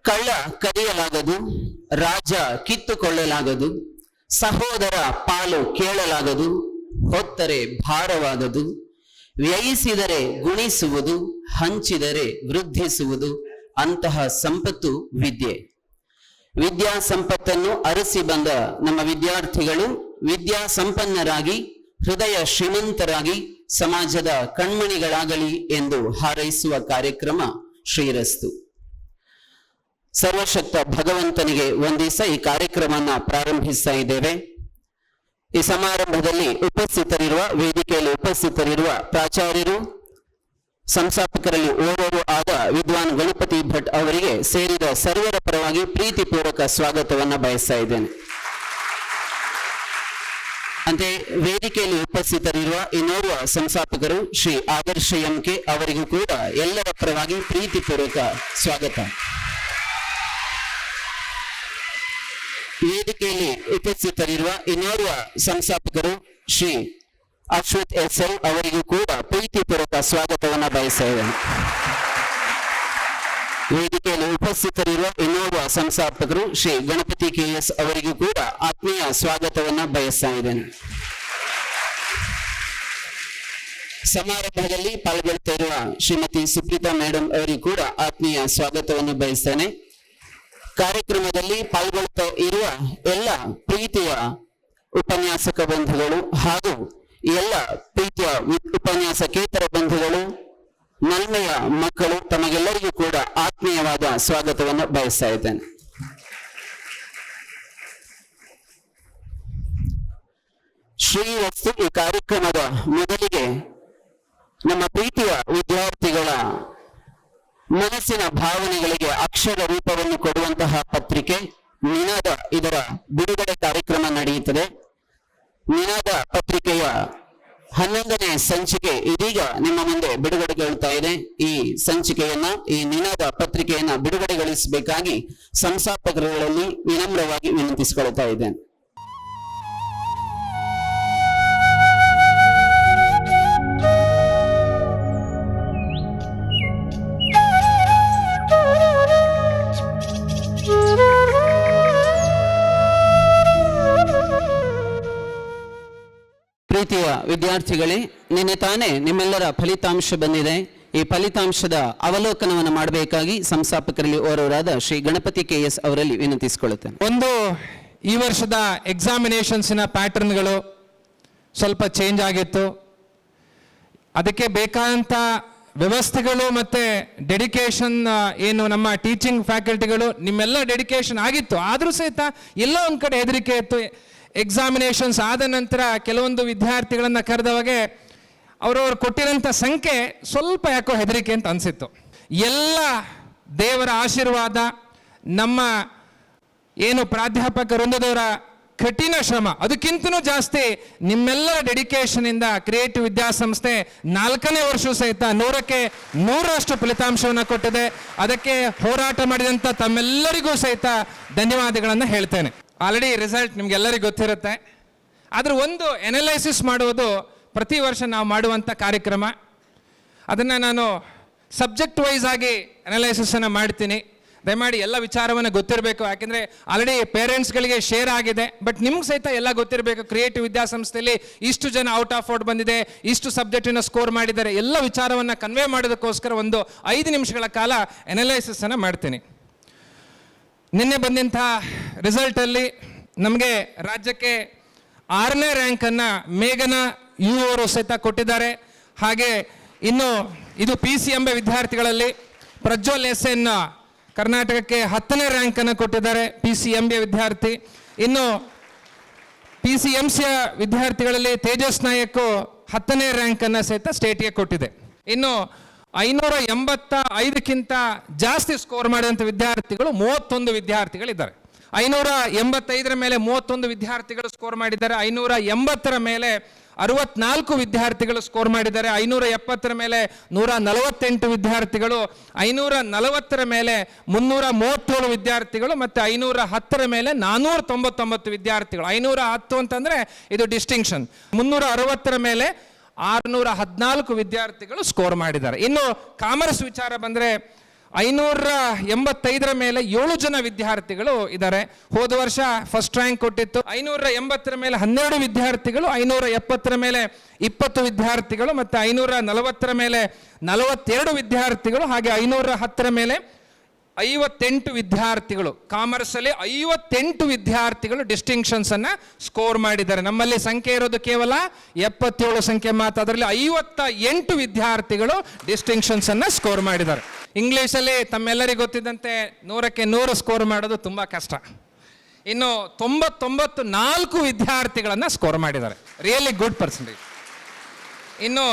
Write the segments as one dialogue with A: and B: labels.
A: ಕಳ್ಳ ಕದಿಯಲಾಗದು, ರಾಜ ಕಿತ್ತುಕೊಳ್ಳಲಾಗದು, ಸಹೋದರ ಪಾಲು ಕೇಳಲಾಗದು, ಹೊತ್ತರೆ ಭಾರವಾಗದು, ವ್ಯಯಿಸಿದರೆ ಗುಣಿಸುವುದು, ಹಂಚಿದರೆ ವೃದ್ಧಿಸುವುದು, ಅಂತಹ ಸಂಪತ್ತು ವಿದ್ಯೆ. ವಿದ್ಯಾ ಸಂಪತ್ತನ್ನು ಅರಸಿ ಬಂದ ನಮ್ಮ ವಿದ್ಯಾರ್ಥಿಗಳು ವಿದ್ಯಾ ಸಂಪನ್ನರಾಗಿ ಹೃದಯ ಶ್ರೀಮಂತರಾಗಿ ಸಮಾಜದ ಕಣ್ಮಣಿಗಳಾಗಲಿ ಎಂದು ಹಾರೈಸುವ ಕಾರ್ಯಕ್ರಮ ಶ್ರೀರಸ್ತು. ಸರ್ವಶಕ್ತ ಭಗವಂತನಿಗೆ ವಂದಿಸ ಈ ಕಾರ್ಯಕ್ರಮವನ್ನು ಪ್ರಾರಂಭಿಸ್ತಾ ಇದ್ದೇವೆ. ಈ ಸಮಾರಂಭದಲ್ಲಿ ವೇದಿಕೆಯಲ್ಲಿ ಉಪಸ್ಥಿತರಿರುವ ಪ್ರಾಚಾರ್ಯರು, ಸಂಸ್ಥಾಪಕರಲ್ಲಿ ಓರ್ವರು ಆದ ವಿದ್ವಾನ್ ಗಣಪತಿ ಭಟ್ ಅವರಿಗೆ ಸೇರಿದ ಸರ್ವರ ಪರವಾಗಿ ಪ್ರೀತಿಪೂರ್ವಕ ಸ್ವಾಗತವನ್ನು ಬಯಸ್ತಾ ಇದ್ದೇನೆ. ಅಂತೆ ವೇದಿಕೆಯಲ್ಲಿ ಉಪಸ್ಥಿತರಿರುವ ಇನ್ನೋರ್ವ ಸಂಸ್ಥಾಪಕರು ಶ್ರೀ ಆದರ್ಶ ಎಂಕೆ ಅವರಿಗೂ ಕೂಡ ಎಲ್ಲರ ಪರವಾಗಿ ಪ್ರೀತಿಪೂರ್ವಕ ಸ್ವಾಗತ. ವೇದಿಕೆಯಲ್ಲಿ ಉಪಸ್ಥಿತರಿರುವ ಇನ್ನೋರ್ವ ಸಂಸ್ಥಾಪಕರು ಶ್ರೀ ಅಶ್ವಥ್ SL ಅವರಿಗೂ ಕೂಡ ಪ್ರೀತಿಪೂರ್ವಕ ಸ್ವಾಗತವನ್ನು ಬಯಸ್ತಾ ಇದ್ದೇನೆ. ವೇದಿಕೆಯಲ್ಲಿ ಉಪಸ್ಥಿತರಿರುವ ಇನ್ನೋರ್ವ ಸಂಸ್ಥಾಪಕರು ಶ್ರೀ ಗಣಪತಿ KS ಅವರಿಗೂ ಕೂಡ ಆತ್ಮೀಯ ಸ್ವಾಗತವನ್ನು ಬಯಸ್ತಾ ಇದ್ದೇನೆ. ಸಮಾರಂಭದಲ್ಲಿ ಪಾಲ್ಗೊಳ್ತಾ ಇರುವ ಶ್ರೀಮತಿ ಸುಪ್ರೀತಾ ಮೇಡಮ್ ಅವರಿಗೂ ಕೂಡ ಆತ್ಮೀಯ ಸ್ವಾಗತವನ್ನು ಬಯಸ್ತೇನೆ. ಕಾರ್ಯಕ್ರಮದಲ್ಲಿ ಪಾಲ್ಗೊಳ್ತಾ ಇರುವ ಎಲ್ಲ ಪ್ರೀತಿಯ ಉಪನ್ಯಾಸಕ ಬಂಧುಗಳು ಹಾಗೂ ಎಲ್ಲ ಪ್ರೀತಿಯ ಉಪನ್ಯಾಸಕೇತರ ಬಂಧುಗಳು, ನಲ್ಮೆಯ ಮಕ್ಕಳು, ತಮಗೆಲ್ಲರಿಗೂ ಕೂಡ ಆತ್ಮೀಯವಾದ ಸ್ವಾಗತವನ್ನು ಬಯಸ್ತಾ ಇದ್ದೇನೆ. ಶ್ರೀರಸ್ತು ಈ ಕಾರ್ಯಕ್ರಮದ ಮೊದಲಿಗೆ ನಮ್ಮ ಪ್ರೀತಿಯ ವಿದ್ಯಾರ್ಥಿಗಳ ಮನಸ್ಸಿನ ಭಾವನೆಗಳಿಗೆ ಅಕ್ಷರ ರೂಪವನ್ನು ಕೊಡುವಂತಹ ಪತ್ರಿಕೆ ನಿನಾದ, ಇದರ ಬಿಡುಗಡೆ ಕಾರ್ಯಕ್ರಮ ನಡೆಯುತ್ತದೆ. ನಿನಾದ ಪತ್ರಿಕೆಯ 11ನೇ ಸಂಚಿಕೆ ಇದೀಗ ನಿಮ್ಮ ಮುಂದೆ ಬಿಡುಗಡೆಗೊಳ್ತಾ ಇದೆ. ಈ ಸಂಚಿಕೆಯನ್ನ, ಈ ನಿನಾದ ಪತ್ರಿಕೆಯನ್ನ ಬಿಡುಗಡೆಗೊಳಿಸಬೇಕಾಗಿ ಸಂಸ್ಥಾಪಕರುಗಳಲ್ಲಿ ವಿನಮ್ರವಾಗಿ ವಿನಂತಿಸಿಕೊಳ್ತಾ ಇದ್ದೇನೆ. ಪ್ರೀತಿಯ ವಿದ್ಯಾರ್ಥಿಗಳೇ, ನಿನ್ನೆ ತಾನೇ ನಿಮ್ಮೆಲ್ಲರ ಫಲಿತಾಂಶ ಬಂದಿದೆ. ಈ ಫಲಿತಾಂಶದ ಅವಲೋಕನವನ್ನು ಮಾಡಬೇಕಾಗಿ ಸಂಸ್ಥಾಪಕರಲ್ಲಿ ಓರ್ವರಾದ ಶ್ರೀ ಗಣಪತಿ KS ಅವರಲ್ಲಿ ವಿನಂತಿಸಿಕೊಳ್ಳುತ್ತೇನೆ.
B: ಈ ವರ್ಷದ ಎಕ್ಸಾಮಿನೇಷನ್ಸಿನ ಪ್ಯಾಟರ್ನ್ಗಳು ಸ್ವಲ್ಪ ಚೇಂಜ್ ಆಗಿತ್ತು. ಅದಕ್ಕೆ ಬೇಕಾದಂಥ ವ್ಯವಸ್ಥೆಗಳು ಮತ್ತು ಡೆಡಿಕೇಶನ್ ಏನು ನಮ್ಮ ಟೀಚಿಂಗ್ ಫ್ಯಾಕಲ್ಟಿಗಳು ನಿಮ್ಮೆಲ್ಲ ಡೆಡಿಕೇಶನ್ ಆಗಿತ್ತು. ಆದರೂ ಸಹಿತ ಎಲ್ಲೋ ಒಂದು ಕಡೆ ಹೆದರಿಕೆ ಇತ್ತು. ಎಕ್ಸಾಮಿನೇಷನ್ಸ್ ಆದ ನಂತರ ಕೆಲವೊಂದು ವಿದ್ಯಾರ್ಥಿಗಳನ್ನು ಕರೆದವಾಗೆ ಅವರವರು ಕೊಟ್ಟಿರೋಂಥ ಸಂಖ್ಯೆ ಸ್ವಲ್ಪ ಯಾಕೋ ಹೆದರಿಕೆ ಅಂತ ಅನಿಸಿತ್ತು. ಎಲ್ಲ ದೇವರ ಆಶೀರ್ವಾದ, ನಮ್ಮ ಏನು ಪ್ರಾಧ್ಯಾಪಕ ವೃಂದದವರ ಕಠಿಣ ಶ್ರಮ, ಅದಕ್ಕಿಂತನೂ ಜಾಸ್ತಿ ನಿಮ್ಮೆಲ್ಲರ ಡೆಡಿಕೇಶನಿಂದ ಕ್ರಿಯೇಟಿವ್ ವಿದ್ಯಾಸಂಸ್ಥೆ 4ನೇ ವರ್ಷವೂ ಸಹಿತ 100ಕ್ಕೆ 100ರಷ್ಟು ಫಲಿತಾಂಶವನ್ನು ಕೊಟ್ಟಿದೆ. ಅದಕ್ಕೆ ಹೋರಾಟ ಮಾಡಿದಂಥ ತಮ್ಮೆಲ್ಲರಿಗೂ ಸಹಿತ ಧನ್ಯವಾದಗಳನ್ನು ಹೇಳ್ತೇನೆ. ಆಲ್ರೆಡಿ ರಿಸಲ್ಟ್ ನಿಮಗೆಲ್ಲರಿಗೂ ಗೊತ್ತಿರುತ್ತೆ. ಆದರೆ ಒಂದು ಎನಲೈಸಿಸ್ ಮಾಡುವುದು ಪ್ರತಿ ವರ್ಷ ನಾವು ಮಾಡುವಂಥ ಕಾರ್ಯಕ್ರಮ. ಅದನ್ನು ನಾನು ಸಬ್ಜೆಕ್ಟ್ ವೈಸ್ ಆಗಿ ಅನಲೈಸಿಸನ್ನು ಮಾಡ್ತೀನಿ. ದಯಮಾಡಿ ಎಲ್ಲ ವಿಚಾರವನ್ನು ಗೊತ್ತಿರಬೇಕು. ಯಾಕೆಂದರೆ ಆಲ್ರೆಡಿ ಪೇರೆಂಟ್ಸ್ಗಳಿಗೆ ಶೇರ್ ಆಗಿದೆ, ಬಟ್ ನಿಮ್ಗೆ ಸಹಿತ ಎಲ್ಲ ಗೊತ್ತಿರಬೇಕು. ಕ್ರಿಯೇಟಿವ್ ವಿದ್ಯಾಸಂಸ್ಥೆಯಲ್ಲಿ ಇಷ್ಟು ಜನ ಔಟ್ ಆಫ್ ಔಟ್ ಬಂದಿದೆ, ಇಷ್ಟು ಸಬ್ಜೆಕ್ಟಿನ ಸ್ಕೋರ್ ಮಾಡಿದ್ದಾರೆ, ಎಲ್ಲ ವಿಚಾರವನ್ನು ಕನ್ವೆ ಮಾಡೋದಕ್ಕೋಸ್ಕರ ಒಂದು 5 ನಿಮಿಷಗಳ ಕಾಲ ಅನಲೈಸಿಸನ್ನು ಮಾಡ್ತೀನಿ. ನಿನ್ನೆ ಬಂದಂಥ ರಿಸಲ್ಟಲ್ಲಿ ನಮಗೆ ರಾಜ್ಯಕ್ಕೆ 6ನೇ ರ್ಯಾಂಕನ್ನು ಮೇಘನಾ ಅವರು ಸಹಿತ ಕೊಟ್ಟಿದ್ದಾರೆ. ಹಾಗೆ ಇನ್ನು ಇದು PCMB ವಿದ್ಯಾರ್ಥಿಗಳಲ್ಲಿ ಪ್ರಜ್ವಲ್ SN ಕರ್ನಾಟಕಕ್ಕೆ 10ನೇ ರ್ಯಾಂಕನ್ನು ಕೊಟ್ಟಿದ್ದಾರೆ, PCMB ವಿದ್ಯಾರ್ಥಿ. ಇನ್ನು PCMC ವಿದ್ಯಾರ್ಥಿಗಳಲ್ಲಿ ತೇಜಸ್ ನಾಯಕ್ 10ನೇ ರ್ಯಾಂಕನ್ನು ಸಹಿತ ಸ್ಟೇಟ್ಗೆ ಕೊಟ್ಟಿದೆ. ಇನ್ನು 585ಕ್ಕಿಂತ ಜಾಸ್ತಿ ಸ್ಕೋರ್ ಮಾಡಿದಂಥ ವಿದ್ಯಾರ್ಥಿಗಳು 31 ವಿದ್ಯಾರ್ಥಿಗಳಿದ್ದಾರೆ. 585ರ ಮೇಲೆ 31 ವಿದ್ಯಾರ್ಥಿಗಳು ಸ್ಕೋರ್ ಮಾಡಿದ್ದಾರೆ. 580ರ ಮೇಲೆ 64 ವಿದ್ಯಾರ್ಥಿಗಳು ಸ್ಕೋರ್ ಮಾಡಿದ್ದಾರೆ. 570ರ ಮೇಲೆ 148 ವಿದ್ಯಾರ್ಥಿಗಳು, 540ರ ಮೇಲೆ 337 ವಿದ್ಯಾರ್ಥಿಗಳು ಮತ್ತು 510ರ ಮೇಲೆ 499 ವಿದ್ಯಾರ್ಥಿಗಳು. 510 ಅಂತಂದರೆ ಇದು ಡಿಸ್ಟಿಂಕ್ಷನ್. 360ರ ಮೇಲೆ 614 ವಿದ್ಯಾರ್ಥಿಗಳು ಸ್ಕೋರ್ ಮಾಡಿದ್ದಾರೆ. ಇನ್ನು ಕಾಮರ್ಸ್ ವಿಚಾರ ಬಂದರೆ 585 ಮೇಲೆ 7 ಜನ ವಿದ್ಯಾರ್ಥಿಗಳು ಇದ್ದಾರೆ. ಹೋದ ವರ್ಷ ಫಸ್ಟ್ ರ್ಯಾಂಕ್ ಕೊಟ್ಟಿತ್ತು. 580 ಮೇಲೆ 12 ವಿದ್ಯಾರ್ಥಿಗಳು, 570 ಮೇಲೆ 20 ವಿದ್ಯಾರ್ಥಿಗಳು, ಮತ್ತು 540 ಮೇಲೆ 42 ವಿದ್ಯಾರ್ಥಿಗಳು, ಹಾಗೆ 510 ಮೇಲೆ 58 ವಿದ್ಯಾರ್ಥಿಗಳು. ಕಾಮರ್ಸಲ್ಲಿ 58 ವಿದ್ಯಾರ್ಥಿಗಳು ಡಿಸ್ಟಿಂಕ್ಷನ್ಸ್ ಅನ್ನ ಸ್ಕೋರ್ ಮಾಡಿದ್ದಾರೆ. ನಮ್ಮಲ್ಲಿ ಸಂಖ್ಯೆ ಇರೋದು ಕೇವಲ 77 ಸಂಖ್ಯೆ ಮಾತ್ರ. ಅದರಲ್ಲಿ 58 ವಿದ್ಯಾರ್ಥಿಗಳು ಡಿಸ್ಟಿಂಕ್ಷನ್ಸ್ ಅನ್ನ ಸ್ಕೋರ್ ಮಾಡಿದ್ದಾರೆ. ಇಂಗ್ಲಿಷಲ್ಲಿ ತಮ್ಮೆಲ್ಲರಿಗೂ ಗೊತ್ತಿದ್ದಂತೆ 100ಕ್ಕೆ 100 ಸ್ಕೋರ್ ಮಾಡೋದು ತುಂಬ ಕಷ್ಟ. ಇನ್ನು 99 ವಿದ್ಯಾರ್ಥಿಗಳನ್ನು ಸ್ಕೋರ್ ಮಾಡಿದ್ದಾರೆ. Really good percentage. ಇನ್ನು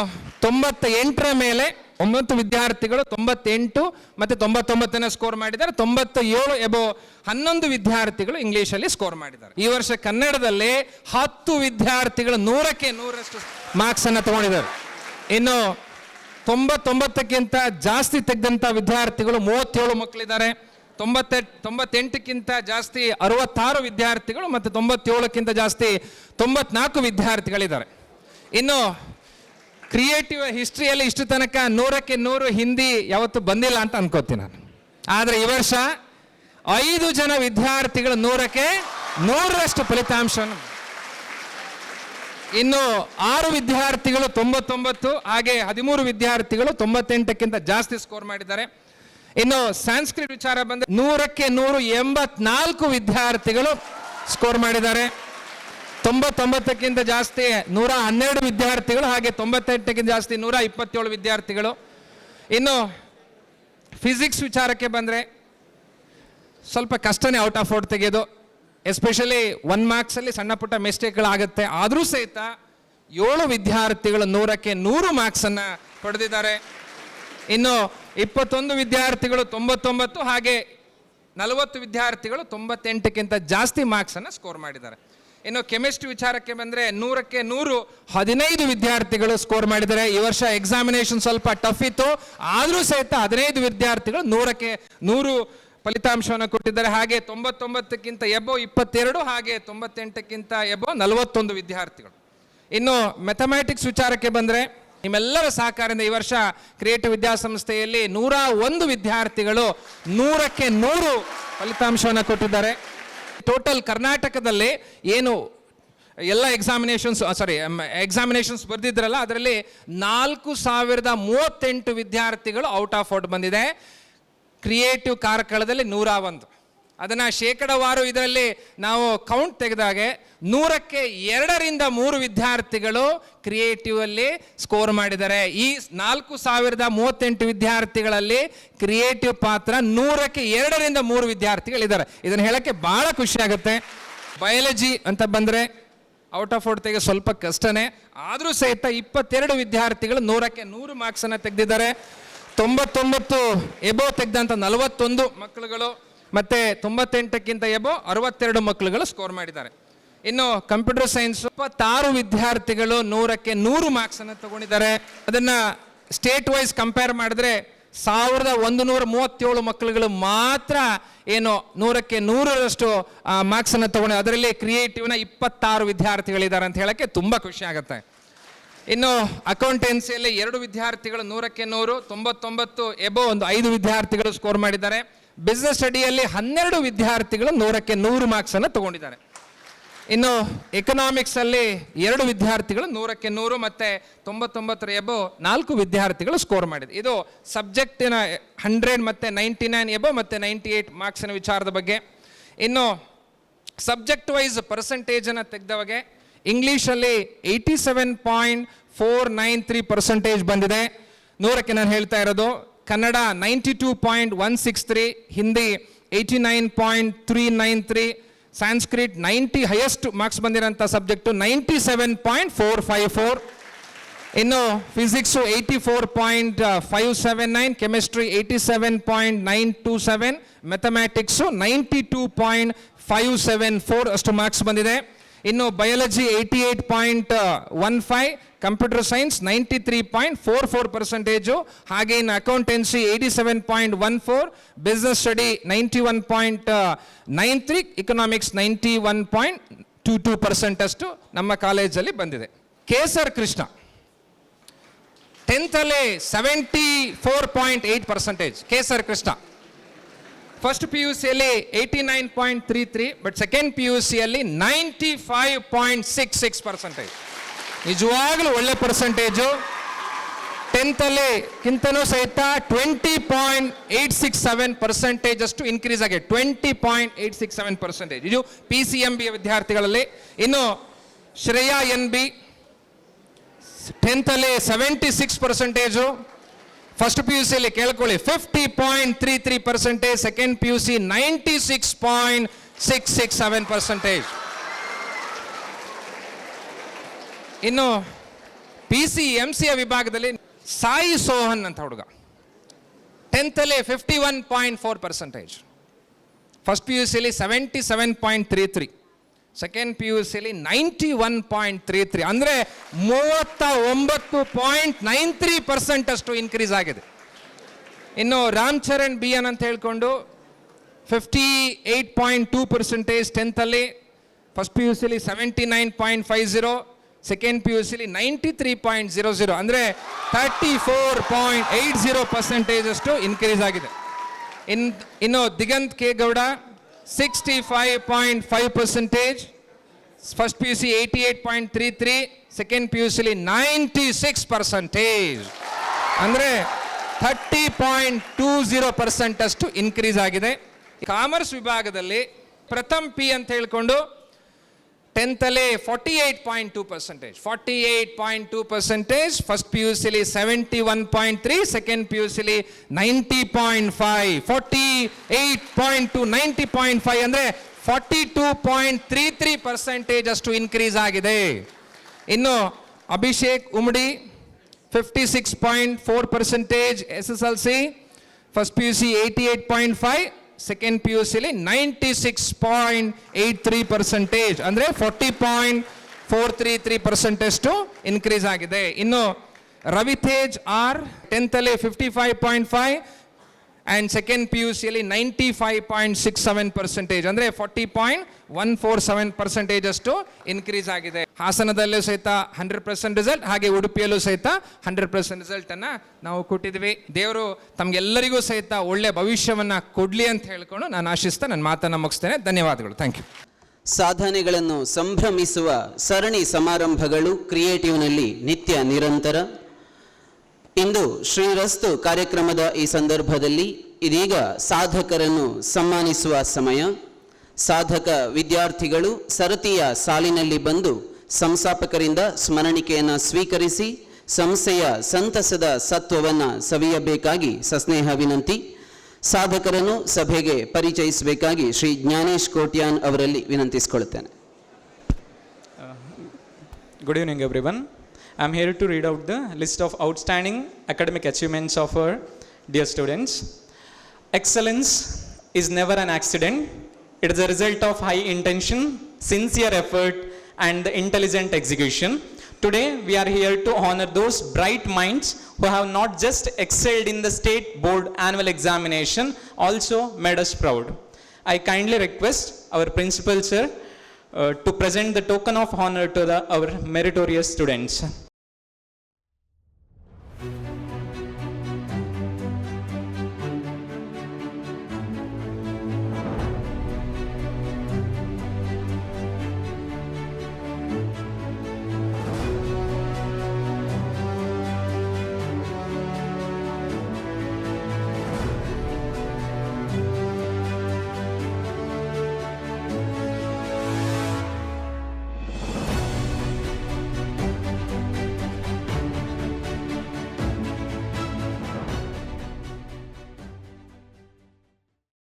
B: 98 ಮೇಲೆ 9 ವಿದ್ಯಾರ್ಥಿಗಳು 98 ಮತ್ತು 99 ಸ್ಕೋರ್ ಮಾಡಿದ್ದಾರೆ. 97 ಎಬೋ 11 ವಿದ್ಯಾರ್ಥಿಗಳು ಇಂಗ್ಲಿಷಲ್ಲಿ ಸ್ಕೋರ್ ಮಾಡಿದ್ದಾರೆ. ಈ ವರ್ಷ ಕನ್ನಡದಲ್ಲಿ 10 ವಿದ್ಯಾರ್ಥಿಗಳು 100ಕ್ಕೆ 100ರಷ್ಟು ಮಾರ್ಕ್ಸ್ ಅನ್ನು ತಗೊಂಡಿದ್ದಾರೆ. ಇನ್ನು 99ಕ್ಕಿಂತ ಜಾಸ್ತಿ ತೆಗೆದಂಥ ವಿದ್ಯಾರ್ಥಿಗಳು 37 ಮಕ್ಕಳಿದ್ದಾರೆ. 98ಕ್ಕಿಂತ ಜಾಸ್ತಿ 66 ವಿದ್ಯಾರ್ಥಿಗಳು ಮತ್ತು 97ಕ್ಕಿಂತ ಜಾಸ್ತಿ 94 ವಿದ್ಯಾರ್ಥಿಗಳಿದ್ದಾರೆ. ಇನ್ನು ಕ್ರಿಯೇಟಿವ್ ಹಿಸ್ಟ್ರಿಯಲ್ಲಿ ಇಷ್ಟು ತನಕ 100ಕ್ಕೆ 100 ಹಿಂದಿ ಯಾವತ್ತೂ ಬಂದಿಲ್ಲ ಅಂತ ಅನ್ಕೋತೀನಿ ನಾನು. ಆದರೆ ಈ ವರ್ಷ 5 ಜನ ವಿದ್ಯಾರ್ಥಿಗಳು 100ಕ್ಕೆ 100ರಷ್ಟು ಫಲಿತಾಂಶವನ್ನು, ಇನ್ನು 6 ವಿದ್ಯಾರ್ಥಿಗಳು 99, ಹಾಗೆ 13 ವಿದ್ಯಾರ್ಥಿಗಳು 98ಕ್ಕಿಂತ ಜಾಸ್ತಿ ಸ್ಕೋರ್ ಮಾಡಿದ್ದಾರೆ. ಇನ್ನು ಸಂಸ್ಕೃತ ವಿಚಾರ ಬಂದರೆ 100ಕ್ಕೆ 184 ವಿದ್ಯಾರ್ಥಿಗಳು ಸ್ಕೋರ್ ಮಾಡಿದ್ದಾರೆ. 99ಕ್ಕಿಂತ ಜಾಸ್ತಿ 112 ವಿದ್ಯಾರ್ಥಿಗಳು, ಹಾಗೆ 98ಕ್ಕಿಂತ ಜಾಸ್ತಿ 127 ವಿದ್ಯಾರ್ಥಿಗಳು. ಇನ್ನು ಫಿಸಿಕ್ಸ್ ವಿಚಾರಕ್ಕೆ ಬಂದರೆ ಸ್ವಲ್ಪ ಕಷ್ಟನೇ ಔಟ್ ಆಫ್ ಔಟ್ ತೆಗೆಯೋದು. ಎಸ್ಪೆಷಲಿ 1 ಮಾರ್ಕ್ಸಲ್ಲಿ ಸಣ್ಣ ಪುಟ್ಟ ಮಿಸ್ಟೇಕ್ಗಳಾಗುತ್ತೆ. ಆದರೂ ಸಹಿತ 7 ವಿದ್ಯಾರ್ಥಿಗಳು 100ಕ್ಕೆ 100 ಮಾರ್ಕ್ಸನ್ನು ಪಡೆದಿದ್ದಾರೆ. ಇನ್ನು 21 ವಿದ್ಯಾರ್ಥಿಗಳು 99, ಹಾಗೆ 40 ವಿದ್ಯಾರ್ಥಿಗಳು 98ಕ್ಕಿಂತ ಜಾಸ್ತಿ ಮಾರ್ಕ್ಸನ್ನು ಸ್ಕೋರ್ ಮಾಡಿದ್ದಾರೆ. ಇನ್ನು ಕೆಮಿಸ್ಟ್ರಿ ವಿಚಾರಕ್ಕೆ ಬಂದರೆ 100ಕ್ಕೆ 100 15 ವಿದ್ಯಾರ್ಥಿಗಳು ಸ್ಕೋರ್ ಮಾಡಿದ್ದಾರೆ. ಈ ವರ್ಷ ಎಕ್ಸಾಮಿನೇಷನ್ ಸ್ವಲ್ಪ ಟಫ್ ಇತ್ತು, ಆದರೂ ಸಹಿತ 15 ವಿದ್ಯಾರ್ಥಿಗಳು 100ಕ್ಕೆ 100 ಫಲಿತಾಂಶವನ್ನು ಕೊಟ್ಟಿದ್ದಾರೆ. ಹಾಗೆ 99ಕ್ಕಿಂತ ಎಬೋ 22, ಹಾಗೆ 98ಕ್ಕಿಂತ ಎಬೋ 41 ವಿದ್ಯಾರ್ಥಿಗಳು. ಇನ್ನು ಮ್ಯಾಥಮ್ಯಾಟಿಕ್ಸ್ ವಿಚಾರಕ್ಕೆ ಬಂದರೆ ನಿಮ್ಮೆಲ್ಲರ ಸಹಕಾರದಿಂದ ಈ ವರ್ಷ ಕ್ರಿಯೇಟಿವ್ ವಿದ್ಯಾಸಂಸ್ಥೆಯಲ್ಲಿ 101 ವಿದ್ಯಾರ್ಥಿಗಳು 100ಕ್ಕೆ 100 ಫಲಿತಾಂಶವನ್ನು ಕೊಟ್ಟಿದ್ದಾರೆ. ಟೋಟಲ್ ಕರ್ನಾಟಕದಲ್ಲಿ ಏನು ಎಲ್ಲ ಎಕ್ಸಾಮಿನೇಷನ್ಸ್ ಬರೆದಿದ್ರಲ್ಲ, ಅದರಲ್ಲಿ 4038 ವಿದ್ಯಾರ್ಥಿಗಳು ಔಟ್ ಆಫ್ ಔಟ್ ಬಂದಿದೆ. ಕ್ರಿಯೇಟಿವ್ ಕಾರ್ಕಳದಲ್ಲಿ 101. ಅದನ್ನು ಶೇಕಡವಾರು ಇದರಲ್ಲಿ ನಾವು ಕೌಂಟ್ ತೆಗೆದಾಗೆ 100ಕ್ಕೆ 2ರಿಂದ 3 ವಿದ್ಯಾರ್ಥಿಗಳು ಕ್ರಿಯೇಟಿವ್ ಅಲ್ಲಿ ಸ್ಕೋರ್ ಮಾಡಿದ್ದಾರೆ. ಈ 4038 ವಿದ್ಯಾರ್ಥಿಗಳಲ್ಲಿ ಕ್ರಿಯೇಟಿವ್ ಪಾತ್ರ 100ಕ್ಕೆ 2ರಿಂದ 3 ವಿದ್ಯಾರ್ಥಿಗಳಿದ್ದಾರೆ. ಇದನ್ನು ಹೇಳಕ್ಕೆ ಬಹಳ ಖುಷಿ ಆಗುತ್ತೆ. ಬಯಾಲಜಿ ಅಂತ ಬಂದರೆ ಔಟ್ ಆಫ್ ಔಟ್ ತೆಗೆ ಸ್ವಲ್ಪ ಕಷ್ಟನೇ, ಆದರೂ ಸಹಿತ 22 ವಿದ್ಯಾರ್ಥಿಗಳು 100ಕ್ಕೆ 100 ಮಾರ್ಕ್ಸನ್ನು ತೆಗೆದಿದ್ದಾರೆ. 99 ಎಬೋ ತೆಗೆದಂಥ 41 ಮಕ್ಕಳುಗಳು ಮತ್ತು 98ಕ್ಕಿಂತ ಎಬೋ 62 ಮಕ್ಕಳುಗಳು ಸ್ಕೋರ್ ಮಾಡಿದ್ದಾರೆ. ಇನ್ನು ಕಂಪ್ಯೂಟರ್ ಸೈನ್ಸ್ 26 ವಿದ್ಯಾರ್ಥಿಗಳು 100ಕ್ಕೆ 100 ಮಾರ್ಕ್ಸನ್ನು ತಗೊಂಡಿದ್ದಾರೆ. ಅದನ್ನು ಸ್ಟೇಟ್ ವೈಸ್ ಕಂಪೇರ್ ಮಾಡಿದ್ರೆ 1137 ಮಕ್ಕಳುಗಳು ಮಾತ್ರ ಏನು 100ಕ್ಕೆ 100ರಷ್ಟು ಮಾರ್ಕ್ಸನ್ನು ತಗೊಂಡು, ಅದರಲ್ಲಿ ಕ್ರಿಯೇಟಿವ್ನ 26 ವಿದ್ಯಾರ್ಥಿಗಳಿದ್ದಾರೆ ಅಂತ ಹೇಳಕ್ಕೆ ತುಂಬ ಖುಷಿ ಆಗುತ್ತೆ. ಇನ್ನು ಅಕೌಂಟೆನ್ಸಿಯಲ್ಲಿ 2 ವಿದ್ಯಾರ್ಥಿಗಳು 100ಕ್ಕೆ 100, 99 ಎಬೋ 5 ವಿದ್ಯಾರ್ಥಿಗಳು ಸ್ಕೋರ್ ಮಾಡಿದ್ದಾರೆ. ಬಿಸ್ನೆಸ್ ಸ್ಟಡಿಯಲ್ಲಿ 12 ವಿದ್ಯಾರ್ಥಿಗಳು 100ಕ್ಕೆ 100 ಮಾರ್ಕ್ಸನ್ನು ತಗೊಂಡಿದ್ದಾರೆ. ಇನ್ನು ಎಕನಾಮಿಕ್ಸ್ ಅಲ್ಲಿ 2 ವಿದ್ಯಾರ್ಥಿಗಳು 100ಕ್ಕೆ 100 ಮತ್ತೆ 99 ಎಬೋ 4 ವಿದ್ಯಾರ್ಥಿಗಳು ಸ್ಕೋರ್ ಮಾಡಿದೆ. ಇದು ಸಬ್ಜೆಕ್ಟಿನ 100 ಮತ್ತೆ 99 ಎಬೋ ಮತ್ತೆ 98 ಮಾರ್ಕ್ಸಿನ ವಿಚಾರದ ಬಗ್ಗೆ. ಇನ್ನು ಸಬ್ಜೆಕ್ಟ್ ವೈಸ್ ಪರ್ಸೆಂಟೇಜನ್ನು ತೆಗೆದವಾಗೆ ಇಂಗ್ಲೀಷಲ್ಲಿ 87.493% ಬಂದಿದೆ 100ಕ್ಕೆ ನಾನು ಹೇಳ್ತಾ ಇರೋದು. ಕನ್ನಡ 92.163, ಹಿಂದಿ 89.393, ಸಂಸ್ಕೃತ್ 90 ಹೈಯೆಸ್ಟ್ ಮಾರ್ಕ್ಸ್ ಬಂದಿರೋಂಥ ಸಬ್ಜೆಕ್ಟು 97.454. ಇನ್ನು ಫಿಸಿಕ್ಸು 84.579, ಕೆಮಿಸ್ಟ್ರಿ 87.927, ಮ್ಯಾಥಮ್ಯಾಟಿಕ್ಸು 92.574 ಅಷ್ಟು ಮಾರ್ಕ್ಸ್ ಬಂದಿದೆ. ಇನ್ನು ಬಯಾಲಜಿ 88.15, ಕಂಪ್ಯೂಟರ್ ಸೈನ್ಸ್ 93.44%, ಹಾಗೆ ಇನ್ನು ಅಕೌಂಟೆನ್ಸಿ 87.14, ಬಿಸ್ನೆಸ್ ಸ್ಟಡಿ 91.93, ಇಕನಾಮಿಕ್ಸ್ 91.22% ಅಷ್ಟು ನಮ್ಮ ಕಾಲೇಜಲ್ಲಿ ಬಂದಿದೆ. ಕೇಸರ್ ಕೃಷ್ಣ 10th ಅಲ್ಲಿ 74.8%, Kesar Krishna. First P you ಸಿಯಲ್ಲಿ 89.33, ಬಟ್ ಸೆಕೆಂಡ್ ಪಿ ಯು ಸಿಯಲ್ಲಿ 95.66%. ನಿಜವಾಗ್ಲೂ ಒಳ್ಳೆ ಪರ್ಸೆಂಟೇಜು. 10th ಅಲ್ಲಿ ಕಿಂತನೂ ಸಹಿತ 20.867% ಅಷ್ಟು ಇನ್ಕ್ರೀಸ್ ಆಗಿದೆ. 20.867% ಇದು PCMB ವಿದ್ಯಾರ್ಥಿಗಳಲ್ಲಿ. ಇನ್ನು ಶ್ರೇಯಾ NB 10th ಅಲ್ಲಿ 76%, ಫಸ್ಟ್ ಪಿ ಯು ಸಿಯಲ್ಲಿ ಕೇಳ್ಕೊಳ್ಳಿ 50.33%, ಸೆಕೆಂಡ್ ಪಿ ಯು ಸಿ 96.667%. ಇನ್ನು PCMC ವಿಭಾಗದಲ್ಲಿ ಸಾಯಿ ಸೋಹನ್ ಅಂತ ಹುಡುಗ 10th ಅಲ್ಲಿ 51.4%, ಫಸ್ಟ್ ಪಿ ಯು ಸಿಯಲ್ಲಿ 77.33, ಸೆಕೆಂಡ್ ಪಿ ಯು ಸಿಯಲ್ಲಿ 91.33, ಅಂದರೆ 39.93% ಅಷ್ಟು ಇನ್ಕ್ರೀಸ್ ಆಗಿದೆ. ಇನ್ನು ರಾಮ್ ಚರಣ್ BN ಅಂತ ಹೇಳ್ಕೊಂಡು 58.2%, 10th ಅಲ್ಲಿ, ಫಸ್ಟ್ ಪಿ ಯು ಸಿಯಲ್ಲಿ 79.50, ಸೆಕೆಂಡ್ ಪಿ ಯು ಸಿಲಿ 93.00, ಅಂದರೆ 34.80% ಅಷ್ಟು ಇನ್ಕ್ರೀಸ್ ಆಗಿದೆ. ಇನ್ನು Digant K Gowda 65.5%, first P U C 88.33, second P U ಸಿಲಿ 96%, ಅಂದರೆ 30.20% ಅಷ್ಟು ಇನ್ಕ್ರೀಸ್ ಆಗಿದೆ. ಕಾಮರ್ಸ್ ವಿಭಾಗದಲ್ಲಿ ಪ್ರಥಮ್ ಪಿ ಅಂತ ಹೇಳ್ಕೊಂಡು 10th ಅಲ್ಲಿ 48.2%, ಫಸ್ಟ್ ಪಿ ಯು ಸಿಲಿ 71.3, ಸೆಕೆಂಡ್ ಪಿ ಯು ಸಿಲಿ 90.5, 48.2, 90.5, ಅಂದರೆ 42.33% ಅಷ್ಟು ಇನ್ಕ್ರೀಸ್ ಆಗಿದೆ. ಇನ್ನು Abhishek Umdi 56.4%, SSLC, first P U C 88.5, second P U ಸಿಲಿ 96.83%, ಅಂದರೆ 40.433% ಅಷ್ಟು ಇನ್ಕ್ರೀಸ್ ಆಗಿದೆ. ಇನ್ನು ರವಿತೇಜ್ R 10th ಅಲ್ಲಿ 55.5 ಆ್ಯಂಡ್ ಸೆಕೆಂಡ್ ಪಿ ಯು ಸಿಯಲ್ಲಿ 95.67%, ಅಂದರೆ 40.147% ಅಷ್ಟು ಇನ್ಕ್ರೀಸ್ ಆಗಿದೆ. ಹಾಸನದಲ್ಲೂ ಸಹಿತ 100% ರಿಸಲ್ಟ್, ಹಾಗೆ ಉಡುಪಿಯಲ್ಲೂ ಸಹಿತ 100% ರಿಸಲ್ಟನ್ನು ನಾವು ಕೊಟ್ಟಿದ್ವಿ. ದೇವರು ತಮಗೆಲ್ಲರಿಗೂ ಸಹಿತ ಒಳ್ಳೆ ಭವಿಷ್ಯವನ್ನು ಕೊಡಲಿ ಅಂತ ಹೇಳ್ಕೊಂಡು ನಾನು ಆಶಿಸ್ತಾ ನನ್ನ ಮಾತನ್ನು ಮುಗಿಸ್ತೇನೆ. ಧನ್ಯವಾದಗಳು. Thank you.
A: ಸಾಧನೆಗಳನ್ನು ಸಂಭ್ರಮಿಸುವ ಸರಣಿ ಸಮಾರಂಭಗಳು ಕ್ರಿಯೇಟಿವ್ನಲ್ಲಿ ನಿತ್ಯ ನಿರಂತರ. ಇಂದು ಶ್ರೀರಸ್ತು ಕಾರ್ಯಕ್ರಮದ ಈ ಸಂದರ್ಭದಲ್ಲಿ ಇದೀಗ ಸಾಧಕರನ್ನು ಸನ್ಮಾನಿಸುವ ಸಮಯ. ಸಾಧಕ ವಿದ್ಯಾರ್ಥಿಗಳು ಸರತಿಯ ಸಾಲಿನಲ್ಲಿ ಬಂದು ಸಂಸ್ಥಾಪಕರಿಂದ ಸ್ಮರಣಿಕೆಯನ್ನು ಸ್ವೀಕರಿಸಿ ಸಂಸ್ಥೆಯ ಸಂತಸದ ಸತ್ವವನ್ನು ಸವಿಯಬೇಕಾಗಿ ಸಸ್ನೇಹ ವಿನಂತಿ. ಸಾಧಕರನ್ನು ಸಭೆಗೆ ಪರಿಚಯಿಸಬೇಕಾಗಿ ಶ್ರೀ ಜ್ಞಾನೇಶ್ ಕೋಟ್ಯಾನ್ ಅವರಲ್ಲಿ ವಿನಂತಿಸಿಕೊಳ್ಳುತ್ತೇನೆ.
C: Good evening, everyone. I am here to read out the list of outstanding academic achievements of our dear students. Excellence is never an accident. It is a result of high intention, sincere effort, and the intelligent execution. Today, we are here to honor those bright minds who have not just excelled in the state board annual examination, also made us proud. I kindly request our principal, sir, to present the token of honor to our meritorious students.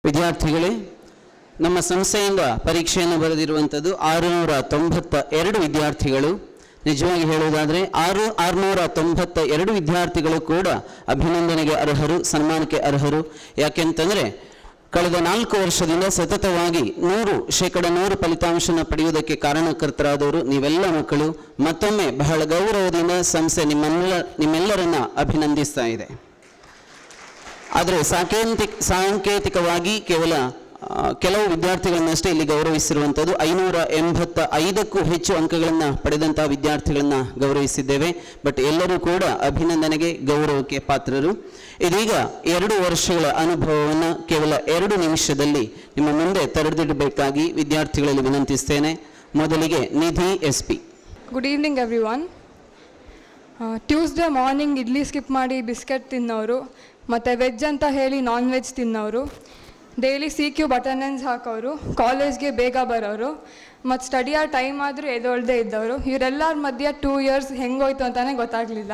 A: ವಿದ್ಯಾರ್ಥಿಗಳೇ, ನಮ್ಮ ಸಂಸ್ಥೆಯಿಂದ ಪರೀಕ್ಷೆಯನ್ನು ಬರೆದಿರುವಂಥದ್ದು 692 ವಿದ್ಯಾರ್ಥಿಗಳು. ನಿಜವಾಗಿ ಹೇಳುವುದಾದರೆ 692 ವಿದ್ಯಾರ್ಥಿಗಳು ಕೂಡ ಅಭಿನಂದನೆಗೆ ಅರ್ಹರು, ಸನ್ಮಾನಕ್ಕೆ ಅರ್ಹರು. ಯಾಕೆಂತಂದರೆ ಕಳೆದ 4 ವರ್ಷದಿಂದ ಸತತವಾಗಿ 100% ಫಲಿತಾಂಶನ ಪಡೆಯುವುದಕ್ಕೆ ಕಾರಣಕರ್ತರಾದವರು ನೀವೆಲ್ಲ ಮಕ್ಕಳು. ಮತ್ತೊಮ್ಮೆ ಬಹಳ ಗೌರವದಿಂದ ಸಂಸ್ಥೆ ನಿಮ್ಮೆಲ್ಲರನ್ನ ಅಭಿನಂದಿಸ್ತಾ ಇದೆ. ಆದರೆ ಸಾಂಕೇತಿಕವಾಗಿ ಕೇವಲ ಕೆಲವು ವಿದ್ಯಾರ್ಥಿಗಳನ್ನಷ್ಟೇ ಇಲ್ಲಿ ಗೌರವಿಸಿರುವಂಥದ್ದು. 585ಕ್ಕೂ ಹೆಚ್ಚು ಅಂಕಗಳನ್ನು ಪಡೆದಂತಹ ವಿದ್ಯಾರ್ಥಿಗಳನ್ನು ಗೌರವಿಸಿದ್ದೇವೆ. ಬಟ್ ಎಲ್ಲರೂ ಕೂಡ ಅಭಿನಂದನೆಗೆ, ಗೌರವಕ್ಕೆ ಪಾತ್ರರು. ಇದೀಗ 2 ವರ್ಷಗಳ ಅನುಭವವನ್ನು ಕೇವಲ 2 ನಿಮಿಷದಲ್ಲಿ ನಿಮ್ಮ ಮುಂದೆ ತೆರೆದಿಡಬೇಕಾಗಿ ವಿದ್ಯಾರ್ಥಿಗಳಲ್ಲಿ ವಿನಂತಿಸ್ತೇನೆ. ಮೊದಲಿಗೆ Nidhi SP.
D: Good evening everyone. Tuesday morning idli skip ಮಾಡಿ ಬಿಸ್ಕೆಟ್ ತಿನ್ನೋರು, ಮತ್ತು ವೆಜ್ ಅಂತ ಹೇಳಿ ನಾನ್ ವೆಜ್ ತಿನ್ನೋರು, ಡೈಲಿ CQ ಅಟೆಂಡೆನ್ಸ್ ಹಾಕೋರು, ಕಾಲೇಜ್ಗೆ ಬೇಗ ಬರೋರು, ಮತ್ತು ಸ್ಟಡಿ ಆ ಟೈಮ್ ಆದರೂ ಎದೊಳ್ದೇ ಇದ್ದವರು, ಇವರೆಲ್ಲರ ಮಧ್ಯೆ 2 ಇಯರ್ಸ್ ಹೆಂಗೋಯ್ತು ಅಂತಲೇ ಗೊತ್ತಾಗಲಿಲ್ಲ.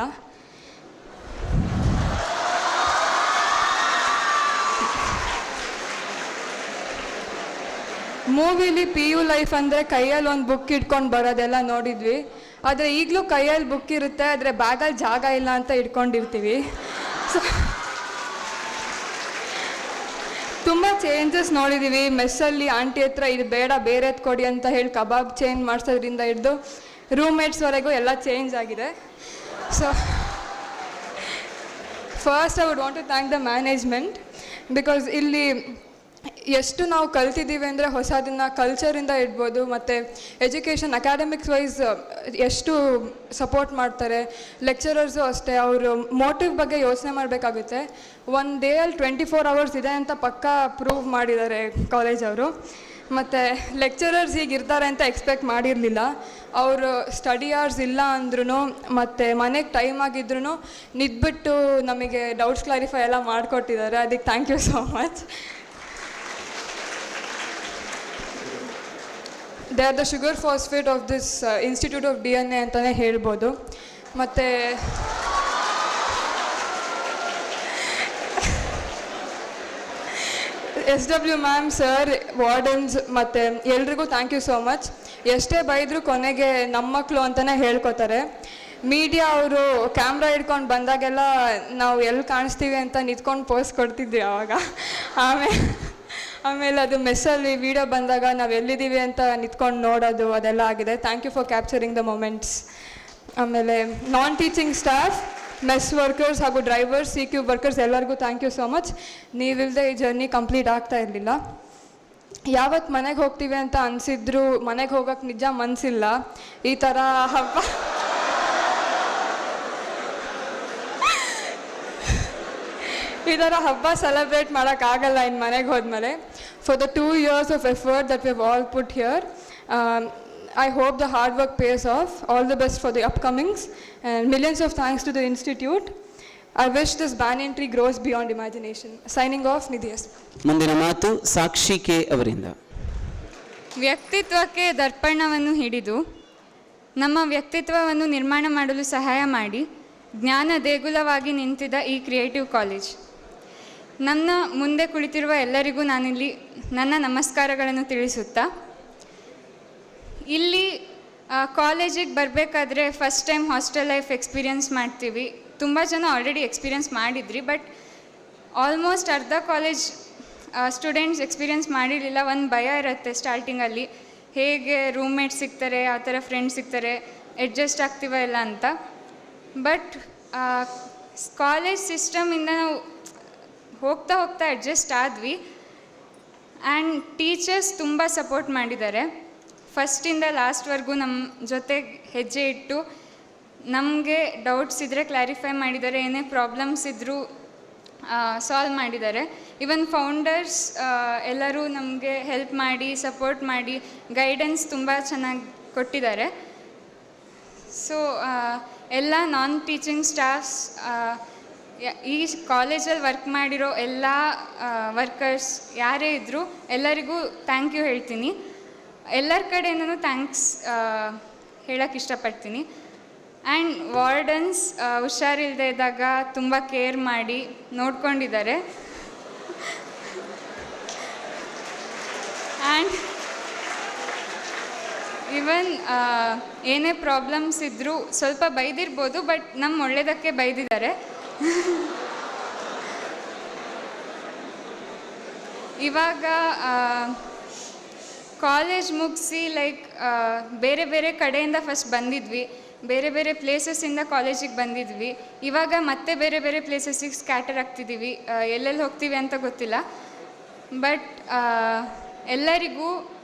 D: ಮೂವಿಲಿ PU ಲೈಫ್ ಅಂದರೆ ಕೈಯಲ್ಲಿ ಒಂದು ಬುಕ್ ಇಟ್ಕೊಂಡು ಬರೋದೆಲ್ಲ ನೋಡಿದ್ವಿ. ಆದರೆ ಈಗಲೂ ಕೈಯಲ್ಲಿ ಬುಕ್ ಇರುತ್ತೆ, ಆದರೆ ಬ್ಯಾಗಲ್ಲಿ ಜಾಗ ಇಲ್ಲ ಅಂತ ಇಟ್ಕೊಂಡಿರ್ತೀವಿ. ಸೊ ತುಂಬ ಚೇಂಜಸ್ ನೋಡಿದ್ದೀವಿ. ಮೆಸ್ಸಲ್ಲಿ ಆಂಟಿ ಹತ್ರ ಇದು ಬೇಡ ಬೇರೆದು ಕೊಡಿ ಅಂತ ಹೇಳಿ ಕಬಾಬ್ ಚೇಂಜ್ ಮಾಡಿಸೋದ್ರಿಂದ ಹಿಡಿದು ರೂಮ್ಮೇಟ್ಸ್ವರೆಗೂ ಎಲ್ಲ ಚೇಂಜ್ ಆಗಿದೆ. So first I would want to thank the management, because ಇಲ್ಲಿ ಎಷ್ಟು ನಾವು ಕಲ್ತಿದ್ದೀವಿ ಅಂದರೆ ಹೊಸದನ್ನ ಕಲ್ಚರಿಂದ ಇಡ್ಬೋದು, ಮತ್ತು ಎಜುಕೇಷನ್ ಅಕಾಡೆಮಿಕ್ಸ್ ವೈಸ್ ಎಷ್ಟು ಸಪೋರ್ಟ್ ಮಾಡ್ತಾರೆ. ಲೆಕ್ಚರರ್ಸು ಅಷ್ಟೇ, ಅವರು ಮೋಟಿವ್ ಬಗ್ಗೆ ಯೋಚನೆ ಮಾಡಬೇಕಾಗುತ್ತೆ. ಒಂದು ಡೇಯಲ್ಲಿ 24 hours ಇದೆ ಅಂತ ಪಕ್ಕಾ ಪ್ರೂವ್ ಮಾಡಿದ್ದಾರೆ ಕಾಲೇಜವರು. ಮತ್ತು ಲೆಕ್ಚರರ್ಸ್ ಈಗ ಇರ್ತಾರೆ ಅಂತ ಎಕ್ಸ್ಪೆಕ್ಟ್ ಮಾಡಿರಲಿಲ್ಲ. ಅವರು ಸ್ಟಡಿ ಅವರ್ಸ್ ಇಲ್ಲ ಅಂದ್ರೂ ಮತ್ತು ಮನೆಗೆ ಟೈಮ್ ಆಗಿದ್ರೂ ನಿದ್ಬಿಟ್ಟು ನಮಗೆ ಡೌಟ್ಸ್ ಕ್ಲಾರಿಫೈ ಎಲ್ಲ ಮಾಡಿಕೊಟ್ಟಿದ್ದಾರೆ. ಅದಕ್ಕೆ thank you so much. They are the sugar phosphate of this institute of DNA ಅಂತಲೇ ಹೇಳ್ಬೋದು. ಮತ್ತು SW ಮ್ಯಾಮ್, ಸರ್, ವಾರ್ಡನ್ಸ್ ಮತ್ತು ಎಲ್ರಿಗೂ ಥ್ಯಾಂಕ್ ಯು ಸೋ ಮಚ್. ಎಷ್ಟೇ ಬೈದರೂ ಕೊನೆಗೆ ನಮ್ಮ ಮಕ್ಕಳು ಅಂತಲೇ ಹೇಳ್ಕೊತಾರೆ. ಮೀಡಿಯಾ ಅವರು ಕ್ಯಾಮ್ರಾ ಹಿಡ್ಕೊಂಡು ಬಂದಾಗೆಲ್ಲ ನಾವು ಎಲ್ಲಿ ಕಾಣಿಸ್ತೀವಿ ಅಂತ ನಿಂತ್ಕೊಂಡು ಪೋಸ್ ಕೊಡ್ತಿದ್ವಿ ಆವಾಗ. ಆಮೇಲೆ ಅದು ಮೆಸ್ಸಲ್ಲಿ ವೀಡಿಯೋ ಬಂದಾಗ ನಾವು ಎಲ್ಲಿದ್ದೀವಿ ಅಂತ ನಿಂತ್ಕೊಂಡು ನೋಡೋದು ಅದೆಲ್ಲ ಆಗಿದೆ. Thank you for capturing the moments. ಆಮೇಲೆ non teaching staff, mess workers ಹಾಗೂ ಡ್ರೈವರ್ಸ್, CQ ವರ್ಕರ್ಸ್ ಎಲ್ಲರಿಗೂ ಥ್ಯಾಂಕ್ ಯು ಸೋ ಮಚ್. ನೀವಿಲ್ಲದೆ ಈ ಜರ್ನಿ ಕಂಪ್ಲೀಟ್ ಆಗ್ತಾ ಇರಲಿಲ್ಲ. ಯಾವತ್ತು ಮನೆಗೆ ಹೋಗ್ತೀವಿ ಅಂತ ಅನಿಸಿದ್ರು ಮನೆಗೆ ಹೋಗೋಕ್ಕೆ ನಿಜ ಮನಸ್ಸಿಲ್ಲ. ಈ ಥರ ಹಬ್ಬ ಸೆಲೆಬ್ರೇಟ್ ಮಾಡೋಕ್ಕಾಗಲ್ಲ ಇನ್ನು ಮನೆಗೆ ಹೋದ್ಮೇಲೆ. For the 2 years of effort that we have all put here, I hope the hard work pays off. All the best for the upcomings and millions of thanks to the institute. I wish this banyan tree grows beyond imagination. Signing off, Nidhi SP.
A: ಮುಂದಿನ ಮಾತು ಸಾಕ್ಷಿ K ಅವರಿಂದ.
E: ವ್ಯಕ್ತಿತ್ವಕ್ಕೆ ದರ್ಪಣವನ್ನು ಹಿಡಿದು ನಮ್ಮ ವ್ಯಕ್ತಿತ್ವವನ್ನು ನಿರ್ಮಾಣ ಮಾಡಲು ಸಹಾಯ ಮಾಡಿ ಜ್ಞಾನ ದೇಗುಲವಾಗಿ ನಿಂತಿದ್ದ ಈ ಕ್ರಿಯೇಟಿವ್ ಕಾಲೇಜ್. ನನ್ನ ಮುಂದೆ ಕುಳಿತಿರುವ ಎಲ್ಲರಿಗೂ ನಾನಿಲ್ಲಿ ನನ್ನ ನಮಸ್ಕಾರಗಳನ್ನು ತಿಳಿಸುತ್ತಾ, ಇಲ್ಲಿ ಕಾಲೇಜಿಗೆ ಬರಬೇಕಾದ್ರೆ first time hostel life experience ಮಾಡ್ತೀವಿ. ತುಂಬ ಜನ ಆಲ್ರೆಡಿ ಎಕ್ಸ್ಪೀರಿಯನ್ಸ್ ಮಾಡಿದ್ರಿ, ಬಟ್ ಆಲ್ಮೋಸ್ಟ್ ಅರ್ಧ ಕಾಲೇಜ್ ಸ್ಟೂಡೆಂಟ್ಸ್ ಎಕ್ಸ್ಪೀರಿಯನ್ಸ್ ಮಾಡಿರಲಿಲ್ಲ. ಒಂದು ಭಯ ಇರುತ್ತೆ ಸ್ಟಾರ್ಟಿಂಗಲ್ಲಿ, ಹೇಗೆ ರೂಮ್ಮೇಟ್ಸ್ ಸಿಗ್ತಾರೆ, ಯಾವ ಥರ ಫ್ರೆಂಡ್ಸ್ ಸಿಗ್ತಾರೆ, ಅಡ್ಜಸ್ಟ್ ಆಗ್ತೀವ ಇಲ್ಲ ಅಂತ. ಬಟ್ ಕಾಲೇಜ್ ಸಿಸ್ಟಮಿಂದ ನಾವು ಹೋಗ್ತಾ ಹೋಗ್ತಾ ಅಡ್ಜಸ್ಟ್ ಆದ್ವಿ. ಆ್ಯಂಡ್ ಟೀಚರ್ಸ್ ತುಂಬ ಸಪೋರ್ಟ್ ಮಾಡಿದ್ದಾರೆ. ಫಸ್ಟಿಂದ ಲಾಸ್ಟ್ವರೆಗೂ ನಮ್ಮ ಜೊತೆಗೆ ಹೆಜ್ಜೆ ಇಟ್ಟು ನಮಗೆ ಡೌಟ್ಸ್ ಇದ್ದರೆ ಕ್ಲಾರಿಫೈ ಮಾಡಿದ್ದಾರೆ, ಏನೇ ಪ್ರಾಬ್ಲಮ್ಸ್ ಇದ್ದರೂ ಸಾಲ್ವ್ ಮಾಡಿದ್ದಾರೆ. ಇವನ್ ಫೌಂಡರ್ಸ್ ಎಲ್ಲರೂ ನಮಗೆ ಹೆಲ್ಪ್ ಮಾಡಿ ಸಪೋರ್ಟ್ ಮಾಡಿ ಗೈಡೆನ್ಸ್ ತುಂಬ ಚೆನ್ನಾಗಿ ಕೊಟ್ಟಿದ್ದಾರೆ. ಸೊ ಎಲ್ಲ ನಾನ್ ಟೀಚಿಂಗ್ ಸ್ಟಾಫ್ಸ್, ಈ ಕಾಲೇಜಲ್ಲಿ ವರ್ಕ್ ಮಾಡಿರೋ ಎಲ್ಲ ವರ್ಕರ್ಸ್ ಯಾರೇ ಇದ್ದರೂ ಎಲ್ಲರಿಗೂ ಥ್ಯಾಂಕ್ ಯು ಹೇಳ್ತೀನಿ. ಎಲ್ಲರ ಕಡೆಯಿಂದನೂ ಥ್ಯಾಂಕ್ಸ್ ಹೇಳೋಕ್ಕೆ ಇಷ್ಟಪಡ್ತೀನಿ. ಆ್ಯಂಡ್ ವಾರ್ಡನ್ಸ್ ಹುಷಾರಿಲ್ಲದೆ ಇದ್ದಾಗ ತುಂಬ ಕೇರ್ ಮಾಡಿ ನೋಡ್ಕೊಂಡಿದ್ದಾರೆ. ಆ್ಯಂಡ್ ಈವನ್ ಏನೇ ಪ್ರಾಬ್ಲಮ್ಸ್ ಇದ್ದರೂ ಸ್ವಲ್ಪ ಬೈದಿರ್ಬೋದು, ಬಟ್ ನಮ್ಮ ಒಳ್ಳೆಯದಕ್ಕೆ ಬೈದಿದ್ದಾರೆ. ಇವಾಗ ಕಾಲೇಜ್ ಮುಗಿಸಿ ಬೇರೆ ಬೇರೆ ಕಡೆಯಿಂದ ಫಸ್ಟ್ ಬಂದಿದ್ವಿ, ಬೇರೆ ಬೇರೆ ಪ್ಲೇಸಸ್ಸಿಂದ ಕಾಲೇಜಿಗೆ ಬಂದಿದ್ವಿ. ಇವಾಗ ಮತ್ತೆ ಬೇರೆ ಬೇರೆ ಪ್ಲೇಸಸ್ಸಿಗೆ ಸ್ಕ್ಯಾಟರ್ ಆಗ್ತಿದ್ದೀವಿ, ಎಲ್ಲೆಲ್ಲಿ ಹೋಗ್ತೀವಿ ಅಂತ ಗೊತ್ತಿಲ್ಲ. ಬಟ್ ಎಲ್ಲರಿಗೂ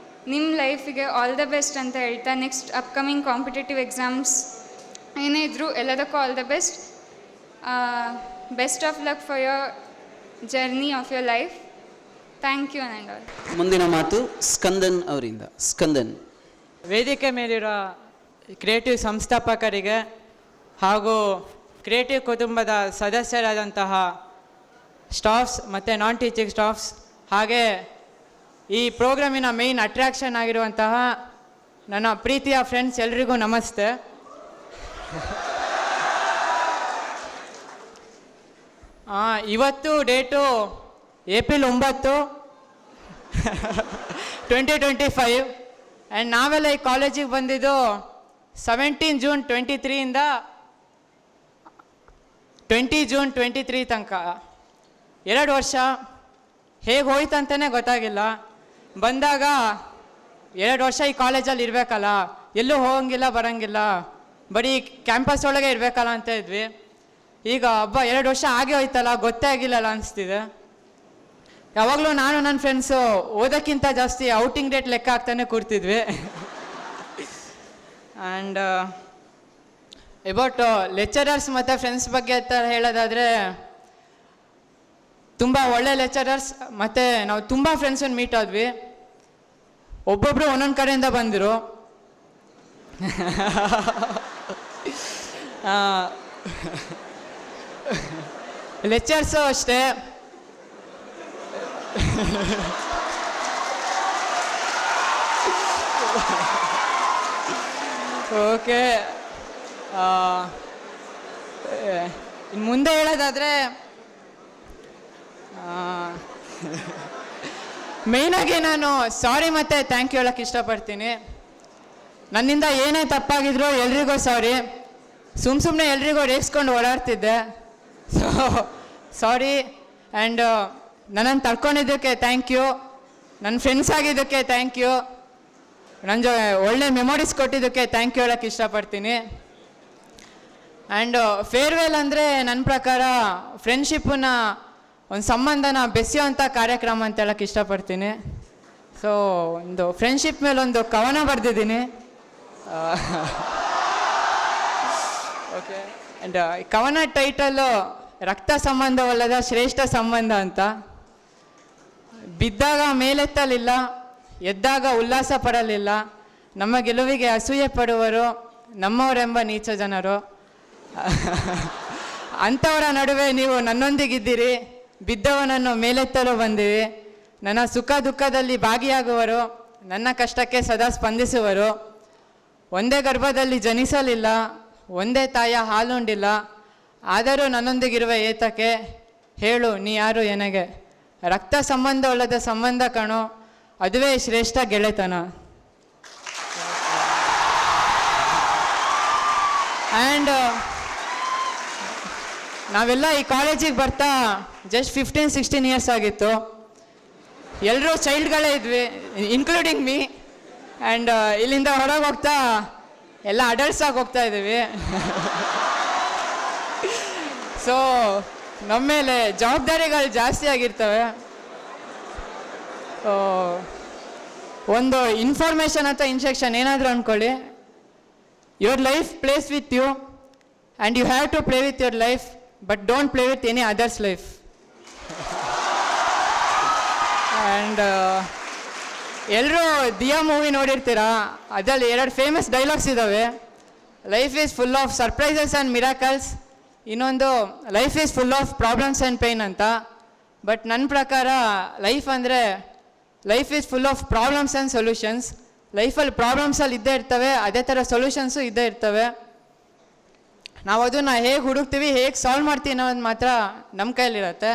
E: ನಿಮ್ಮ ಲೈಫಿಗೆ ಆಲ್ ದ ಬೆಸ್ಟ್ ಅಂತ ಹೇಳ್ತಾ, ನೆಕ್ಸ್ಟ್ ಅಪ್ಕಮಿಂಗ್ ಕಾಂಪಿಟೇಟಿವ್ ಎಕ್ಸಾಮ್ಸ್ ಏನೇ ಇದ್ದರೂ ಎಲ್ಲದಕ್ಕೂ all the best. Best of luck for your journey of your life. Thank you and all.
A: ಮುಂದಿನ ಮಾತು ಸ್ಕಂದನ್ ಅವರಿಂದ. ಸ್ಕಂದನ್.
F: ವೇದಿಕೆ ಮೇಲಿರೋ ಕ್ರಿಯೇಟಿವ್ ಸಂಸ್ಥಾಪಕರಿಗೆ ಹಾಗೂ ಕ್ರಿಯೇಟಿವ್ ಕುಟುಂಬದ ಸದಸ್ಯರಾದಂತಹ ಸ್ಟಾಫ್ಸ್ ಮತ್ತು ನಾನ್ ಟೀಚಿಂಗ್ ಸ್ಟಾಫ್ಸ್, ಹಾಗೆ ಈ ಪ್ರೋಗ್ರಾಮಿನ ಮೇಯ್ನ್ ಅಟ್ರ್ಯಾಕ್ಷನ್ ಆಗಿರುವಂತಹ ನನ್ನ ಪ್ರೀತಿಯ ಫ್ರೆಂಡ್ಸ್ ಎಲ್ರಿಗೂ ನಮಸ್ತೆ. ಇವತ್ತು ಡೇಟು ಏಪ್ರಿಲ್ 9, 2025 ಆ್ಯಂಡ್ ನಾವೆಲ್ಲ ಈ ಕಾಲೇಜಿಗೆ ಬಂದಿದ್ದು 17 ಜೂನ್ 23ಇಂದ 20 ಜೂನ್ 23 ತನಕ. 2 ವರ್ಷ ಹೇಗೆ ಹೋಯ್ತು ಅಂತಲೇ ಗೊತ್ತಾಗಿಲ್ಲ. ಬಂದಾಗ 2 ವರ್ಷ ಈ ಕಾಲೇಜಲ್ಲಿ ಇರಬೇಕಲ್ಲ, ಎಲ್ಲೂ ಹೋಗಂಗಿಲ್ಲ ಬರೋಂಗಿಲ್ಲ, ಬರೀ ಕ್ಯಾಂಪಸ್ ಒಳಗೆ ಇರಬೇಕಲ್ಲ ಅಂತ ಇದ್ವಿ. ಈಗ 2 ವರ್ಷ ಆಗೇ ಹೋಯ್ತಲ್ಲ, ಗೊತ್ತೇ ಆಗಿಲ್ಲಲ್ಲ ಅನಿಸ್ತಿದೆ. ಯಾವಾಗಲೂ ನಾನು ನನ್ನ ಫ್ರೆಂಡ್ಸು ಓದೋಕ್ಕಿಂತ ಜಾಸ್ತಿ ಔಟಿಂಗ್ ಡೇಟ್ ಲೆಕ್ಕ ಆಗ್ತಾನೆ ಕೂರ್ತಿದ್ವಿ. ಆ್ಯಂಡ್ ಅಬೌಟ್ ಲೆಕ್ಚರರ್ಸ್ ಮತ್ತು ಫ್ರೆಂಡ್ಸ್ ಬಗ್ಗೆ ಅಂತ ಹೇಳೋದಾದರೆ, ತುಂಬ ಒಳ್ಳೆ ಲೆಕ್ಚರರ್ಸ್ ಮತ್ತು ನಾವು ತುಂಬ ಫ್ರೆಂಡ್ಸನ್ನು ಮೀಟ್ ಆದ್ವಿ. ಒಬ್ಬೊಬ್ಬರು ಒಂದೊಂದು ಕಡೆಯಿಂದ ಬಂದರು. ಲೆಕ್ಚರ್ಸು ಅಷ್ಟೇ. ಓಕೆ, ಇನ್ನು ಮುಂದೆ ಹೇಳೋದಾದರೆ ಮೇಯ್ನಾಗಿ ನಾನು ಸಾರಿ ಮತ್ತು ಥ್ಯಾಂಕ್ ಯು ಹೇಳೋಕ್ಕೆ ಇಷ್ಟಪಡ್ತೀನಿ. ನನ್ನಿಂದ ಏನೇ ತಪ್ಪಾಗಿದ್ರು ಎಲ್ರಿಗೂ ಸಾರಿ. ಸುಮ್ಮನೆ ಎಲ್ರಿಗೂ ರೇಗಿಸ್ಕೊಂಡು ಓಡಾಡ್ತಿದ್ದೆ. So sorry. ಆ್ಯಂಡ್ ನನ್ನನ್ನು ತಡ್ಕೊಂಡಿದ್ದಕ್ಕೆ ಥ್ಯಾಂಕ್ ಯು. ನನ್ನ ಫ್ರೆಂಡ್ಸ್ ಆಗಿದ್ದಕ್ಕೆ ಥ್ಯಾಂಕ್ ಯು. ನನ್ನ ಒಳ್ಳೆ ಮೆಮೊರೀಸ್ ಕೊಟ್ಟಿದ್ದಕ್ಕೆ ಥ್ಯಾಂಕ್ ಯು ಹೇಳೋಕ್ಕೆ ಇಷ್ಟಪಡ್ತೀನಿ. ಆ್ಯಂಡ್ ಫೇರ್ವೆಲ್ ಅಂದರೆ ನನ್ನ ಪ್ರಕಾರ ಫ್ರೆಂಡ್ಶಿಪ್ಪನ್ನ ಒಂದು ಸಂಬಂಧನ ಬೆಸೆಯುವಂಥ ಕಾರ್ಯಕ್ರಮ ಅಂತ ಹೇಳೋಕ್ಕೆ ಇಷ್ಟಪಡ್ತೀನಿ. ಸೊ ಒಂದು ಫ್ರೆಂಡ್ಶಿಪ್ ಮೇಲೆ ಒಂದು ಕವನ ಬರೆದಿದ್ದೀನಿ. ಓಕೆ, ಆ್ಯಂಡ್ ಕವನ ಟೈಟಲ್ಲು ರಕ್ತ ಸಂಬಂಧವಲ್ಲದ ಶ್ರೇಷ್ಠ ಸಂಬಂಧ ಅಂತ. ಬಿದ್ದಾಗ ಮೇಲೆತ್ತಲಿಲ್ಲ, ಎದ್ದಾಗ ಉಲ್ಲಾಸ ಪಡಲಿಲ್ಲ, ನಮ್ಮ ಗೆಲುವಿಗೆ ಅಸೂಯೆ ಪಡುವರು ನಮ್ಮವರೆಂಬ ನೀಚ ಜನರು. ಅಂಥವರ ನಡುವೆ ನೀವು ನನ್ನೊಂದಿಗಿದ್ದೀರಿ, ಬಿದ್ದವನನ್ನು ಮೇಲೆತ್ತಲು ಬಂದಿರಿ. ನನ್ನ ಸುಖ ದುಃಖದಲ್ಲಿ ಭಾಗಿಯಾಗುವರು, ನನ್ನ ಕಷ್ಟಕ್ಕೆ ಸದಾ ಸ್ಪಂದಿಸುವರು. ಒಂದೇ ಗರ್ಭದಲ್ಲಿ ಜನಿಸಲಿಲ್ಲ, ಒಂದೇ ತಾಯ ಹಾಲುಂಡಿಲ್ಲ, ಆದರೂ ನನ್ನೊಂದಿಗಿರುವ ಏತಕ್ಕೆ ಹೇಳು ನೀ ಯಾರು ಎನಗೆ. ರಕ್ತ ಸಂಬಂಧವಲ್ಲದ ಸಂಬಂಧ ಕಣೋ, ಅದುವೇ ಶ್ರೇಷ್ಠ ಗೆಳೆತನ. ಆ್ಯಂಡ್ ನಾವೆಲ್ಲ ಈ ಕಾಲೇಜಿಗೆ ಬರ್ತಾ ಜಸ್ಟ್ 15-16 ಇಯರ್ಸ್ ಆಗಿತ್ತು. ಎಲ್ಲರೂ ಚೈಲ್ಡ್ಗಳೇ ಇದ್ವಿ, ಇನ್ಕ್ಲೂಡಿಂಗ್ ಮೀ. ಆ್ಯಂಡ್ ಇಲ್ಲಿಂದ ಹೊರಗೆ ಹೋಗ್ತಾ ಎಲ್ಲ ಅಡಲ್ಟ್ಸ್ ಆಗಿ ಹೋಗ್ತಾ ಇದ್ದೀವಿ. ಸೊ ನಮ್ಮ ಮೇಲೆ ಜವಾಬ್ದಾರಿಗಳು ಜಾಸ್ತಿ ಆಗಿರ್ತವೆ. ಒಂದು ಇನ್ಫಾರ್ಮೇಷನ್ ಅಥವಾ ಇನ್ಸ್ಟ್ರಕ್ಷನ್ ಏನಾದರೂ ಅಂದ್ಕೊಳ್ಳಿ, your life plays with you and you have to play with your life, but don't play with any others life. And ಎಲ್ಲರೂ ದಿಯಾ ಮೂವಿ ನೋಡಿರ್ತೀರಾ, ಅದರಲ್ಲಿ 2 ಫೇಮಸ್ ಡೈಲಾಗ್ಸ್ ಇದ್ದಾವೆ. Life is full of surprises and miracles, ಇನ್ನೊಂದು life is full of problems and pain ಅಂತ. But ನನ್ನ ಪ್ರಕಾರ life ಅಂದರೆ life is full of problems and solutions. ಲೈಫಲ್ಲಿ ಪ್ರಾಬ್ಲಮ್ಸಲ್ಲಿ ಇದ್ದೇ ಇರ್ತವೆ, ಅದೇ ಥರ ಸೊಲ್ಯೂಷನ್ಸು ಇದ್ದೇ ಇರ್ತವೆ. ನಾವು ಅದನ್ನು ಹೇಗೆ ಹುಡುಕ್ತೀವಿ, ಹೇಗೆ ಸಾಲ್ವ್ ಮಾಡ್ತೀವಿ ಅನ್ನೋದು ಮಾತ್ರ ನಮ್ಮ ಕೈಯಲ್ಲಿರುತ್ತೆ.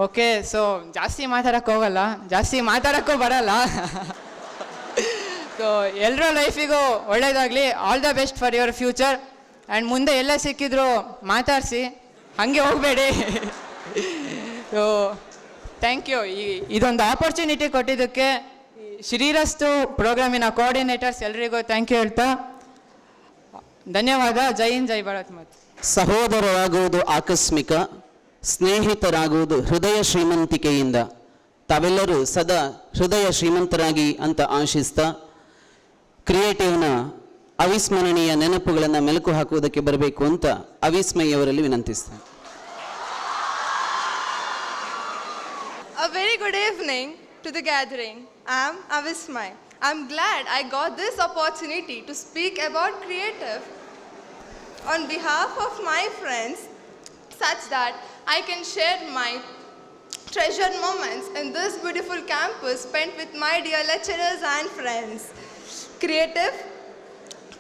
F: ಓಕೆ, ಸೊ ಜಾಸ್ತಿ ಮಾತಾಡೋಕ್ಕೆ ಹೋಗಲ್ಲ, ಜಾಸ್ತಿ ಮಾತಾಡೋಕ್ಕೂ ಬರಲ್ಲ. ಸೊ ಎಲ್ಲರ ಲೈಫಿಗೂ ಒಳ್ಳೆಯದಾಗಲಿ. All the best for your future. And ಮುಂದೆ ಎಲ್ಲ ಸಿಕ್ಕಿದ್ರು ಮಾತಾಡಿಸಿ, ಹಾಗೆ ಹೋಗಬೇಡಿ. So thank you. ಇದೊಂದು ಆಪರ್ಚುನಿಟಿ ಕೊಟ್ಟಿದ್ದಕ್ಕೆ ಶ್ರೀರಸ್ತು ಪ್ರೋಗ್ರಾಮಿನ ಕೋಆರ್ಡಿನೇಟರ್ಸ್ ಎಲ್ರಿಗೂ ಥ್ಯಾಂಕ್ ಯು ಹೇಳ್ತಾ ಧನ್ಯವಾದ. ಜೈ ಹಿಂದ್, ಜೈ ಭಾರತ್ ಮಾತೆ.
A: ಸಹೋದರರಾಗುವುದು ಆಕಸ್ಮಿಕ, ಸ್ನೇಹಿತರಾಗುವುದು ಹೃದಯ ಶ್ರೀಮಂತಿಕೆಯಿಂದ. ತಾವೆಲ್ಲರೂ ಸದಾ ಹೃದಯ ಶ್ರೀಮಂತರಾಗಿ ಅಂತ ಆಶಿಸ್ತಾ ಕ್ರಿಯೇಟಿವ್ನ ಅವಿಸ್ಮರಣೀಯ ನೆನಪುಗಳನ್ನು ಮೆಲುಕು ಹಾಕುವುದಕ್ಕೆ ಬರಬೇಕು ಅಂತ ಅವಿಸ್ಮಯವರಲ್ಲಿ ವಿನಂತಿಸ್ತೇನೆ.
G: A very good evening to the gathering. I'm Avismay. I'm glad I got this opportunity to speak about creative on behalf of my friends such that I can share my treasured moments in this beautiful campus spent with my dear lecturers and friends.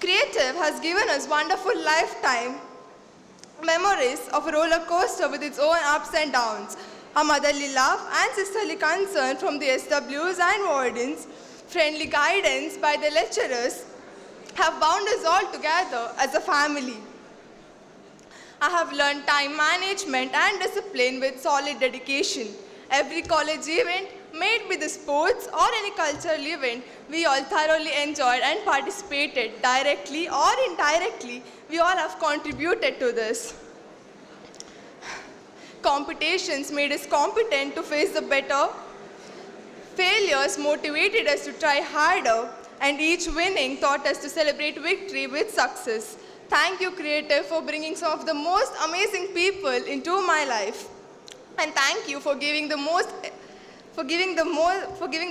G: Creative has given us wonderful lifetime memories of a roller coaster with its own ups and downs. A motherly love and sisterly concern from the SWs and wardens, friendly guidance by the lecturers have bound us all together as a family. I have learned time management and discipline with solid dedication. Every college event, may it be the sports or any cultural event, we all thoroughly enjoyed and participated directly or indirectly. We all have contributed to this. Competitions made us competent to face the better. Failures motivated us to try harder, and each winning taught us to celebrate victory with success. Thank you, Creative, for bringing some of the most amazing people into my life. And thank you for giving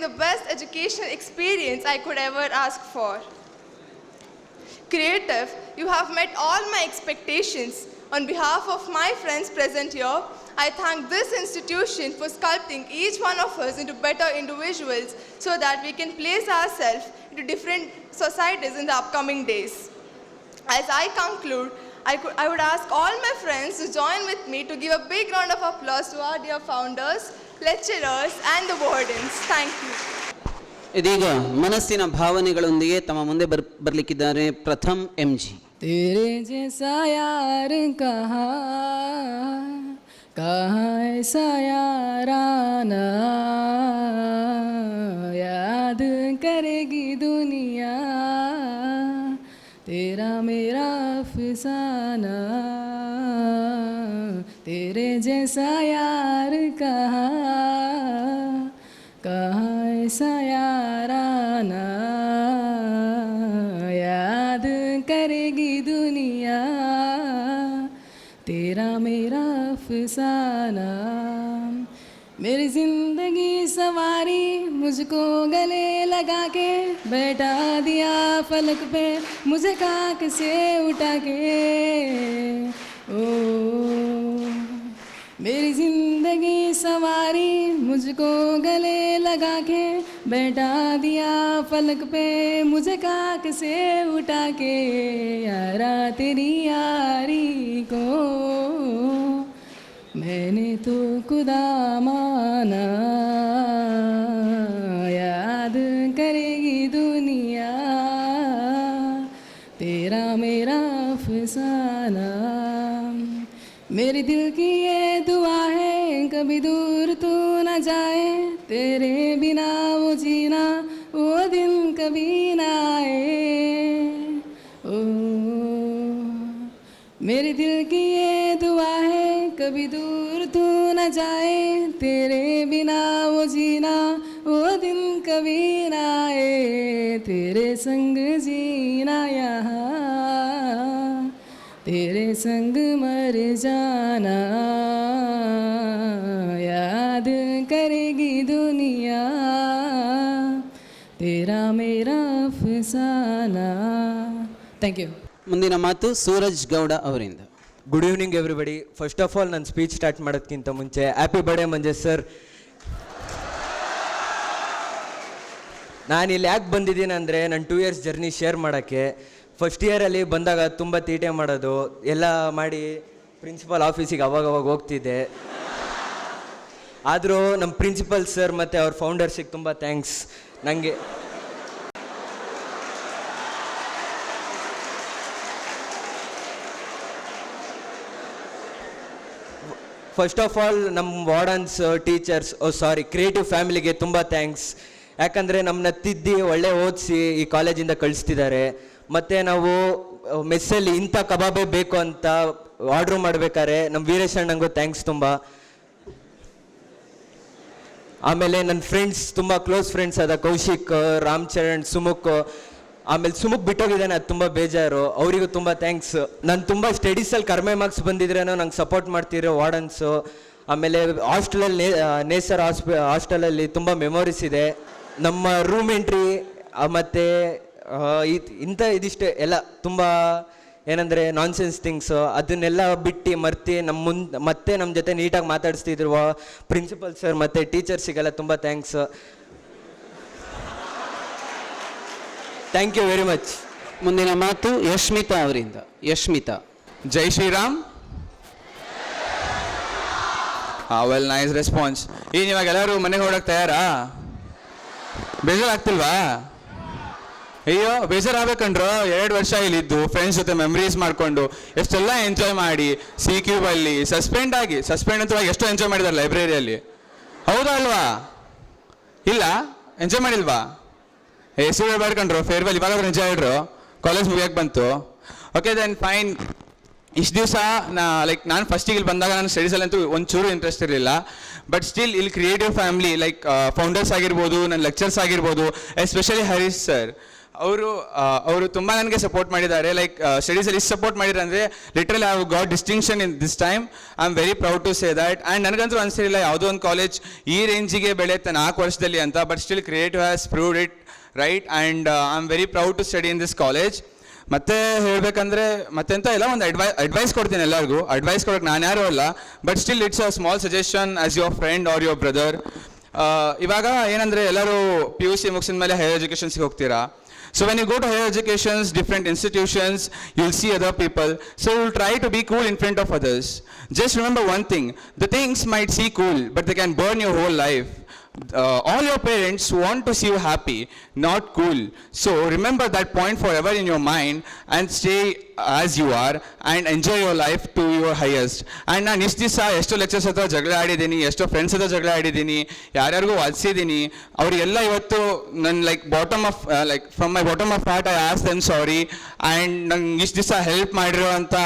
G: the best education experience I could ever ask for. Creative, you have met all my expectations. On behalf of my friends present here, I thank this institution for sculpting each one of us into better individuals so that we can place ourselves into different societies in the upcoming days. As I conclude, I would ask all my friends to join with me to give a big round of applause to our dear founders, lecturers and the wardens. Thank you.
A: ಇದೀಗ ಮನಸ್ಸಿನ ಭಾವನೆಗಳೊಂದಿಗೆ ತಮ್ಮ ಮುಂದೆ ಬರಲಿಕ್ಕಿದ್ದಾರೆ ಪ್ರಥಮ್ MG.
H: तेरे जैसा यार कहाँ ऐसा याराना, याद करेगी दुनिया तेरा मेरा अफसाना. तेरे जैसा यार कहाँ ऐसा याराना, याद करेगी दुनिया तेरा मेरा अफसाना. मेरी जिंदगी सवारी मुझको गले लगा के, बैठा दिया फलक पे मुझे खाक से उठा के. ओ मेरी जिंदगी सवारी मुझको गले लगा के, बैठा दिया फलक पे मुझे खाक से उठा के. यारा तेरी यारी को मैंने तो खुदा माना, याद करेगी दुनिया तेरा मेरा अफसाना. मेरे दिल की ये दुआ है कभी दूर तू न जाए, तेरे बिना वो जीना वो दिन कभी ना आए. ओ मेरे दिल की ये दुआ है कभी दूर तू न जाए, तेरे बिना वो जीना वो दिन कभी ना आए. तेरे संग जीना यहाँ, तेरे संग मर जाना, याद करेगी दुनिया तेरा मेरा अफसाना. Thank you.
A: ಮುಂದಿನ ಮಾತು ಸೂರಜ್ ಗೌಡ ಅವರಿಂದ.
I: Good evening everybody. First of all ನನ್ನ ಸ್ಪೀಚ್ ಸ್ಟಾರ್ಟ್ ಮಾಡೋದಕ್ಕಿಂತ ಮುಂಚೆ ಹ್ಯಾಪಿ ಬರ್ಡೇ ಮಂಜೇಶ್ ಸರ್. ನಾನು ಇಲ್ಲಿ ಯಾಕೆ ಬಂದಿದ್ದೀನಿ ಅಂದರೆ ನನ್ನ 2 years ಜರ್ನಿ ಶೇರ್ ಮಾಡೋಕ್ಕೆ. ಫಸ್ಟ್ ಇಯರಲ್ಲಿ ಬಂದಾಗ ತುಂಬ ತೀಟೆ ಮಾಡೋದು ಎಲ್ಲ ಮಾಡಿ ಪ್ರಿನ್ಸಿಪಲ್ ಆಫೀಸಿಗೆ ಅವಾಗವಾಗ ಹೋಗ್ತಿದ್ದೆ. ಆದರೂ ನಮ್ಮ ಪ್ರಿನ್ಸಿಪಲ್ ಸರ್ ಮತ್ತು ಅವ್ರ ಫೌಂಡರ್ಸಿಗೆ ತುಂಬ ಥ್ಯಾಂಕ್ಸ್. ನನಗೆ ಫಸ್ಟ್ ಆಫ್ ಆಲ್ ನಮ್ಮ ವಾರ್ಡನ್ಸ್, ಟೀಚರ್ಸ್, ಕ್ರಿಯೇಟಿವ್ ಫ್ಯಾಮಿಲಿಗೆ ತುಂಬ ಥ್ಯಾಂಕ್ಸ್. ಯಾಕಂದರೆ ನಮ್ಮನ್ನ ತಿದ್ದಿ ಒಳ್ಳೆ ಓದಿಸಿ ಈ ಕಾಲೇಜಿಂದ ಕಳಿಸ್ತಿದ್ದಾರೆ. ಮತ್ತು ನಾವು ಮೆಸ್ಸಲ್ಲಿ ಇಂಥ ಕಬಾಬೇ ಬೇಕು ಅಂತ ಆರ್ಡ್ರ್ ಮಾಡ್ಬೇಕಾದ್ರೆ ನಮ್ಮ ವೀರೇಶ್ ಅಣ್ಣಂಗೂ ಥ್ಯಾಂಕ್ಸ್ ತುಂಬ. ಆಮೇಲೆ ನನ್ನ ಫ್ರೆಂಡ್ಸ್, ತುಂಬ ಕ್ಲೋಸ್ ಫ್ರೆಂಡ್ಸ್ ಆದ ಕೌಶಿಕ್, ರಾಮ್ ಚರಣ್, ಸುಮುಕ್. ಆಮೇಲೆ ಸುಮುಕ್ ಬಿಟ್ಟೋಗಿದ್ದಾನೆ, ಅದು ತುಂಬ ಬೇಜಾರು, ಅವರಿಗೂ ತುಂಬ ಥ್ಯಾಂಕ್ಸ್. ನಾನು ತುಂಬ ಸ್ಟಡೀಸಲ್ಲಿ ಕಡಿಮೆ ಮಾರ್ಕ್ಸ್ ಬಂದಿದ್ರೇನೋ ನಂಗೆ ಸಪೋರ್ಟ್ ಮಾಡ್ತಿರೋ ವಾರ್ಡನ್ಸು. ಆಮೇಲೆ ಹಾಸ್ಟೆಲಲ್ಲಿ ನೇಸರ್ ಹಾಸ್ಟೆಲಲ್ಲಿ ತುಂಬ ಮೆಮೊರೀಸ್ ಇದೆ. ನಮ್ಮ ರೂಮ್ ಎಂಟ್ರಿ ಮತ್ತು ಇದಿಷ್ಟೇ ಎಲ್ಲ ತುಂಬ ಏನಂದರೆ ನಾನ್ಸೆನ್ಸ್ ಥಿಂಗ್ಸು, ಅದನ್ನೆಲ್ಲ ಬಿಟ್ಟು ಮರ್ತಿ ಮತ್ತೆ ನಮ್ಮ ಜೊತೆ ನೀಟಾಗಿ ಮಾತಾಡಿಸ್ತಿದ್ರು ಪ್ರಿನ್ಸಿಪಲ್ ಸರ್ ಮತ್ತು ಟೀಚರ್ಸಿಗೆಲ್ಲ ತುಂಬ thanks. Thank you very much.
A: ಮುಂದಿನ ಮಾತು ಯಶ್ಮಿತಾ ಅವರಿಂದ. ಯಶ್ಮಿತಾ.
J: ಜೈ ಶ್ರೀರಾಮ್. Well, nice response. ಈಗ ಇವಾಗ ಎಲ್ಲರೂ ಮನೆಗೆ ಹೊರಡಕ್ಕೆ ತಯಾರಾ? ಬೇಜಾರಾಗ್ತಿಲ್ವಾ? ಅಯ್ಯೋ, ಬೇಜಾರಾಗಬೇಕಂಡ್ರು. 2 ವರ್ಷ ಇಲ್ಲಿದ್ದು ಫ್ರೆಂಡ್ಸ್ ಜೊತೆ ಮೆಮರೀಸ್ ಮಾಡಿಕೊಂಡು ಎಷ್ಟೆಲ್ಲ ಎಂಜಾಯ್ ಮಾಡಿ ಸಿ ಕ್ಯೂಬಲ್ಲಿ ಸಸ್ಪೆಂಡ್ ಅಂತೂ ಎಷ್ಟೋ ಎಂಜಾಯ್ ಮಾಡಿದ್ದಾರೆ ಲೈಬ್ರರಿಯಲ್ಲಿ. ಹೌದಾ ಅಲ್ವಾ? ಇಲ್ಲ, ಎಂಜಾಯ್ ಮಾಡಿಲ್ವಾ? ಹೆಸರು ಬೇಡ್ಕೊಂಡ್ರು. ಫೇರ್ವೆಲ್ ಇವಾಗ ಎಂಜಾಯ್ ಇಡ್ರು, ಕಾಲೇಜ್ ಮುಗಿಯಕ್ಕೆ ಬಂತು. Okay then fine. ಇಷ್ಟು ದಿವಸ ನಾನು ಫಸ್ಟಿಗೆ ಇಲ್ಲಿ ಬಂದಾಗ ನಾನು ಸ್ಟಡೀಸಲ್ಲಂತೂ ಒಂಚೂರು ಇಂಟ್ರೆಸ್ಟ್ ಇರಲಿಲ್ಲ. ಬಟ್ ಸ್ಟಿಲ್ ಇಲ್ಲಿ ಕ್ರಿಯೇಟಿವ್ ಫ್ಯಾಮಿಲಿ ಲೈಕ್ ಫೌಂಡರ್ಸ್ ಆಗಿರ್ಬೋದು, ನನ್ನ ಲೆಕ್ಚರ್ಸ್ ಆಗಿರ್ಬೋದು, ಎಸ್ಪೆಷಲಿ ಹರೀಶ್ ಸರ್, ಅವರು ತುಂಬ ನನಗೆ ಸಪೋರ್ಟ್ ಮಾಡಿದ್ದಾರೆ. ಲೈಕ್ ಸ್ಟಡೀಸಲ್ಲಿ ಇಷ್ಟು ಸಪೋರ್ಟ್ ಮಾಡಿದ್ರೆ ಅಂದರೆ literally I have got distinction in this time. I am very proud to say that. And ನನಗಂತೂ ಅನಿಸಿರಲಿಲ್ಲ ಯಾವುದೋ ಒಂದು ಕಾಲೇಜ್ ಈ ರೇಂಜಿಗೆ ಬೆಳೆಯುತ್ತೆ 4 ವರ್ಷದಲ್ಲಿ ಅಂತ. But still creative has proved it right. And I am very proud to study in this college. ಮತ್ತೆ ಹೇಳಬೇಕಂದ್ರೆ ಮತ್ತೆಂತ ಇಲ್ಲ, ಒಂದು ಅಡ್ವೈಸ್ ಕೊಡ್ತೀನಿ ಎಲ್ಲರಿಗೂ. ಅಡ್ವೈಸ್ ಕೊಡೋಕೆ ನಾನು ಯಾರೂ ಅಲ್ಲ, but still it's a small suggestion as your friend or your brother. ಇವಾಗ ಏನಂದರೆ ಎಲ್ಲರೂ PUC ಮುಗಿಸಿದ ಮೇಲೆ ಹೈಯರ್ ಎಜುಕೇಷನ್ಸ್ಗೆ ಹೋಗ್ತೀರಾ. So when you go to higher educations, different institutions, you'll see other people. So you'll try to be cool in front of others. Just remember one thing, the things might seem cool, but they can burn your whole life. All your parents want to see you happy, not cool. So remember that point forever in your mind and stay as you are and enjoy your life to your highest. And ನಾನು ಇಷ್ಟು ದಿವಸ ಎಷ್ಟೋ lectures ಹತ್ರ ಜಗಳ ಆಡಿದ್ದೀನಿ, ಎಷ್ಟೋ friends ಹತ್ರ ಜಗಳ ಆಡಿದ್ದೀನಿ, ಯಾರ್ಯಾರಿಗೂ ವಾದಿಸಿದ್ದೀನಿ. ಅವರಿಗೆಲ್ಲ ಇವತ್ತು ನನ್ನ from my bottom of heart I ask them sorry. And ನಂಗೆ ಇಷ್ಟು ದಿವಸ ಹೆಲ್ಪ್ ಮಾಡಿರೋ ಅಂತ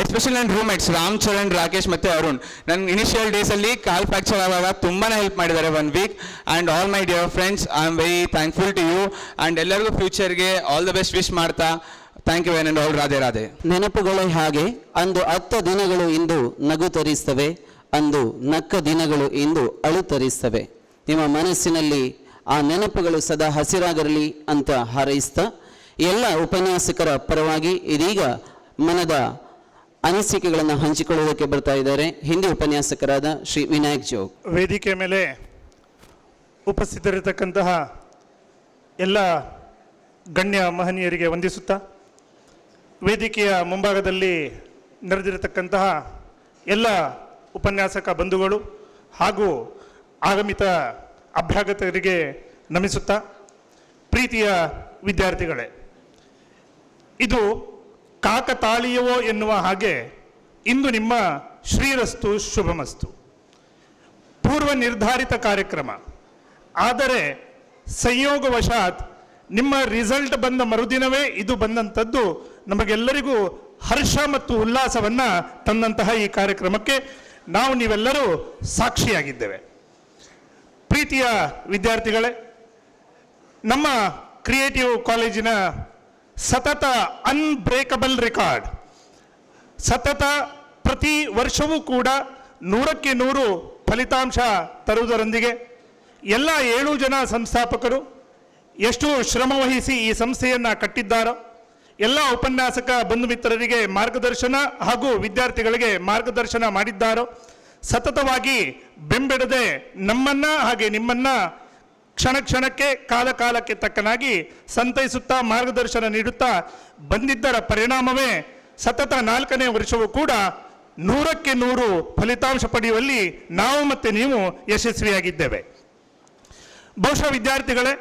J: ಎಸ್ಪೆಷಲಿ ನನ್ನ ರೂಮ್ಮೇಟ್ಸ್ ರಾಮ್ ಚರಣ್, ರಾಕೇಶ್ ಮತ್ತು ಅರುಣ್, ನನ್ನ ಇನಿಷಿಯಲ್ ಡೇಸಲ್ಲಿ ಕಾಲ್ ಫ್ರ್ಯಾಕ್ಚರ್ ಆಗುವಾಗ ತುಂಬಾ ಹೆಲ್ಪ್ ಮಾಡಿದ್ದಾರೆ 1 week. And all my dear friends, I am very thankful to you. And ಎಲ್ಲರಿಗೂ ಫ್ಯೂಚರ್ಗೆ ಆಲ್ ದ ಬೆಸ್ಟ್ ವಿಶ್ ಮಾಡ್ತಾ thank you and all. Radhe Radhe.
A: ನೆನಪುಗಳು ಹಾಗೆ, ಅಂದು ಅತ್ತ ದಿನಗಳು ಇಂದು ನಗು ತರಿಸ್ತವೆ, ಅಂದು ನಕ್ಕ ದಿನಗಳು ಇಂದು ಅಳು ತರಿಸ್ತವೆ. ನಿಮ್ಮ ಮನಸ್ಸಿನಲ್ಲಿ ಆ ನೆನಪುಗಳು ಸದಾ ಹಸಿರಾಗಿರಲಿ ಅಂತ ಹಾರೈಸ್ತಾ ಎಲ್ಲ ಉಪನ್ಯಾಸಕರ ಪರವಾಗಿ ಇದೀಗ ಮನದ ಅನಿಸಿಕೆಗಳನ್ನು ಹಂಚಿಕೊಳ್ಳುವುದಕ್ಕೆ ಬರ್ತಾ ಇದ್ದಾರೆ ಹಿಂದಿ ಉಪನ್ಯಾಸಕರಾದ ಶ್ರೀ ವಿನಾಯಕ್ ಜೋಗ್.
K: ವೇದಿಕೆ ಮೇಲೆ ಉಪಸ್ಥಿತರಿರತಕ್ಕಂತಹ ಎಲ್ಲ ಗಣ್ಯ ಮಹನೀಯರಿಗೆ ವಂದಿಸುತ್ತಾ, ವೇದಿಕೆಯ ಮುಂಭಾಗದಲ್ಲಿ ನೆರೆದಿರತಕ್ಕಂತಹ ಎಲ್ಲ ಉಪನ್ಯಾಸಕ ಬಂಧುಗಳು ಹಾಗೂ ಆಗಮಿತ ಅಭ್ಯಾಗತರಿಗೆ ನಮಿಸುತ್ತಾ, ಪ್ರೀತಿಯ ವಿದ್ಯಾರ್ಥಿಗಳೇ, ಇದು ಕಾಕತಾಳೀಯವೋ ಎನ್ನುವ ಹಾಗೆ ಇಂದು ನಿಮ್ಮ ಶ್ರೀರಸ್ತು ಶುಭಮಸ್ತು ಪೂರ್ವ ನಿರ್ಧಾರಿತ ಕಾರ್ಯಕ್ರಮ. ಆದರೆ ಸಂಯೋಗವಶಾತ್ ನಿಮ್ಮ ರಿಸಲ್ಟ್ ಬಂದ ಮರುದಿನವೇ ಇದು ಬಂದಂಥದ್ದು ನಮಗೆಲ್ಲರಿಗೂ ಹರ್ಷ ಮತ್ತು ಉಲ್ಲಾಸವನ್ನು ತಂದಂತಹ ಈ ಕಾರ್ಯಕ್ರಮಕ್ಕೆ ನಾವು ನೀವೆಲ್ಲರೂ ಸಾಕ್ಷಿಯಾಗಿದ್ದೇವೆ. ಪ್ರೀತಿಯ ವಿದ್ಯಾರ್ಥಿಗಳೇ, ನಮ್ಮ ಕ್ರಿಯೇಟಿವ್ ಕಾಲೇಜಿನ ಸತತ ಅನ್ಬ್ರೇಕಬಲ್ ರೆಕಾರ್ಡ್, ಸತತ ಪ್ರತಿ ವರ್ಷವೂ ಕೂಡ 100ಕ್ಕೆ 100 ಫಲಿತಾಂಶ ತರುವುದರೊಂದಿಗೆ ಎಲ್ಲ 7 ಜನ ಸಂಸ್ಥಾಪಕರು ಎಷ್ಟು ಶ್ರಮವಹಿಸಿ ಈ ಸಂಸ್ಥೆಯನ್ನು ಕಟ್ಟಿದ್ದಾರೋ, ಎಲ್ಲ ಉಪನ್ಯಾಸಕ ಬಂಧು ಮಿತ್ರರಿಗೆ ಮಾರ್ಗದರ್ಶನ ಹಾಗೂ ವಿದ್ಯಾರ್ಥಿಗಳಿಗೆ ಮಾರ್ಗದರ್ಶನ ಮಾಡಿದ್ದಾರೋ, ಸತತವಾಗಿ ಬೆಂಬೆಡದೆ ನಮ್ಮನ್ನ ಹಾಗೆ ನಿಮ್ಮನ್ನ ಕ್ಷಣ ಕ್ಷಣಕ್ಕೆ ಕಾಲ ಕಾಲಕ್ಕೆ ತಕ್ಕನಾಗಿ ಸಂತೈಸುತ್ತಾ ಮಾರ್ಗದರ್ಶನ ನೀಡುತ್ತಾ ಬಂದಿದ್ದರ ಪರಿಣಾಮವೇ ಸತತ 4ನೇ ವರ್ಷವೂ ಕೂಡ 100ಕ್ಕೆ 100 ಫಲಿತಾಂಶ ಪಡೆಯುವಲ್ಲಿ ನಾವು ಮತ್ತೆ ನೀವು ಯಶಸ್ವಿಯಾಗಿದ್ದೇವೆ. ಬಹುಶಃ ವಿದ್ಯಾರ್ಥಿಗಳೇ,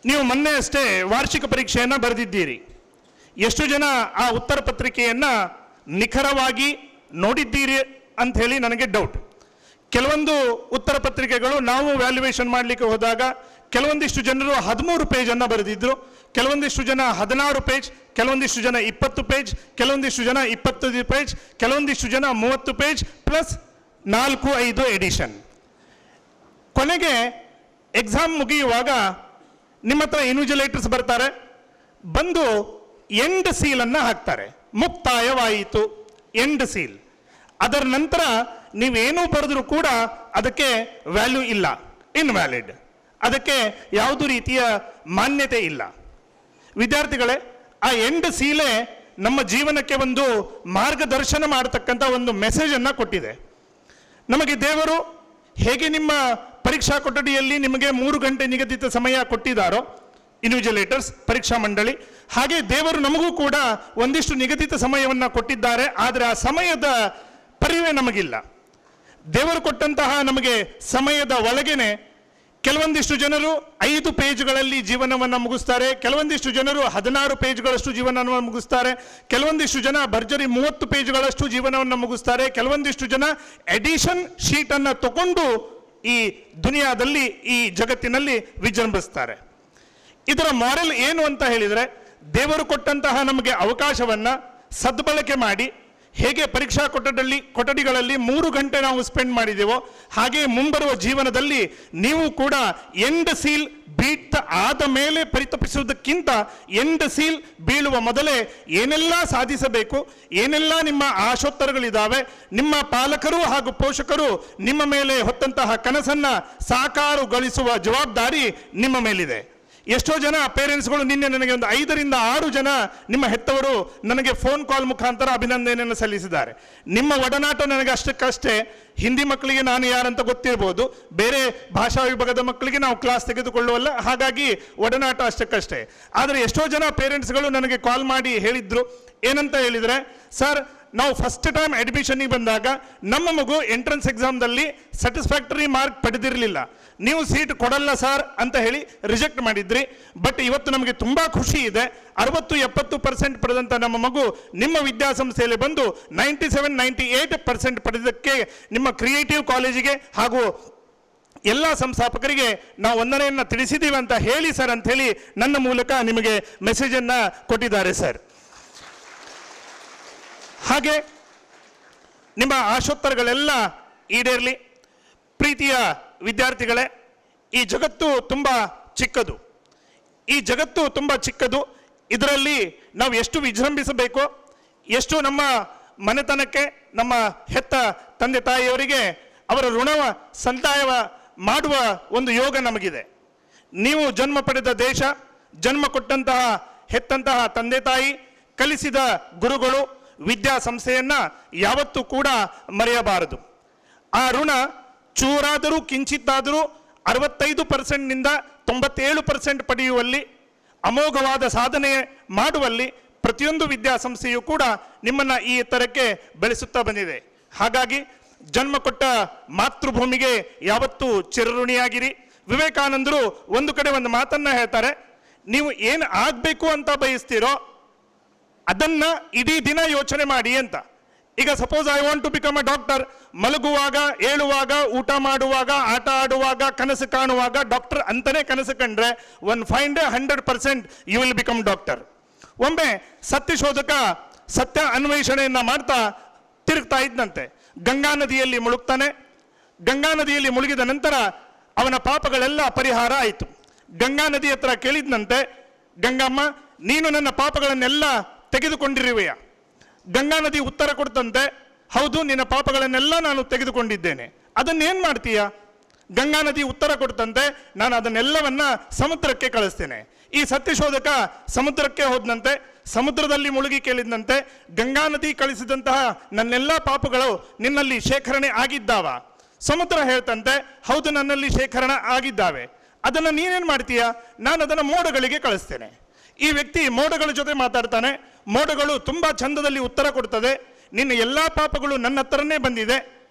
K: ನೀವು ಮೊನ್ನೆ ಅಷ್ಟೇ ವಾರ್ಷಿಕ ಪರೀಕ್ಷೆಯನ್ನು ಬರೆದಿದ್ದೀರಿ. ಎಷ್ಟು ಜನ ಆ ಉತ್ತರ ಪತ್ರಿಕೆಯನ್ನು ನಿಖರವಾಗಿ ನೋಡಿದ್ದೀರಿ ಅಂತ ಹೇಳಿ ನನಗೆ ಡೌಟ್. ಕೆಲವೊಂದು ಉತ್ತರ ಪತ್ರಿಕೆಗಳು ನಾವು ವ್ಯಾಲ್ಯೂಯೇಷನ್ ಮಾಡಲಿಕ್ಕೆ ಹೋದಾಗ ಕೆಲವೊಂದಿಷ್ಟು ಜನರು 13 ಪೇಜನ್ನು ಬರೆದಿದ್ರು, ಕೆಲವೊಂದಿಷ್ಟು ಜನ 16 ಪೇಜ್, ಕೆಲವೊಂದಿಷ್ಟು ಜನ 20 ಪೇಜ್, ಕೆಲವೊಂದಿಷ್ಟು ಜನ 25 ಪೇಜ್, ಕೆಲವೊಂದಿಷ್ಟು ಜನ 30 ಪೇಜ್ ಪ್ಲಸ್ 4-5 ಎಡಿಷನ್. ಕೊನೆಗೆ ಎಕ್ಸಾಮ್ ಮುಗಿಯುವಾಗ ನಿಮ್ಮ ಹತ್ರ ಇನ್ವಿಜಿಲೇಟರ್ಸ್ ಬರ್ತಾರೆ, ಬಂದು ಎಂಡ್ ಸೀಲನ್ನು ಹಾಕ್ತಾರೆ. ಮುಕ್ತಾಯವಾಯಿತು, ಎಂಡ್ ಸೀಲ್. ಅದರ ನಂತರ ನೀವೇನೂ ಬರೆದರೂ ಕೂಡ ಅದಕ್ಕೆ ವ್ಯಾಲ್ಯೂ ಇಲ್ಲ, ಇನ್ವ್ಯಾಲಿಡ್, ಅದಕ್ಕೆ ಯಾವುದೇ ರೀತಿಯ ಮಾನ್ಯತೆ ಇಲ್ಲ. ವಿದ್ಯಾರ್ಥಿಗಳೇ, ಆ ಎಂಡ್ ಸೀಲೇ ನಮ್ಮ ಜೀವನಕ್ಕೆ ಒಂದು ಮಾರ್ಗದರ್ಶನ ಮಾಡತಕ್ಕಂಥ ಒಂದು ಮೆಸೇಜನ್ನು ಕೊಟ್ಟಿದೆ. ನಮಗೆ ದೇವರು ಹೇಗೆ ನಿಮ್ಮ ಪರೀಕ್ಷಾ ಕೊಠಡಿಯಲ್ಲಿ ನಿಮಗೆ 3 ಗಂಟೆ ನಿಗದಿತ ಸಮಯ ಕೊಟ್ಟಿದ್ದಾರೋ ಇನ್ವಿಜಿಲೇಟರ್ಸ್ ಪರೀಕ್ಷಾ ಮಂಡಳಿ, ಹಾಗೆ ದೇವರು ನಮಗೂ ಕೂಡ ಒಂದಿಷ್ಟು ನಿಗದಿತ ಸಮಯವನ್ನು ಕೊಟ್ಟಿದ್ದಾರೆ. ಆದರೆ ಆ ಸಮಯದ ಪರಿವೇ ನಮಗಿಲ್ಲ. ದೇವರು ಕೊಟ್ಟಂತಹ ನಮಗೆ ಸಮಯದ ಒಳಗೇನೆ ಕೆಲವೊಂದಿಷ್ಟು ಜನರು 5 ಪೇಜ್ಗಳಲ್ಲಿ ಜೀವನವನ್ನು ಮುಗಿಸ್ತಾರೆ, ಕೆಲವೊಂದಿಷ್ಟು ಜನರು 16 ಪೇಜ್ಗಳಷ್ಟು ಜೀವನವನ್ನು ಮುಗಿಸ್ತಾರೆ, ಕೆಲವೊಂದಿಷ್ಟು ಜನ ಭರ್ಜರಿ 30 ಪೇಜ್ಗಳಷ್ಟು ಜೀವನವನ್ನು ಮುಗಿಸ್ತಾರೆ, ಕೆಲವೊಂದಿಷ್ಟು ಜನ ಎಡಿಷನ್ ಶೀಟನ್ನು ತಗೊಂಡು ಈ ದುನಿಯಾದಲ್ಲಿ, ಈ ಜಗತ್ತಿನಲ್ಲಿ ವಿಜೃಂಭಿಸ್ತಾರೆ. ಇದರ ಮಾರಲ್ ಏನು ಅಂತ ಹೇಳಿದರೆ, ದೇವರು ಕೊಟ್ಟಂತಹ ನಮಗೆ ಅವಕಾಶವನ್ನು ಸದ್ಬಳಕೆ ಮಾಡಿ ಹೇಗೆ ಪರೀಕ್ಷಾ ಕೊಠಡಿಗಳಲ್ಲಿ 3 ಗಂಟೆ ನಾವು ಸ್ಪೆಂಡ್ ಮಾಡಿದೆವೋ, ಹಾಗೆ ಮುಂಬರುವ ಜೀವನದಲ್ಲಿ ನೀವು ಕೂಡ ಎಂಡ್ ಸೀಲ್ ಬೀಟ್ ಆದ ಮೇಲೆ ಪರಿತಪಿಸುವುದಕ್ಕಿಂತ ಎಂಡ್ ಸೀಲ್ ಬೀಳುವ ಮೊದಲೇ ಏನೆಲ್ಲ ಸಾಧಿಸಬೇಕು, ಏನೆಲ್ಲ ನಿಮ್ಮ ಆಶೋತ್ತರಗಳಿದ್ದಾವೆ, ನಿಮ್ಮ ಪಾಲಕರು ಹಾಗೂ ಪೋಷಕರು ನಿಮ್ಮ ಮೇಲೆ ಹೊತ್ತಂತಹ ಕನಸನ್ನು ಸಾಕಾರಗೊಳಿಸುವ ಜವಾಬ್ದಾರಿ ನಿಮ್ಮ ಮೇಲಿದೆ. ಎಷ್ಟೋ ಜನ ಪೇರೆಂಟ್ಸ್ಗಳು ನಿನ್ನೆ ನನಗೆ ಒಂದು 5-6 ಜನ ನಿಮ್ಮ ಹೆತ್ತವರು ನನಗೆ ಫೋನ್ ಕಾಲ್ ಮುಖಾಂತರ ಅಭಿನಂದನೆಯನ್ನು ಸಲ್ಲಿಸಿದ್ದಾರೆ. ನಿಮ್ಮ ಒಡನಾಟ ನನಗೆ ಅಷ್ಟಕ್ಕಷ್ಟೇ. ಹಿಂದಿ ಮಕ್ಕಳಿಗೆ ನಾನು ಯಾರಂತ ಗೊತ್ತಿರ್ಬೋದು, ಬೇರೆ ಭಾಷಾ ವಿಭಾಗದ ಮಕ್ಕಳಿಗೆ ನಾವು ಕ್ಲಾಸ್ ತೆಗೆದುಕೊಳ್ಳುವಲ್ಲ, ಹಾಗಾಗಿ ಒಡನಾಟ ಅಷ್ಟಕ್ಕಷ್ಟೇ. ಆದರೆ ಎಷ್ಟೋ ಜನ ಪೇರೆಂಟ್ಸ್ಗಳು ನನಗೆ ಕಾಲ್ ಮಾಡಿ ಹೇಳಿದ್ರು, ಏನಂತ ಹೇಳಿದರೆ, ಸರ್ ನಾವು ಫಸ್ಟ್ ಟೈಮ್ ಅಡ್ಮಿಷನ್ಗೆ ಬಂದಾಗ ನಮ್ಮ ಮಗು ಎಂಟ್ರೆನ್ಸ್ ಎಕ್ಸಾಮ್ದಲ್ಲಿ ಸ್ಯಾಟಿಸ್ಫ್ಯಾಕ್ಟರಿ ಮಾರ್ಕ್ ಪಡೆದಿರಲಿಲ್ಲ, ನೀವು ಸೀಟ್ ಕೊಡಲ್ಲ ಸರ್ ಅಂತ ಹೇಳಿ ರಿಜೆಕ್ಟ್ ಮಾಡಿದ್ರಿ. ಬಟ್ ಇವತ್ತು ನಮಗೆ ತುಂಬ ಖುಷಿ ಇದೆ, 60-70% ಪಡೆದಂಥ ನಮ್ಮ ಮಗು ನಿಮ್ಮ ವಿದ್ಯಾಸಂಸ್ಥೆಯಲ್ಲಿ ಬಂದು 97-98% ಪಡೆದಕ್ಕೆ ನಿಮ್ಮ ಕ್ರಿಯೇಟಿವ್ ಕಾಲೇಜಿಗೆ ಹಾಗೂ ಎಲ್ಲ ಸಂಸ್ಥಾಪಕರಿಗೆ ನಾವು ವಂದನೆಯನ್ನು ತಿಳಿಸಿದ್ದೀವಿ ಅಂತ ಹೇಳಿ ಸರ್ ಅಂತ ಹೇಳಿ ನನ್ನ ಮೂಲಕ ನಿಮಗೆ ಮೆಸೇಜನ್ನು ಕೊಟ್ಟಿದ್ದಾರೆ ಸರ್. ಹಾಗೆ ನಿಮ್ಮ ಆಶೋತ್ತರಗಳೆಲ್ಲ ಈಡೇರಲಿ. ಪ್ರೀತಿಯ ವಿದ್ಯಾರ್ಥಿಗಳೇ, ಈ ಜಗತ್ತು ತುಂಬ ಚಿಕ್ಕದು, ಈ ಜಗತ್ತು ತುಂಬ ಚಿಕ್ಕದು. ಇದರಲ್ಲಿ ನಾವು ಎಷ್ಟು ವಿಜೃಂಭಿಸಬೇಕೋ, ಎಷ್ಟು ನಮ್ಮ ಮನೆತನಕ್ಕೆ, ನಮ್ಮ ಹೆತ್ತ ತಂದೆ ತಾಯಿಯವರಿಗೆ ಅವರ ಋಣವ ಸಂದಾಯ ಮಾಡುವ ಒಂದು ಯೋಗ ನಮಗಿದೆ. ನೀವು ಜನ್ಮ ಪಡೆದ ದೇಶ, ಜನ್ಮ ಕೊಟ್ಟಂತಹ ಹೆತ್ತಂತಹ ತಂದೆ ತಾಯಿ, ಕಲಿಸಿದ ಗುರುಗಳು, ವಿದ್ಯಾಸಂಸ್ಥೆಯನ್ನು ಯಾವತ್ತೂ ಕೂಡ ಮರೆಯಬಾರದು. ಆ ಋಣ ಚೂರಾದರೂ ಕಿಂಚಿತ್ತಾದರೂ 65%ನಿಂದ 97% ಪಡೆಯುವಲ್ಲಿ, ಅಮೋಘವಾದ ಸಾಧನೆ ಮಾಡುವಲ್ಲಿ ಪ್ರತಿಯೊಂದು ವಿದ್ಯಾಸಂಸ್ಥೆಯೂ ಕೂಡ ನಿಮ್ಮನ್ನು ಈ ಎತ್ತರಕ್ಕೆ ಬೆಳೆಸುತ್ತಾ ಬಂದಿದೆ. ಹಾಗಾಗಿ ಜನ್ಮ ಕೊಟ್ಟ ಮಾತೃಭೂಮಿಗೆ ಯಾವತ್ತೂ ಚಿರಋಣಿಯಾಗಿರಿ. ವಿವೇಕಾನಂದರು ಒಂದು ಕಡೆ ಒಂದು ಮಾತನ್ನು ಹೇಳ್ತಾರೆ, ನೀವು ಏನು ಆಗಬೇಕು ಅಂತ ಬಯಸ್ತೀರೋ ಅದನ್ನು ಇಡೀ ದಿನ ಯೋಚನೆ ಮಾಡಿ ಅಂತ. ಈಗ suppose I want to become a doctor, ಮಲಗುವಾಗ, ಏಳುವಾಗ, ಊಟ ಮಾಡುವಾಗ, ಆಟ ಆಡುವಾಗ, ಕನಸು ಕಾಣುವಾಗ ಡಾಕ್ಟರ್ ಅಂತಲೇ ಕನಸು ಕಂಡ್ರೆ 100% ಯು ವಿಲ್ ಬಿಕಮ್ ಡಾಕ್ಟರ್. ಒಮ್ಮೆ ಸತ್ಯಶೋಧಕ ಸತ್ಯ ಅನ್ವೇಷಣೆಯನ್ನು ಮಾಡ್ತಾ ತಿರುಗ್ತಾ ಇದ್ದಂತೆ ಗಂಗಾ ನದಿಯಲ್ಲಿ ಮುಳುಗ್ತಾನೆ. ಗಂಗಾ ನದಿಯಲ್ಲಿ ಮುಳುಗಿದ ನಂತರ ಅವನ ಪಾಪಗಳೆಲ್ಲ ಪರಿಹಾರ ಆಯಿತು. ಗಂಗಾ ನದಿ ಹತ್ರ ಕೇಳಿದ್ನಂತೆ, ಗಂಗಮ್ಮ ನೀನು ನನ್ನ ಪಾಪಗಳನ್ನೆಲ್ಲ ತೆಗೆದುಕೊಂಡಿರುವೆಯಾ? ಗಂಗಾ ನದಿ ಉತ್ತರ ಕೊಡ್ತಂತೆ, ಹೌದು ನಿನ್ನ ಪಾಪಗಳನ್ನೆಲ್ಲ ನಾನು ತೆಗೆದುಕೊಂಡಿದ್ದೇನೆ, ಅದನ್ನೇನು ಮಾಡ್ತೀಯ? ಗಂಗಾ ನದಿ ಉತ್ತರ ಕೊಡ್ತಂತೆ, ನಾನು ಅದನ್ನೆಲ್ಲವನ್ನ ಸಮುದ್ರಕ್ಕೆ ಕಳಿಸ್ತೇನೆ. ಈ ಸತ್ಯಶೋಧಕ ಸಮುದ್ರಕ್ಕೆ ಹೋದಂತೆ, ಸಮುದ್ರದಲ್ಲಿ ಮುಳುಗಿ ಕೇಳಿದಂತೆ, ಗಂಗಾ ನದಿ ಕಳಿಸಿದಂತಹ ನನ್ನೆಲ್ಲ ಪಾಪಗಳು ನಿನ್ನಲ್ಲಿ ಶೇಖರಣೆ ಆಗಿದ್ದಾವ? ಸಮುದ್ರ ಹೇಳ್ತಂತೆ, ಹೌದು ನನ್ನಲ್ಲಿ ಶೇಖರಣೆ ಆಗಿದ್ದಾವೆ. ಅದನ್ನು ನೀನೇನು ಮಾಡ್ತೀಯ? ನಾನು ಅದನ್ನು ಮೋಡಗಳಿಗೆ ಕಳಿಸ್ತೇನೆ. ಈ ವ್ಯಕ್ತಿ ಮೋಡಗಳ ಜೊತೆ ಮಾತಾಡ್ತಾನೆ. ಮೋಡಗಳು ತುಂಬ ಚಂದದಲ್ಲಿ ಉತ್ತರ ಕೊಡ್ತದೆ, ನಿನ್ನ ಎಲ್ಲ ಪಾಪಗಳು ನನ್ನ ಹತ್ರನೇ ಬಂದಿದೆ.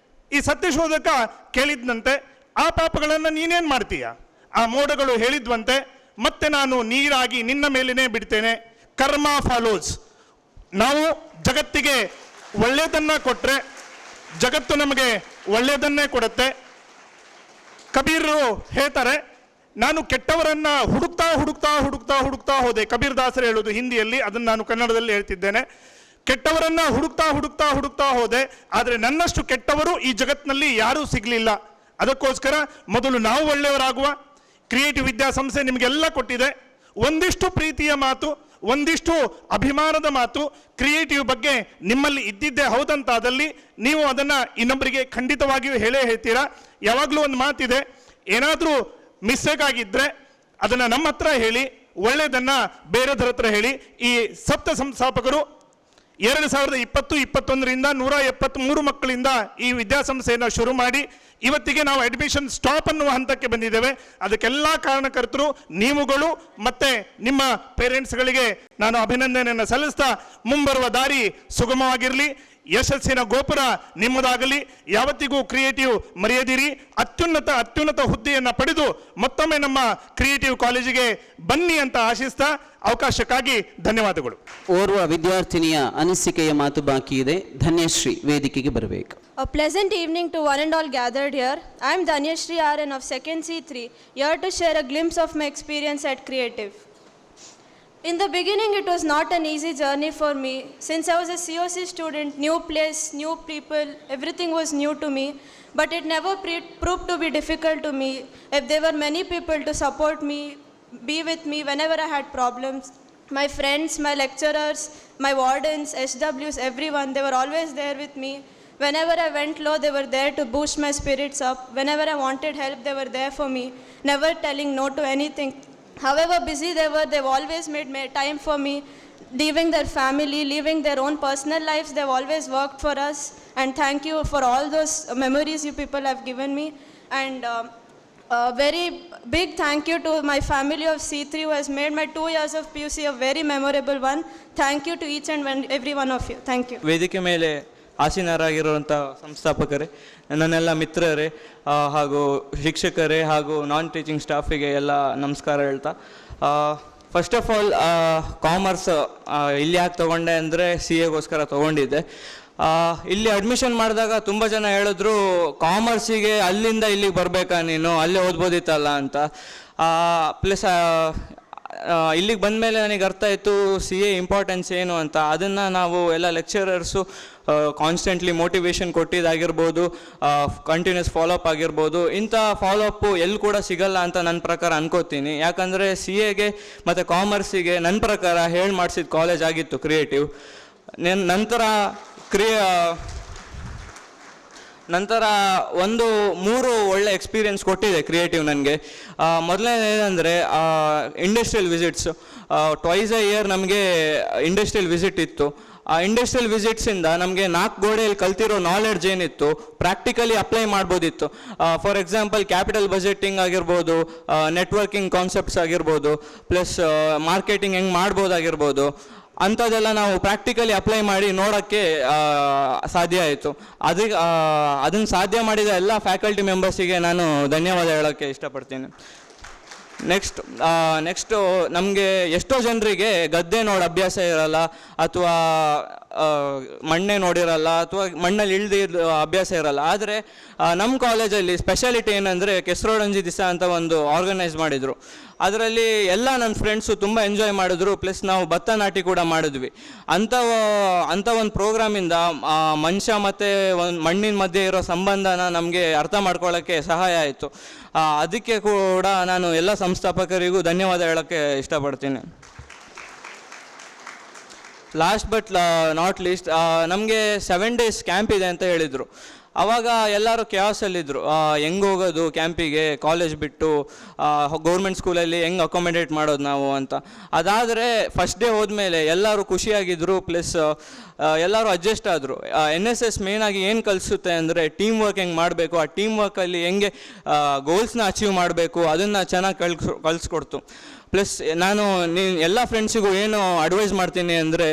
K: ಈ ಸತ್ಯಶೋಧಕ ಕೇಳಿದ್ದಂತೆ, ಆ ಪಾಪಗಳನ್ನು ನೀನೇನು ಮಾಡ್ತೀಯ? ಆ ಮೋಡಗಳು ಹೇಳಿದ್ವಂತೆ, ಮತ್ತೆ ನಾನು ನೀರಾಗಿ ನಿನ್ನ ಮೇಲೇನೆ ಬಿಡ್ತೇನೆ. ಕರ್ಮ ಫಾಲೋಸ್. ನಾವು ಜಗತ್ತಿಗೆ ಒಳ್ಳೆಯದನ್ನು ಕೊಟ್ಟರೆ ಜಗತ್ತು ನಮಗೆ ಒಳ್ಳೆಯದನ್ನೇ ಕೊಡುತ್ತೆ. ಕಬೀರರು ಹೇಳ್ತಾರೆ, ನಾನು ಕೆಟ್ಟವರನ್ನು ಹುಡುಕ್ತಾ ಹುಡುಕ್ತಾ ಹುಡುಕ್ತಾ ಹುಡುಕ್ತಾ ಹೋದೆ. ಕಬೀರ್ ದಾಸರು ಹೇಳೋದು ಹಿಂದಿಯಲ್ಲಿ, ಅದನ್ನು ನಾನು ಕನ್ನಡದಲ್ಲಿ ಹೇಳ್ತಿದ್ದೇನೆ. ಕೆಟ್ಟವರನ್ನು ಹುಡುಕ್ತಾ ಹುಡುಕ್ತಾ ಹುಡುಕ್ತಾ ಹೋದೆ, ಆದರೆ ನನ್ನಷ್ಟು ಕೆಟ್ಟವರು ಈ ಜಗತ್ತಿನಲ್ಲಿ ಯಾರೂ ಸಿಗಲಿಲ್ಲ. ಅದಕ್ಕೋಸ್ಕರ ಮೊದಲು ನಾವು ಒಳ್ಳೆಯವರಾಗುವ. ಕ್ರಿಯೇಟಿವ್ ವಿದ್ಯಾಸಂಸ್ಥೆ ನಿಮಗೆಲ್ಲ ಕೊಟ್ಟಿದೆ. ಒಂದಿಷ್ಟು ಪ್ರೀತಿಯ ಮಾತು, ಒಂದಿಷ್ಟು ಅಭಿಮಾನದ ಮಾತು ಕ್ರಿಯೇಟಿವ್ ಬಗ್ಗೆ ನಿಮ್ಮಲ್ಲಿ ಇದ್ದಿದ್ದೇ ಹೌದಂತಾದಲ್ಲಿ ನೀವು ಅದನ್ನು ಇನ್ನೊಬ್ಬರಿಗೆ ಖಂಡಿತವಾಗಿಯೂ ಹೇಳೇ ಹೇಳ್ತೀರಾ. ಯಾವಾಗಲೂ ಒಂದು ಮಾತಿದೆ, ಏನಾದರೂ ಮಿಸ್ಟೇಕ್ ಆಗಿದ್ದರೆ ಅದನ್ನು ನಮ್ಮ ಹತ್ರ ಹೇಳಿ, ಒಳ್ಳೆಯದನ್ನು ಬೇರೆದರ ಹತ್ರ ಹೇಳಿ. ಈ ಸಪ್ತ ಸಂಸ್ಥಾಪಕರು 2020-21ರಿಂದ 173 ಮಕ್ಕಳಿಂದ ಈ ವಿದ್ಯಾಸಂಸ್ಥೆಯನ್ನು ಶುರು ಮಾಡಿ ಇವತ್ತಿಗೆ ನಾವು ಅಡ್ಮಿಷನ್ ಸ್ಟಾಪ್ ಅನ್ನುವ ಹಂತಕ್ಕೆ ಬಂದಿದ್ದೇವೆ. ಅದಕ್ಕೆಲ್ಲ ಕಾರಣಕರ್ತರು ನೀವುಗಳು ಮತ್ತು ನಿಮ್ಮ ಪೇರೆಂಟ್ಸ್ಗಳಿಗೆ ನಾನು ಅಭಿನಂದನೆಯನ್ನು ಸಲ್ಲಿಸ್ತಾ, ಮುಂಬರುವ ದಾರಿ ಸುಗಮವಾಗಿರಲಿ, ಯಶಸ್ಸಿನ ಗೋಪುರ ನಿಮ್ಮದಾಗಲಿ. ಯಾವತ್ತಿಗೂ ಕ್ರಿಯೇಟಿವ್ ಮರೆಯದಿರಿ. ಅತ್ಯುನ್ನತ ಹುದ್ದೆಯನ್ನು ಪಡೆದು ಮತ್ತೊಮ್ಮೆ ನಮ್ಮ ಕ್ರಿಯೇಟಿವ್ ಕಾಲೇಜಿಗೆ ಬನ್ನಿ ಅಂತ ಆಶಿಸ್ತಾ ಅವಕಾಶಕ್ಕಾಗಿ ಧನ್ಯವಾದಗಳು.
A: ಓರ್ವ ವಿದ್ಯಾರ್ಥಿನಿಯ ಅನಿಸಿಕೆಯ ಮಾತು ಬಾಕಿ ಇದೆ. ಧನ್ಯಶ್ರೀ ವೇದಿಕೆಗೆ ಬರಬೇಕು.
L: A pleasant evening to one and all gathered here. I am Dhanyashree RN of 2nd C3, here to share a glimpse of my experience at Creative. In the beginning, it was not an easy journey for me. Since I was a COC student, new place, new people, everything was new to me. But it never proved to be difficult to me. If there were many people to support me, be with me whenever I had problems. My friends, my lecturers, my wardens, SWs, everyone, they were always there with me. Whenever I went low, they were there to boost my spirits up. Whenever I wanted help, they were there for me, never telling no to anything. However busy they were, they've always made time for me. Leaving their family, leaving their own personal lives, they've always worked for us. And thank you for all those memories you people have given me. And a very big thank you to my family of C3 who has made my 2 years of PUC a very memorable one. Thank you to each and every one of you. Thank you.
I: ವೇದಿಕೆ ಮೇಲೆ ಆಸೀನರಾಗಿರುವಂಥ ಸಂಸ್ಥಾಪಕರೇ, ನನ್ನೆಲ್ಲ ಮಿತ್ರರೇ, ಹಾಗೂ ಶಿಕ್ಷಕರೇ ಹಾಗೂ ನಾನ್ teaching ಸ್ಟಾಫಿಗೆ ಎಲ್ಲ ನಮಸ್ಕಾರ ಹೇಳ್ತಾ, first of all commerce ಇಲ್ಲಿ ಯಾಕೆ ತೊಗೊಂಡೆ ಅಂದರೆ CAಗೋಸ್ಕರ ತೊಗೊಂಡಿದ್ದೆ. ಇಲ್ಲಿ ಅಡ್ಮಿಷನ್ ಮಾಡಿದಾಗ ತುಂಬ ಜನ ಹೇಳಿದ್ರು, ಕಾಮರ್ಸಿಗೆ ಅಲ್ಲಿಂದ ಇಲ್ಲಿಗೆ ಬರಬೇಕಾ ನೀನು, ಅಲ್ಲೇ ಓದ್ಬೋದಿತ್ತಲ್ಲ ಅಂತ. ಪ್ಲಸ್ ಇಲ್ಲಿಗೆ ಬಂದಮೇಲೆ ನನಗೆ ಅರ್ಥ ಆಯಿತು CA ಇಂಪಾರ್ಟೆನ್ಸ್ ಏನು ಅಂತ. ಅದನ್ನು ನಾವು ಎಲ್ಲ ಲೆಕ್ಚರರ್ಸು ಕಾನ್ಸ್ಟೆಂಟ್ಲಿ ಮೋಟಿವೇಶನ್ ಕೊಟ್ಟಿದ್ದಾಗಿರ್ಬೋದು, ಕಂಟಿನ್ಯೂಸ್ ಫಾಲೋಅಪ್ ಆಗಿರ್ಬೋದು. ಇಂಥ ಫಾಲೋಅಪ್ಪು ಎಲ್ಲಿ ಕೂಡ ಸಿಗಲ್ಲ ಅಂತ ನನ್ನ ಪ್ರಕಾರ ಅನ್ಕೋತೀನಿ. ಯಾಕಂದರೆ CAಗೆ ಮತ್ತು ಕಾಮರ್ಸಿಗೆ ನನ್ನ ಪ್ರಕಾರ ಹೇಳಿ ಮಾಡಿಸಿದ ಕಾಲೇಜ್ ಆಗಿತ್ತು ಕ್ರಿಯೇಟಿವ್. ನಂತರ ಒಂದು 3 ಒಳ್ಳೆ ಎಕ್ಸ್ಪೀರಿಯನ್ಸ್ ಕೊಟ್ಟಿದೆ ಕ್ರಿಯೇಟಿವ್ ನನಗೆ. ಮೊದಲನೇ ಏನಂದರೆ industrial visits. Twice a year ನಮಗೆ ಇಂಡಸ್ಟ್ರಿಯಲ್ ವಿಸಿಟ್ ಇತ್ತು. ಆ ಇಂಡಸ್ಟ್ರಿಯಲ್ ವಿಸಿಟ್ಸಿಂದ ನಮಗೆ 4 ಗೋಡೆಯಲ್ಲಿ ಕಲ್ತಿರೋ ನಾಲೆಡ್ಜ್ ಏನಿತ್ತು ಪ್ರಾಕ್ಟಿಕಲಿ ಅಪ್ಲೈ ಮಾಡ್ಬೋದಿತ್ತು. ಫಾರ್ ಎಕ್ಸಾಂಪಲ್ ಕ್ಯಾಪಿಟಲ್ ಬಜೆಟಿಂಗ್ ಆಗಿರ್ಬೋದು, ನೆಟ್ವರ್ಕಿಂಗ್ ಕಾನ್ಸೆಪ್ಟ್ಸ್ ಆಗಿರ್ಬೋದು, ಪ್ಲಸ್ ಮಾರ್ಕೆಟಿಂಗ್ ಹೆಂಗೆ ಮಾಡ್ಬೋದಾಗಿರ್ಬೋದು, ಅಂಥದ್ದೆಲ್ಲ ನಾವು ಪ್ರಾಕ್ಟಿಕಲಿ ಅಪ್ಲೈ ಮಾಡಿ ನೋಡೋಕ್ಕೆ ಸಾಧ್ಯ ಆಯಿತು. ಅದನ್ನು ಸಾಧ್ಯ ಮಾಡಿದ ಎಲ್ಲ ಫ್ಯಾಕಲ್ಟಿ ಮೆಂಬರ್ಸಿಗೆ ನಾನು ಧನ್ಯವಾದ ಹೇಳೋಕ್ಕೆ ಇಷ್ಟಪಡ್ತೀನಿ. ನೆಕ್ಸ್ಟು ನಮಗೆ ಎಷ್ಟೋ ಜನರಿಗೆ ಗದ್ದೆ ನೋಡಿ ಅಭ್ಯಾಸ ಇರಲ್ಲ, ಅಥವಾ ಮಣ್ಣೆ ನೋಡಿರಲ್ಲ, ಅಥವಾ ಮಣ್ಣಲ್ಲಿ ಇಳ್ದಿದ್ದು ಅಭ್ಯಾಸ ಇರಲ್ಲ. ಆದರೆ ನಮ್ಮ ಕಾಲೇಜಲ್ಲಿ ಸ್ಪೆಷಾಲಿಟಿ ಏನಂದರೆ ಕೆಸರೋಡಂಜಿ ದಿವಸ ಅಂತ ಒಂದು ಆರ್ಗನೈಸ್ ಮಾಡಿದರು. ಅದರಲ್ಲಿ ಎಲ್ಲ ನನ್ನ ಫ್ರೆಂಡ್ಸು ತುಂಬ ಎಂಜಾಯ್ ಮಾಡಿದ್ರು. ಪ್ಲಸ್ ನಾವು ಭತ್ತ ನಾಟಿ ಕೂಡ ಮಾಡಿದ್ವಿ. ಅಂಥ ಒಂದು ಪ್ರೋಗ್ರಾಮಿಂದ ಮನುಷ್ಯ ಮತ್ತು ಒಂದು ಮಣ್ಣಿನ ಮಧ್ಯೆ ಇರೋ ಸಂಬಂಧನ ನಮಗೆ ಅರ್ಥ ಮಾಡ್ಕೊಳ್ಳೋಕ್ಕೆ ಸಹಾಯ ಆಯಿತು. ಅದಕ್ಕೆ ಕೂಡ ನಾನು ಎಲ್ಲ ಸಂಸ್ಥಾಪಕರಿಗೂ ಧನ್ಯವಾದ ಹೇಳೋಕ್ಕೆ ಇಷ್ಟಪಡ್ತೀನಿ. ಲಾಸ್ಟ್ ಬಟ್ ನಾಟ್ ಲೀಸ್ಟ್, ನಮಗೆ 7 days ಕ್ಯಾಂಪ್ ಇದೆ ಅಂತ ಹೇಳಿದರು. ಆವಾಗ ಎಲ್ಲರೂ ಕ್ಯಾಸಲ್ಲಿದ್ದರು, ಹೆಂಗೆ ಹೋಗೋದು ಕ್ಯಾಂಪಿಗೆ ಕಾಲೇಜ್ ಬಿಟ್ಟು, ಗೌರ್ಮೆಂಟ್ ಸ್ಕೂಲಲ್ಲಿ ಹೆಂಗೆ ಅಕೊಮಡೇಟ್ ಮಾಡೋದು ನಾವು ಅಂತ. ಅದಾದರೆ ಫಸ್ಟ್ ಡೇ ಹೋದ್ಮೇಲೆ ಎಲ್ಲರೂ ಖುಷಿಯಾಗಿದ್ದರು. ಪ್ಲಸ್ ಎಲ್ಲರೂ ಅಡ್ಜಸ್ಟ್ ಆದರು. NSS ಮೇಯ್ನಾಗಿ ಏನು ಕಲಿಸುತ್ತೆ ಅಂದರೆ ಟೀಮ್ ವರ್ಕ್ ಹೆಂಗೆ ಮಾಡಬೇಕು, ಆ ಟೀಮ್ ವರ್ಕಲ್ಲಿ ಹೆಂಗೆ ಗೋಲ್ಸ್ನ ಅಚೀವ್ ಮಾಡಬೇಕು, ಅದನ್ನು ಚೆನ್ನಾಗಿ ಕಲಿಸ್ಕೊಡ್ತು. ಪ್ಲಸ್ ನಾನು ಎಲ್ಲ ಫ್ರೆಂಡ್ಸಿಗೂ ಏನು ಅಡ್ವೈಸ್ ಮಾಡ್ತೀನಿ ಅಂದರೆ,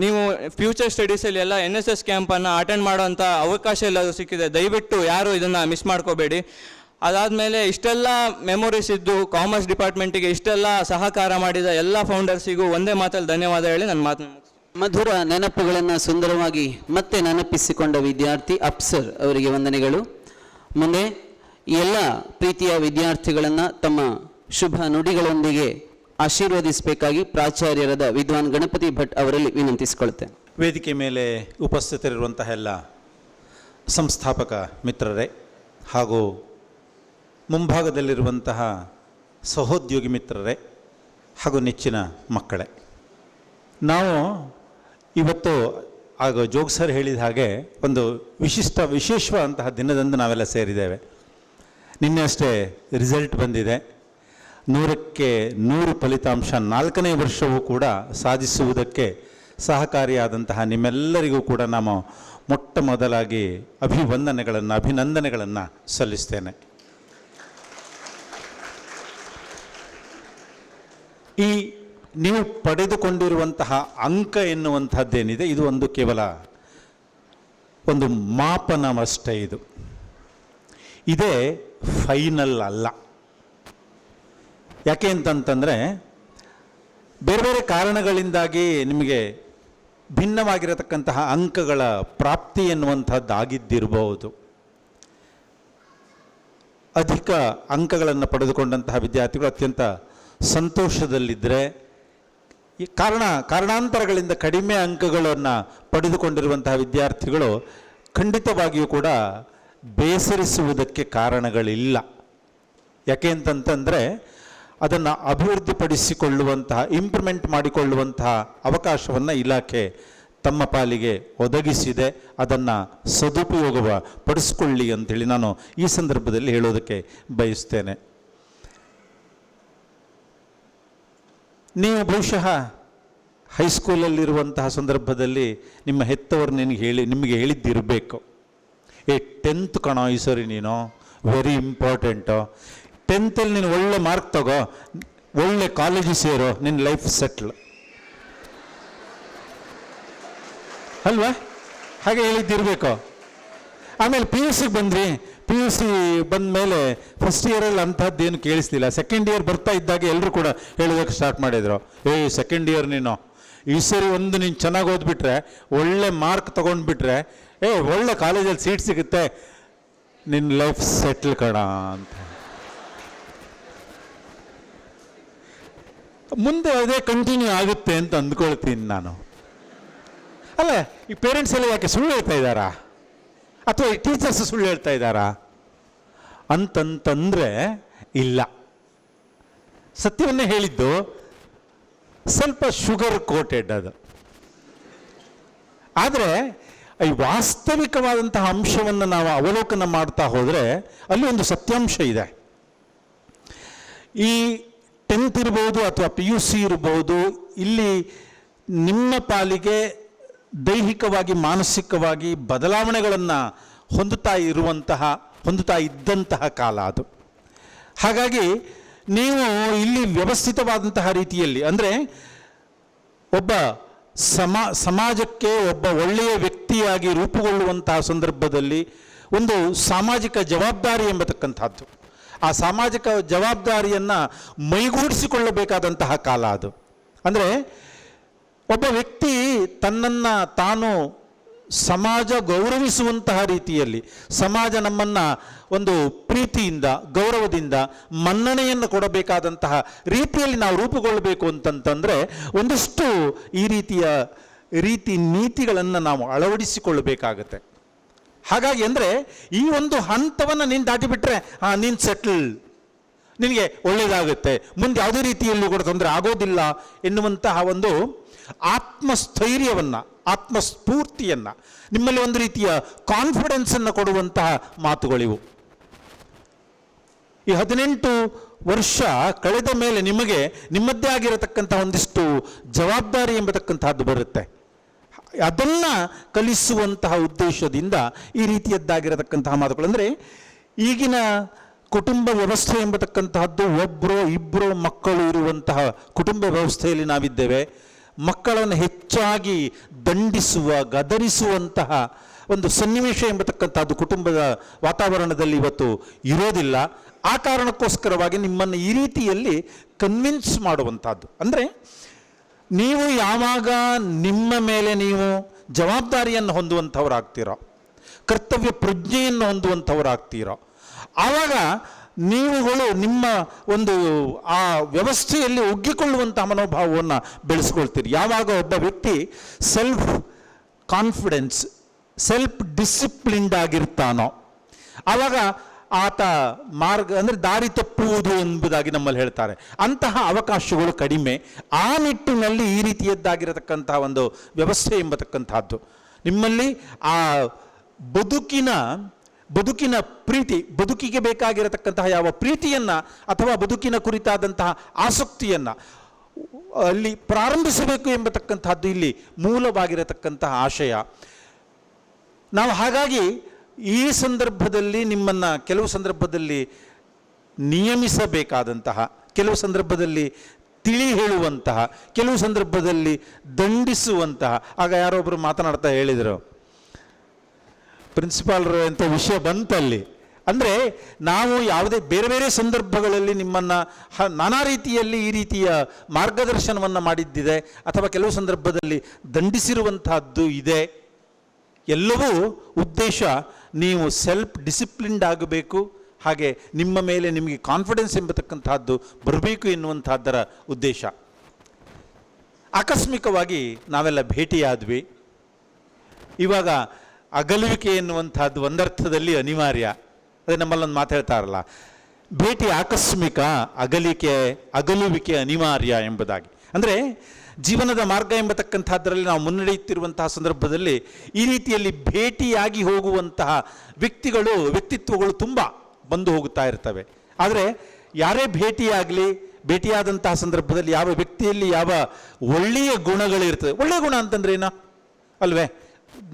I: ನೀವು ಫ್ಯೂಚರ್ ಸ್ಟಡೀಸಲ್ಲಿ ಎಲ್ಲ NSS ಕ್ಯಾಂಪನ್ನು ಅಟೆಂಡ್ ಮಾಡೋವಂಥ ಅವಕಾಶ ಎಲ್ಲರೂ ಸಿಕ್ಕಿದೆ. ದಯವಿಟ್ಟು ಯಾರು ಇದನ್ನು ಮಿಸ್ ಮಾಡ್ಕೋಬೇಡಿ. ಅದಾದಮೇಲೆ ಇಷ್ಟೆಲ್ಲ ಮೆಮೊರೀಸ್ ಇದ್ದು ಕಾಮರ್ಸ್ ಡಿಪಾರ್ಟ್ಮೆಂಟಿಗೆ ಇಷ್ಟೆಲ್ಲ ಸಹಕಾರ ಮಾಡಿದ ಎಲ್ಲ ಫೌಂಡರ್ಸಿಗೂ ಒಂದೇ ಮಾತಲ್ಲಿ ಧನ್ಯವಾದ ಹೇಳಿ ನನ್ನ ಮಾತನ್ನು ಮುಗಿಸ್ತೀನಿ.
A: ಮಧುರ ನೆನಪುಗಳನ್ನು ಸುಂದರವಾಗಿ ಮತ್ತೆ ನೆನಪಿಸಿಕೊಂಡ ವಿದ್ಯಾರ್ಥಿ ಅಪ್ಸರ್ ಅವರಿಗೆ ವಂದನೆಗಳು. ಮುಂದೆ ಎಲ್ಲ ಪ್ರೀತಿಯ ವಿದ್ಯಾರ್ಥಿಗಳನ್ನು ತಮ್ಮ ಶುಭ ನುಡಿಗಳೊಂದಿಗೆ ಆಶೀರ್ವದಿಸಬೇಕಾಗಿ ಪ್ರಾಚಾರ್ಯರಾದ ವಿದ್ವಾನ್ ಗಣಪತಿ ಭಟ್ ಅವರಲ್ಲಿ ವಿನಂತಿಸಿಕೊಳ್ಳುತ್ತೇನೆ.
M: ವೇದಿಕೆ ಮೇಲೆ ಉಪಸ್ಥಿತರಿರುವಂತಹ ಎಲ್ಲ ಸಂಸ್ಥಾಪಕ ಮಿತ್ರರೇ ಹಾಗೂ ಮುಂಭಾಗದಲ್ಲಿರುವಂತಹ ಸಹೋದ್ಯೋಗಿ ಮಿತ್ರರೇ ಹಾಗೂ ನೆಚ್ಚಿನ ಮಕ್ಕಳೇ, ನಾವು ಇವತ್ತು ಆಗ ಜೋಗ್ ಸರ್ ಹೇಳಿದ ಹಾಗೆ ಒಂದು ವಿಶೇಷವಾದಂತಹ ದಿನದಂದು ನಾವೆಲ್ಲ ಸೇರಿದ್ದೇವೆ. ನಿನ್ನೆ ಅಷ್ಟೇ ರಿಸಲ್ಟ್ ಬಂದಿದೆ. 100ಕ್ಕೆ 100 ಫಲಿತಾಂಶ 4ನೇ ವರ್ಷವೂ ಕೂಡ ಸಾಧಿಸುವುದಕ್ಕೆ ಸಹಕಾರಿಯಾದಂತಹ ನಿಮ್ಮೆಲ್ಲರಿಗೂ ಕೂಡ ನಾನು ಮೊಟ್ಟ ಮೊದಲಾಗಿ ಅಭಿನಂದನೆಗಳನ್ನು ಸಲ್ಲಿಸ್ತೇನೆ. ಈ ನೀವು ಪಡೆದುಕೊಂಡಿರುವಂತಹ ಅಂಕ ಎನ್ನುವಂಥದ್ದೇನಿದೆ, ಇದು ಒಂದು ಕೇವಲ ಒಂದು ಮಾಪನವಷ್ಟೇ. ಇದೇ ಫೈನಲ್ ಅಲ್ಲ. ಯಾಕೆ ಅಂತಂತಂದರೆ ಬೇರೆ ಬೇರೆ ಕಾರಣಗಳಿಂದಾಗಿ ನಿಮಗೆ ಭಿನ್ನವಾಗಿರತಕ್ಕಂತಹ ಅಂಕಗಳ ಪ್ರಾಪ್ತಿ ಎನ್ನುವಂಥದ್ದು ಆಗಿದ್ದಿರಬಹುದು. ಅಧಿಕ ಅಂಕಗಳನ್ನು ಪಡೆದುಕೊಂಡಂತಹ ವಿದ್ಯಾರ್ಥಿಗಳು ಅತ್ಯಂತ ಸಂತೋಷದಲ್ಲಿದ್ದರೆ, ಕಾರಣಾಂತರಗಳಿಂದ ಕಡಿಮೆ ಅಂಕಗಳನ್ನು ಪಡೆದುಕೊಂಡಿರುವಂತಹ ವಿದ್ಯಾರ್ಥಿಗಳು ಖಂಡಿತವಾಗಿಯೂ ಕೂಡ ಬೇಸರಿಸುವುದಕ್ಕೆ ಕಾರಣಗಳಿಲ್ಲ. ಯಾಕೆ ಅಂತಂತಂದರೆ ಅದನ್ನು ಅಭಿವೃದ್ಧಿಪಡಿಸಿಕೊಳ್ಳುವಂತಹ, ಇಂಪ್ರೂವ್ಮೆಂಟ್ ಮಾಡಿಕೊಳ್ಳುವಂತಹ ಅವಕಾಶವನ್ನು ಇಲಾಖೆ ತಮ್ಮ ಪಾಲಿಗೆ ಒದಗಿಸಿದೆ. ಅದನ್ನು ಸದುಪಯೋಗ ಪಡಿಸ್ಕೊಳ್ಳಿ ಅಂಥೇಳಿ ನಾನು ಈ ಸಂದರ್ಭದಲ್ಲಿ ಹೇಳೋದಕ್ಕೆ ಬಯಸ್ತೇನೆ. ನೀವು ಬಹುಶಃ ಹೈಸ್ಕೂಲಲ್ಲಿರುವಂತಹ ಸಂದರ್ಭದಲ್ಲಿ ನಿಮ್ಮ ಹೆತ್ತವರು ನಿಮಗೆ ಹೇಳಿದ್ದಿರಬೇಕು, 10th ಕಣೋ ಈ ಸರಿ ನೀನು ವೆರಿ ಇಂಪಾರ್ಟೆಂಟು, 10th ನೀನು ಒಳ್ಳೆ ಮಾರ್ಕ್ ತಗೋ, ಒಳ್ಳೆ ಕಾಲೇಜಿಗೆ ಸೇರೋ, ನಿನ್ನ ಲೈಫ್ ಸೆಟ್ಲ್ ಅಲ್ವಾ? ಹಾಗೆ ಹೇಳಿದ್ದಿರಬೇಕು. ಆಮೇಲೆ PUC ಬಂದ್ರಿ, PUC ಬಂದ ಮೇಲೆ ಫಸ್ಟ್ ಇಯರಲ್ಲಿ ಅಂಥದ್ದೇನು ಕೇಳಿಸ್ಲಿಲ್ಲ. ಸೆಕೆಂಡ್ ಇಯರ್ ಬರ್ತಾ ಇದ್ದಾಗ ಎಲ್ಲರೂ ಕೂಡ ಹೇಳೋದಕ್ಕೆ ಸ್ಟಾರ್ಟ್ ಮಾಡಿದರು, ಸೆಕೆಂಡ್ ಇಯರ್ ನೀನು ಈ ಸರಿ ನೀನು ಚೆನ್ನಾಗಿ ಓದ್ಬಿಟ್ರೆ, ಒಳ್ಳೆ ಮಾರ್ಕ್ ತೊಗೊಂಡ್ಬಿಟ್ರೆ, ಒಳ್ಳೆ ಕಾಲೇಜಲ್ಲಿ ಸೀಟ್ ಸಿಗುತ್ತೆ, ನಿನ್ನ ಲೈಫ್ ಸೆಟ್ಲ್ ಕಣ ಅಂತ. ಮುಂದೆ ಅದೇ ಕಂಟಿನ್ಯೂ ಆಗುತ್ತೆ ಅಂತ ಅಂದ್ಕೊಳ್ತೀನಿ ನಾನು. ಅಲ್ಲ, ಈ ಪೇರೆಂಟ್ಸ್ ಎಲ್ಲ ಯಾಕೆ ಸುಳ್ಳು ಹೇಳ್ತಾ ಇದ್ದಾರಾ, ಅಥವಾ ಈ ಟೀಚರ್ಸ್ ಸುಳ್ಳು ಹೇಳ್ತಾ ಇದ್ದಾರಾ ಅಂತಂತಂದರೆ ಇಲ್ಲ. ಸತ್ಯವನ್ನೇ ಹೇಳಿದ್ದು, ಸ್ವಲ್ಪ ಶುಗರ್ ಕೋಟೆಡ್ ಅದು. ಆದರೆ ಈ ವಾಸ್ತವಿಕವಾದಂತಹ ಅಂಶವನ್ನು ನಾವು ಅವಲೋಕನ ಮಾಡ್ತಾ ಹೋದರೆ ಅಲ್ಲಿ ಒಂದು ಸತ್ಯಾಂಶ ಇದೆ. ಈ 10th ಇರ್ಬೋದು ಅಥವಾ PUC ಇರ್ಬೋದು, ಇಲ್ಲಿ ನಿಮ್ಮ ಪಾಲಿಗೆ ದೈಹಿಕವಾಗಿ ಮಾನಸಿಕವಾಗಿ ಬದಲಾವಣೆಗಳನ್ನು ಹೊಂದುತ್ತಾ ಇದ್ದಂತಹ ಕಾಲ ಅದು. ಹಾಗಾಗಿ ನೀವು ಇಲ್ಲಿ ವ್ಯವಸ್ಥಿತವಾದಂತಹ ರೀತಿಯಲ್ಲಿ, ಅಂದರೆ ಒಬ್ಬ ಸಮಾಜಕ್ಕೆ ಒಬ್ಬ ಒಳ್ಳೆಯ ವ್ಯಕ್ತಿಯಾಗಿ ರೂಪುಗೊಳ್ಳುವಂತಹ ಸಂದರ್ಭದಲ್ಲಿ ಒಂದು ಸಾಮಾಜಿಕ ಜವಾಬ್ದಾರಿ ಎಂಬತಕ್ಕಂಥದ್ದು, ಆ ಸಾಮಾಜಿಕ ಜವಾಬ್ದಾರಿಯನ್ನು ಮೈಗೂಡಿಸಿಕೊಳ್ಳಬೇಕಾದಂತಹ ಕಾಲ ಅದು. ಅಂದರೆ ಒಬ್ಬ ವ್ಯಕ್ತಿ ತನ್ನನ್ನು ತಾನು ಸಮಾಜ ಗೌರವಿಸುವಂತಹ ರೀತಿಯಲ್ಲಿ, ಸಮಾಜ ನಮ್ಮನ್ನು ಒಂದು ಪ್ರೀತಿಯಿಂದ, ಗೌರವದಿಂದ, ಮನ್ನಣೆಯನ್ನು ಕೊಡಬೇಕಾದಂತಹ ರೀತಿಯಲ್ಲಿ ನಾವು ರೂಪುಗೊಳ್ಳಬೇಕು ಅಂತಂತಂದರೆ ಒಂದಷ್ಟು ಈ ರೀತಿ ನೀತಿಗಳನ್ನು ನಾವು ಅಳವಡಿಸಿಕೊಳ್ಳಬೇಕಾಗತ್ತೆ. ಹಾಗಾಗಿ ಅಂದರೆ ಈ ಒಂದು ಹಂತವನ್ನು ನೀನು ದಾಟಿಬಿಟ್ರೆ ನೀನು ಸೆಟ್ಲ್, ನಿನಗೆ ಒಳ್ಳೆಯದಾಗುತ್ತೆ, ಮುಂದೆ ಯಾವುದೇ ರೀತಿಯಲ್ಲೂ ಕೂಡ ತೊಂದರೆ ಆಗೋದಿಲ್ಲ ಎನ್ನುವಂತಹ ಒಂದು ಆತ್ಮಸ್ಥೈರ್ಯವನ್ನು, ಆತ್ಮಸ್ಫೂರ್ತಿಯನ್ನು, ನಿಮ್ಮಲ್ಲಿ ಒಂದು ರೀತಿಯ ಕಾನ್ಫಿಡೆನ್ಸನ್ನು ಕೊಡುವಂತಹ ಮಾತುಗಳಿವು. ಈ 18 ವರ್ಷ ಕಳೆದ ಮೇಲೆ ನಿಮಗೆ ನಿಮ್ಮದ್ದೇ ಆಗಿರತಕ್ಕಂತಹ ಒಂದಿಷ್ಟು ಜವಾಬ್ದಾರಿ ಎಂಬತಕ್ಕಂತಹದ್ದು ಬರುತ್ತೆ. ಅದನ್ನು ಕಲಿಸುವಂತಹ ಉದ್ದೇಶದಿಂದ ಈ ರೀತಿಯದ್ದಾಗಿರತಕ್ಕಂತಹ ಮಾತುಗಳು. ಅಂದರೆ ಈಗಿನ ಕುಟುಂಬ ವ್ಯವಸ್ಥೆ ಎಂಬತಕ್ಕಂತಹದ್ದು ಒಬ್ಬರು ಇಬ್ಬರು ಮಕ್ಕಳು ಇರುವಂತಹ ಕುಟುಂಬ ವ್ಯವಸ್ಥೆಯಲ್ಲಿ ನಾವಿದ್ದೇವೆ. ಮಕ್ಕಳನ್ನು ಹೆಚ್ಚಾಗಿ ದಂಡಿಸುವ, ಗದರಿಸುವಂತಹ ಒಂದು ಸನ್ನಿವೇಶ ಎಂಬತಕ್ಕಂಥದ್ದು ಕುಟುಂಬದ ವಾತಾವರಣದಲ್ಲಿ ಇವತ್ತು ಇರೋದಿಲ್ಲ. ಆ ಕಾರಣಕ್ಕೋಸ್ಕರವಾಗಿ ನಿಮ್ಮನ್ನು ಈ ರೀತಿಯಲ್ಲಿ ಕನ್ವಿನ್ಸ್ ಮಾಡುವಂಥದ್ದು. ಅಂದರೆ ನೀವು ಯಾವಾಗ ನಿಮ್ಮ ಮೇಲೆ ನೀವು ಜವಾಬ್ದಾರಿಯನ್ನು ಹೊಂದುವಂಥವರಾಗ್ತೀರೋ, ಕರ್ತವ್ಯ ಪ್ರಜ್ಞೆಯನ್ನು ಹೊಂದುವಂಥವರಾಗ್ತೀರೋ, ಆವಾಗ ನೀವುಗಳು ನಿಮ್ಮ ಒಂದು ಆ ವ್ಯವಸ್ಥೆಯಲ್ಲಿ ಒಗ್ಗಿಕೊಳ್ಳುವಂತಹ ಮನೋಭಾವವನ್ನು ಬೆಳೆಸ್ಕೊಳ್ತೀರಿ. ಯಾವಾಗ ಒಬ್ಬ ವ್ಯಕ್ತಿ ಸೆಲ್ಫ್ ಕಾನ್ಫಿಡೆನ್ಸ್, ಸೆಲ್ಫ್ ಡಿಸಿಪ್ಲಿನ್ಡ್ ಆಗಿರ್ತಾನೋ, ಆವಾಗ ಆತ ಮಾರ್ಗ ಅಂದರೆ ದಾರಿ ತಪ್ಪುವುದು ಎಂಬುದಾಗಿ ನಮ್ಮಲ್ಲಿ ಹೇಳ್ತಾರೆ. ಅಂತಹ ಅವಕಾಶಗಳು ಕಡಿಮೆ. ಆ ನಿಟ್ಟಿನಲ್ಲಿ ಈ ರೀತಿಯದ್ದಾಗಿರತಕ್ಕಂತಹ ಒಂದು ವ್ಯವಸ್ಥೆ ಎಂಬತಕ್ಕಂಥದ್ದು ನಿಮ್ಮಲ್ಲಿ ಆ ಬದುಕಿನ ಪ್ರೀತಿ, ಬದುಕಿಗೆ ಬೇಕಾಗಿರತಕ್ಕಂತಹ ಯಾವ ಪ್ರೀತಿಯನ್ನು ಅಥವಾ ಬದುಕಿನ ಕುರಿತಾದಂತಹ ಆಸಕ್ತಿಯನ್ನು ಅಲ್ಲಿ ಪ್ರಾರಂಭಿಸಬೇಕು ಎಂಬತಕ್ಕಂಥದ್ದು ಇಲ್ಲಿ ಮೂಲವಾಗಿರತಕ್ಕಂತಹ ಆಶಯ. ನಾವು ಹಾಗಾಗಿ ಈ ಸಂದರ್ಭದಲ್ಲಿ ನಿಮ್ಮನ್ನು ಕೆಲವು ಸಂದರ್ಭದಲ್ಲಿ ನಿಯಮಿಸಬೇಕಾದಂತಹ, ಕೆಲವು ಸಂದರ್ಭದಲ್ಲಿ ತಿಳಿ ಹೇಳುವಂತಹ, ಕೆಲವು ಸಂದರ್ಭದಲ್ಲಿ ದಂಡಿಸುವಂತಹ. ಆಗ ಯಾರೊಬ್ಬರು ಮಾತನಾಡ್ತಾ ಹೇಳಿದರು, ಪ್ರಿನ್ಸಿಪಾಲ್ರು ಅಂತ ವಿಷಯ ಬಂತಲ್ಲಿ. ಅಂದರೆ ನಾವು ಯಾವುದೇ ಬೇರೆ ಬೇರೆ ಸಂದರ್ಭಗಳಲ್ಲಿ ನಿಮ್ಮನ್ನು ನಾನಾ ರೀತಿಯಲ್ಲಿ ಈ ರೀತಿಯ ಮಾರ್ಗದರ್ಶನವನ್ನು ಮಾಡಿದ್ದಿದೆ, ಅಥವಾ ಕೆಲವು ಸಂದರ್ಭದಲ್ಲಿ ದಂಡಿಸಿರುವಂತಹದ್ದು ಇದೆ. ಎಲ್ಲವೂ ಉದ್ದೇಶ ನೀವು ಸೆಲ್ಫ್ ಡಿಸಿಪ್ಲಿನ್ಡ್ ಆಗಬೇಕು, ಹಾಗೆ ನಿಮ್ಮ ಮೇಲೆ ನಿಮಗೆ ಕಾನ್ಫಿಡೆನ್ಸ್ ಎಂಬತಕ್ಕಂತಹದ್ದು ಬರಬೇಕು ಎನ್ನುವಂಥದ್ದರ ಉದ್ದೇಶ. ಆಕಸ್ಮಿಕವಾಗಿ ನಾವೆಲ್ಲ ಭೇಟಿಯಾದ್ವಿ. ಇವಾಗ ಅಗಲುವಿಕೆ ಎನ್ನುವಂಥದ್ದು ಒಂದರ್ಥದಲ್ಲಿ ಅನಿವಾರ್ಯ. ಅದೇ ನಮ್ಮಲ್ಲೊಂದು ಮಾತಾಡ್ತಾರಲ್ಲ, ಭೇಟಿ ಆಕಸ್ಮಿಕ, ಅಗಲುವಿಕೆ ಅನಿವಾರ್ಯ ಎಂಬುದಾಗಿ. ಅಂದರೆ ಜೀವನದ ಮಾರ್ಗ ಎಂಬತಕ್ಕಂಥದ್ರಲ್ಲಿ ನಾವು ಮುನ್ನಡೆಯುತ್ತಿರುವಂತಹ ಸಂದರ್ಭದಲ್ಲಿ ಈ ರೀತಿಯಲ್ಲಿ ಭೇಟಿಯಾಗಿ ಹೋಗುವಂತಹ ವ್ಯಕ್ತಿತ್ವಗಳು ತುಂಬ ಬಂದು ಹೋಗುತ್ತಾ ಇರ್ತವೆ. ಆದರೆ ಯಾರೇ ಭೇಟಿಯಾದಂತಹ ಸಂದರ್ಭದಲ್ಲಿ ಯಾವ ವ್ಯಕ್ತಿಯಲ್ಲಿ ಯಾವ ಒಳ್ಳೆಯ ಗುಣಗಳಿರ್ತದೆ. ಒಳ್ಳೆಯ ಗುಣ ಅಂತಂದ್ರೆ ಏನೋ ಅಲ್ವೇ,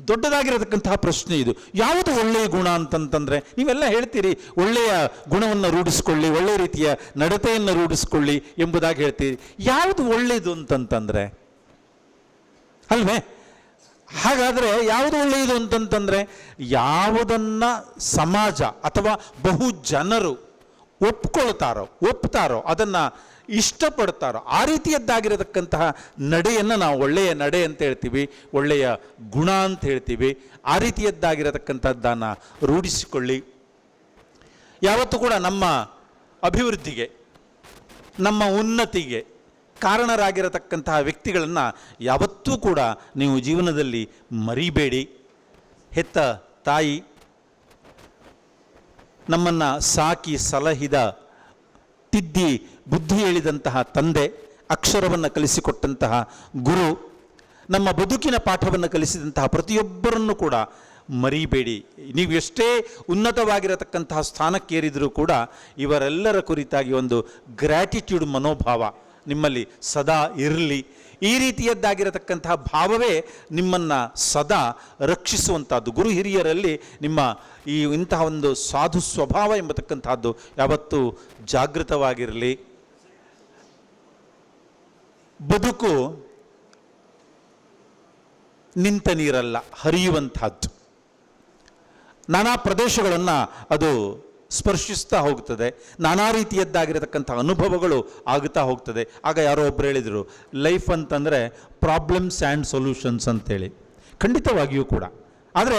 M: ದೊಡ್ಡದಾಗಿರತಕ್ಕಂತಹ ಪ್ರಶ್ನೆ ಇದು. ಯಾವುದು ಒಳ್ಳೆಯ ಗುಣ ಅಂತಂತಂದರೆ ನೀವೆಲ್ಲ ಹೇಳ್ತೀರಿ, ಒಳ್ಳೆಯ ಗುಣವನ್ನು ರೂಢಿಸ್ಕೊಳ್ಳಿ, ಒಳ್ಳೆಯ ರೀತಿಯ ನಡತೆಯನ್ನು ರೂಢಿಸ್ಕೊಳ್ಳಿ ಎಂಬುದಾಗಿ ಹೇಳ್ತೀರಿ. ಯಾವುದು ಒಳ್ಳೆಯದು ಅಂತಂತಂದರೆ ಅಲ್ವೇ? ಹಾಗಾದರೆ ಯಾವುದು ಒಳ್ಳೆಯದು ಅಂತಂತಂದರೆ ಯಾವುದನ್ನು ಸಮಾಜ ಅಥವಾ ಬಹು ಜನರು ಒಪ್ತಾರೋ ಅದನ್ನು ಇಷ್ಟಪಡ್ತಾರೋ ಆ ರೀತಿಯದ್ದಾಗಿರತಕ್ಕಂತಹ ನಡೆಯನ್ನು ನಾವು ಒಳ್ಳೆಯ ನಡೆ ಅಂತ ಹೇಳ್ತೀವಿ, ಒಳ್ಳೆಯ ಗುಣ ಅಂತ ಹೇಳ್ತೀವಿ. ಆ ರೀತಿಯದ್ದಾಗಿರತಕ್ಕಂಥದ್ದನ್ನು ರೂಢಿಸಿಕೊಳ್ಳಿ. ಯಾವತ್ತೂ ಕೂಡ ನಮ್ಮ ಅಭಿವೃದ್ಧಿಗೆ, ನಮ್ಮ ಉನ್ನತಿಗೆ ಕಾರಣರಾಗಿರತಕ್ಕಂತಹ ವ್ಯಕ್ತಿಗಳನ್ನು ಯಾವತ್ತೂ ಕೂಡ ನೀವು ಜೀವನದಲ್ಲಿ ಮರಿಬೇಡಿ. ಹೆತ್ತ ತಾಯಿ, ನಮ್ಮನ್ನು ಸಾಕಿ ಸಲಹಿದ, ತಿದ್ದಿ ಬುದ್ಧಿ ಹೇಳಿದಂತಹ ತಂದೆ, ಅಕ್ಷರವನ್ನು ಕಲಿಸಿಕೊಟ್ಟಂತಹ ಗುರು, ನಮ್ಮ ಬದುಕಿನ ಪಾಠವನ್ನು ಕಲಿಸಿದಂತಹ ಪ್ರತಿಯೊಬ್ಬರನ್ನು ಕೂಡ ಮರಿಬೇಡಿ. ನೀವು ಎಷ್ಟೇ ಉನ್ನತವಾಗಿರತಕ್ಕಂತಹ ಸ್ಥಾನಕ್ಕೇರಿದರೂ ಕೂಡ ಇವರೆಲ್ಲರ ಕುರಿತಾಗಿ ಒಂದು ಗ್ರ್ಯಾಟಿಟ್ಯೂಡ್ ಮನೋಭಾವ ನಿಮ್ಮಲ್ಲಿ ಸದಾ ಇರಲಿ. ಈ ರೀತಿಯದ್ದಾಗಿರತಕ್ಕಂತಹ ಭಾವವೇ ನಿಮ್ಮನ್ನು ಸದಾ ರಕ್ಷಿಸುವಂಥದ್ದು. ಗುರು ಹಿರಿಯರಲ್ಲಿ ನಿಮ್ಮ ಇಂತಹ ಒಂದು ಸಾಧು ಸ್ವಭಾವ ಎಂಬತಕ್ಕಂಥದ್ದು ಯಾವತ್ತೂ ಜಾಗೃತವಾಗಿರಲಿ. ಬದುಕು ನಿಂತ ನೀರಲ್ಲ, ಹರಿಯುವಂತಹದ್ದು. ನಾನಾ ಪ್ರದೇಶಗಳನ್ನು ಅದು ಸ್ಪರ್ಶಿಸ್ತಾ ಹೋಗ್ತದೆ, ನಾನಾ ರೀತಿಯದ್ದಾಗಿರತಕ್ಕಂಥ ಅನುಭವಗಳು ಆಗುತ್ತಾ ಹೋಗ್ತದೆ. ಆಗ ಯಾರೋ ಒಬ್ಬರು ಹೇಳಿದರು, ಲೈಫ್ ಅಂತಂದರೆ ಪ್ರಾಬ್ಲಮ್ಸ್ ಆ್ಯಂಡ್ ಸೊಲ್ಯೂಷನ್ಸ್ ಅಂತೇಳಿ. ಖಂಡಿತವಾಗಿಯೂ ಕೂಡ. ಆದರೆ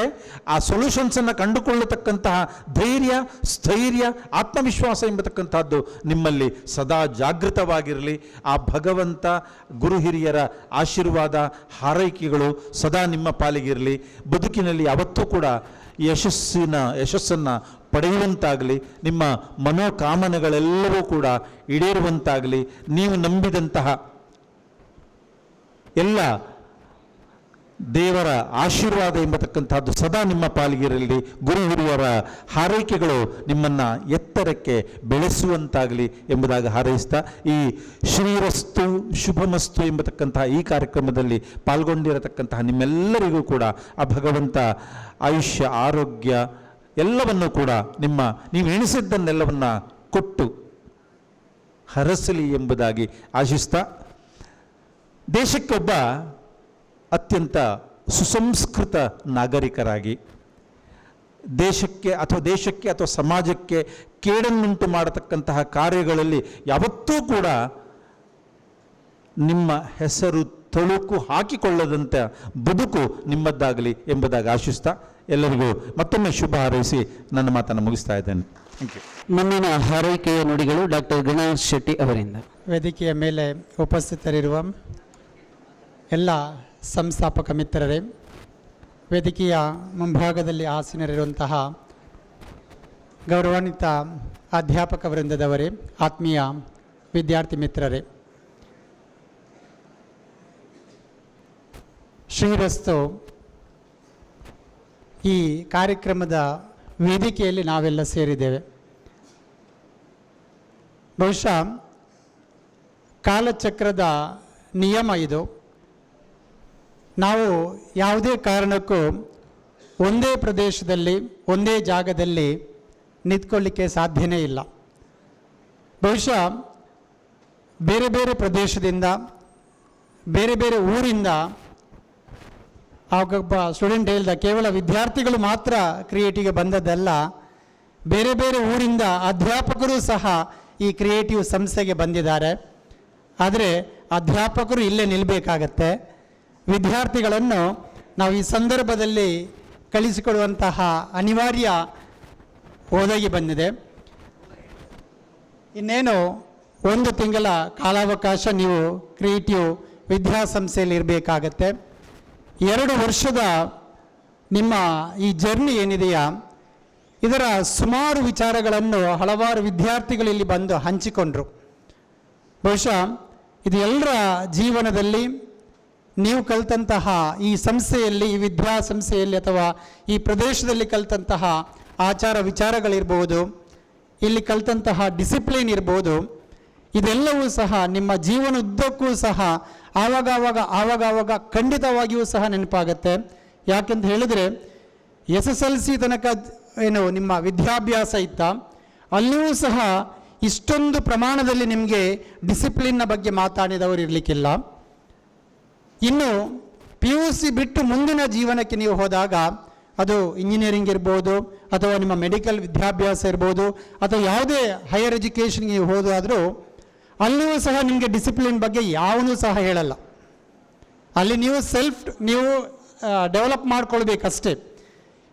M: ಆ ಸೊಲ್ಯೂಷನ್ಸನ್ನು ಕಂಡುಕೊಳ್ಳತಕ್ಕಂತಹ ಧೈರ್ಯ, ಸ್ಥೈರ್ಯ, ಆತ್ಮವಿಶ್ವಾಸ ಎಂಬತಕ್ಕಂಥದ್ದು ನಿಮ್ಮಲ್ಲಿ ಸದಾ ಜಾಗೃತವಾಗಿರಲಿ. ಆ ಭಗವಂತ, ಗುರು ಹಿರಿಯರ ಆಶೀರ್ವಾದ, ಹಾರೈಕೆಗಳು ಸದಾ ನಿಮ್ಮ ಪಾಲಿಗಿರಲಿ. ಬದುಕಿನಲ್ಲಿ ಯಾವತ್ತೂ ಕೂಡ ಯಶಸ್ಸನ್ನು ಪಡೆಯುವಂತಾಗಲಿ. ನಿಮ್ಮ ಮನೋಕಾಮನೆಗಳೆಲ್ಲವೂ ಕೂಡ ಈಡೇರುವಂತಾಗಲಿ. ನೀವು ನಂಬಿದಂತಹ ಎಲ್ಲ ದೇವರ ಆಶೀರ್ವಾದ ಎಂಬತಕ್ಕಂಥದ್ದು ಸದಾ ನಿಮ್ಮ ಪಾಲಿಗಿರಲಿ. ಗುರು ಹಿರಿಯರ ಹಾರೈಕೆಗಳು ನಿಮ್ಮನ್ನು ಎತ್ತರಕ್ಕೆ ಬೆಳೆಸುವಂತಾಗಲಿ ಎಂಬುದಾಗಿ ಹಾರೈಸ್ತಾ, ಈ ಶ್ರೀರಸ್ತು ಶುಭಮಸ್ತು ಎಂಬತಕ್ಕಂತಹ ಈ ಕಾರ್ಯಕ್ರಮದಲ್ಲಿ ಪಾಲ್ಗೊಂಡಿರತಕ್ಕಂತಹ ನಿಮ್ಮೆಲ್ಲರಿಗೂ ಕೂಡ ಆ ಭಗವಂತ ಆಯುಷ್ಯ, ಆರೋಗ್ಯ ಎಲ್ಲವನ್ನೂ ಕೂಡ ನೀವು ಎಣಿಸಿದ್ದನ್ನೆಲ್ಲವನ್ನು ಕೊಟ್ಟು ಹರಸಲಿ ಎಂಬುದಾಗಿ ಆಶಿಸ್ತಾ, ದೇಶಕ್ಕೊಬ್ಬ ಅತ್ಯಂತ ಸುಸಂಸ್ಕೃತ ನಾಗರಿಕರಾಗಿ ದೇಶಕ್ಕೆ ಅಥವಾ ಸಮಾಜಕ್ಕೆ ಕೇಡನ್ನುಂಟು ಮಾಡತಕ್ಕಂತಹ ಕಾರ್ಯಗಳಲ್ಲಿ ಯಾವತ್ತೂ ಕೂಡ ನಿಮ್ಮ ಹೆಸರು ತಳುಕು ಹಾಕಿಕೊಳ್ಳದಂಥ ಬದುಕು ನಿಮ್ಮದ್ದಾಗಲಿ ಎಂಬುದಾಗಿ ಆಶಿಸ್ತಾ ಎಲ್ಲರಿಗೂ ಮತ್ತೊಮ್ಮೆ ಶುಭ ಹಾರೈಸಿ ನನ್ನ ಮಾತನ್ನು ಮುಗಿಸ್ತಾ ಇದ್ದೇನೆ. Thank you.
A: ಮುಂದಿನ ಹಾರೈಕೆಯ ನುಡಿಗಳು ಡಾಕ್ಟರ್ ಗಣೇಶ್ ಶೆಟ್ಟಿ ಅವರಿಂದ.
N: ವೇದಿಕೆಯ ಮೇಲೆ ಉಪಸ್ಥಿತರಿರುವ ಎಲ್ಲ ಸಂಸ್ಥಾಪಕ ಮಿತ್ರರೇ, ವೇದಿಕೆಯ ಮುಂಭಾಗದಲ್ಲಿ ಆಸೀನರಿರುವಂತಹ ಗೌರವಾನ್ವಿತ ಅಧ್ಯಾಪಕ ವೃಂದದವರೇ, ಆತ್ಮೀಯ ವಿದ್ಯಾರ್ಥಿ ಮಿತ್ರರೇ, ಶ್ರೀರಸ್ತು ಈ ಕಾರ್ಯಕ್ರಮದ ವೇದಿಕೆಯಲ್ಲಿ ನಾವೆಲ್ಲ ಸೇರಿದ್ದೇವೆ. ಬಹುಶಃ ಕಾಲಚಕ್ರದ ನಿಯಮ ಇದು. ನಾವು ಯಾವುದೇ ಕಾರಣಕ್ಕೂ ಒಂದೇ ಪ್ರದೇಶದಲ್ಲಿ ಒಂದೇ ಜಾಗದಲ್ಲಿ ನಿಂತ್ಕೊಳ್ಳಿಕ್ಕೆ ಸಾಧ್ಯನೇ ಇಲ್ಲ. ಬಹುಶಃ ಬೇರೆ ಬೇರೆ ಪ್ರದೇಶದಿಂದ ಬೇರೆ ಬೇರೆ ಊರಿಂದ ಆಗೊಬ್ಬ ಸ್ಟೂಡೆಂಟ್ ಹೇಳ್ದ ಕೇವಲ ವಿದ್ಯಾರ್ಥಿಗಳು ಮಾತ್ರ ಕ್ರಿಯೇಟಿವ್ಗೆ ಬಂದದ್ದಲ್ಲ, ಬೇರೆ ಬೇರೆ ಊರಿಂದ ಅಧ್ಯಾಪಕರು ಸಹ ಈ ಕ್ರಿಯೇಟಿವ್ ಸಂಸ್ಥೆಗೆ ಬಂದಿದ್ದಾರೆ. ಆದರೆ ಅಧ್ಯಾಪಕರು ಇಲ್ಲೇ ನಿಲ್ಲಬೇಕಾಗತ್ತೆ. ವಿದ್ಯಾರ್ಥಿಗಳನ್ನು ನಾವು ಈ ಸಂದರ್ಭದಲ್ಲಿ ಕಳಿಸಿಕೊಡುವಂತಹ ಅನಿವಾರ್ಯ ಒದಗಿ ಬಂದಿದೆ. ಇನ್ನೇನು 1 ತಿಂಗಳ ಕಾಲಾವಕಾಶ ನೀವು ಕ್ರಿಯೇಟಿವ್ ವಿದ್ಯಾಸಂಸ್ಥೆಯಲ್ಲಿ ಇರಬೇಕಾಗತ್ತೆ. 2 ವರ್ಷದ ನಿಮ್ಮ ಈ ಜರ್ನಿ ಏನಿದೆಯಾ, ಇದರ ಸುಮಾರು ವಿಚಾರಗಳನ್ನು ಹಲವಾರು ವಿದ್ಯಾರ್ಥಿಗಳು ಇಲ್ಲಿ ಬಂದು ಹಂಚಿಕೊಂಡ್ರು. ಬಹುಶಃ ಇದು ಎಲ್ಲರ ಜೀವನದಲ್ಲಿ ನೀವು ಕಲಿತಂತಹ ಈ ಸಂಸ್ಥೆಯಲ್ಲಿ, ಈ ವಿದ್ಯಾಸಂಸ್ಥೆಯಲ್ಲಿ ಅಥವಾ ಈ ಪ್ರದೇಶದಲ್ಲಿ ಕಲಿತಂತಹ ಆಚಾರ ವಿಚಾರಗಳಿರ್ಬೋದು, ಇಲ್ಲಿ ಕಲಿತಂತಹ ಡಿಸಿಪ್ಲಿನ್ ಇರ್ಬೋದು, ಇದೆಲ್ಲವೂ ಸಹ ನಿಮ್ಮ ಜೀವನದುದ್ದಕ್ಕೂ ಸಹ ಆವಾಗ ಖಂಡಿತವಾಗಿಯೂ ಸಹ ನೆನಪಾಗತ್ತೆ. ಯಾಕೆಂತ ಹೇಳಿದರೆ SSLC ತನಕ ಏನು ನಿಮ್ಮ ವಿದ್ಯಾಭ್ಯಾಸ ಇತ್ತ, ಅಲ್ಲಿಯೂ ಸಹ ಇಷ್ಟೊಂದು ಪ್ರಮಾಣದಲ್ಲಿ ನಿಮಗೆ ಡಿಸಿಪ್ಲಿನ್ನ ಬಗ್ಗೆ ಮಾತಾಡಿದವರು ಇರಲಿಕ್ಕಿಲ್ಲ. ಇನ್ನು PUC ಬಿಟ್ಟು ಮುಂದಿನ ಜೀವನಕ್ಕೆ ನೀವು ಹೋದಾಗ, ಅದು ಇಂಜಿನಿಯರಿಂಗ್ ಇರ್ಬೋದು ಅಥವಾ ನಿಮ್ಮ ಮೆಡಿಕಲ್ ವಿದ್ಯಾಭ್ಯಾಸ ಇರ್ಬೋದು ಅಥವಾ ಯಾವುದೇ ಹೈಯರ್ ಎಜುಕೇಷನ್ಗೆ ನೀವು ಹೋದಾದರೂ ಅಲ್ಲಿಯೂ ಸಹ ನಿಮಗೆ ಡಿಸಿಪ್ಲಿನ್ ಬಗ್ಗೆ ಯಾವನೂ ಸಹ ಹೇಳಲ್ಲ. ಅಲ್ಲಿ ನೀವು ಡೆವಲಪ್ ಮಾಡ್ಕೊಳ್ಬೇಕಷ್ಟೇ.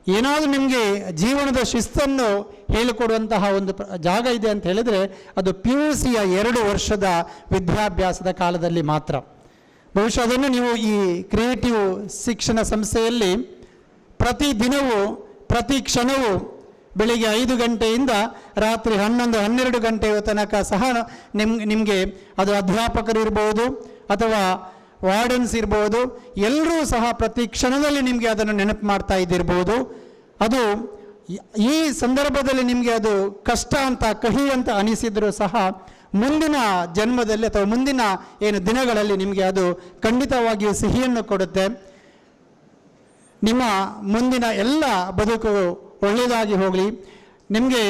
N: ಏನಾದರೂ ನಿಮಗೆ ಜೀವನದ ಶಿಸ್ತನ್ನು ಹೇಳಿಕೊಡುವಂತಹ ಒಂದು ಜಾಗ ಇದೆ ಅಂತ ಹೇಳಿದರೆ ಅದು PUCಯ 2 ವರ್ಷದ ವಿದ್ಯಾಭ್ಯಾಸದ ಕಾಲದಲ್ಲಿ ಮಾತ್ರ. ಬಹುಶಃ ಅದನ್ನು ನೀವು ಈ ಕ್ರಿಯೇಟಿವ್ ಶಿಕ್ಷಣ ಸಂಸ್ಥೆಯಲ್ಲಿ ಪ್ರತಿ ದಿನವೂ ಪ್ರತಿ ಕ್ಷಣವೂ ಬೆಳಿಗ್ಗೆ 5 ಗಂಟೆಯಿಂದ ರಾತ್ರಿ 11-12 ಗಂಟೆಯ ತನಕ ಸಹ ನಿಮಗೆ ಅದು ಅಧ್ಯಾಪಕರು ಇರ್ಬೋದು ಅಥವಾ ವಾರ್ಡನ್ಸ್ ಇರ್ಬೋದು, ಎಲ್ಲರೂ ಸಹ ಪ್ರತಿ ಕ್ಷಣದಲ್ಲಿ ನಿಮಗೆ ಅದನ್ನು ನೆನಪು ಮಾಡ್ತಾ ಇದ್ದಿರ್ಬೋದು. ಅದು ಈ ಸಂದರ್ಭದಲ್ಲಿ ನಿಮಗೆ ಅದು ಕಷ್ಟ ಅಂತ, ಕಹಿ ಅಂತ ಅನಿಸಿದರೂ ಸಹ ಮುಂದಿನ ಜನ್ಮದಲ್ಲಿ ಅಥವಾ ಮುಂದಿನ ಏನು ದಿನಗಳಲ್ಲಿ ನಿಮಗೆ ಅದು ಖಂಡಿತವಾಗಿಯೂ ಸಿಹಿಯನ್ನು ಕೊಡುತ್ತೆ. ನಿಮ್ಮ ಮುಂದಿನ ಎಲ್ಲ ಬದುಕು ಒಳ್ಳೆಯದಾಗಿ ಹೋಗಲಿ. ನಿಮಗೆ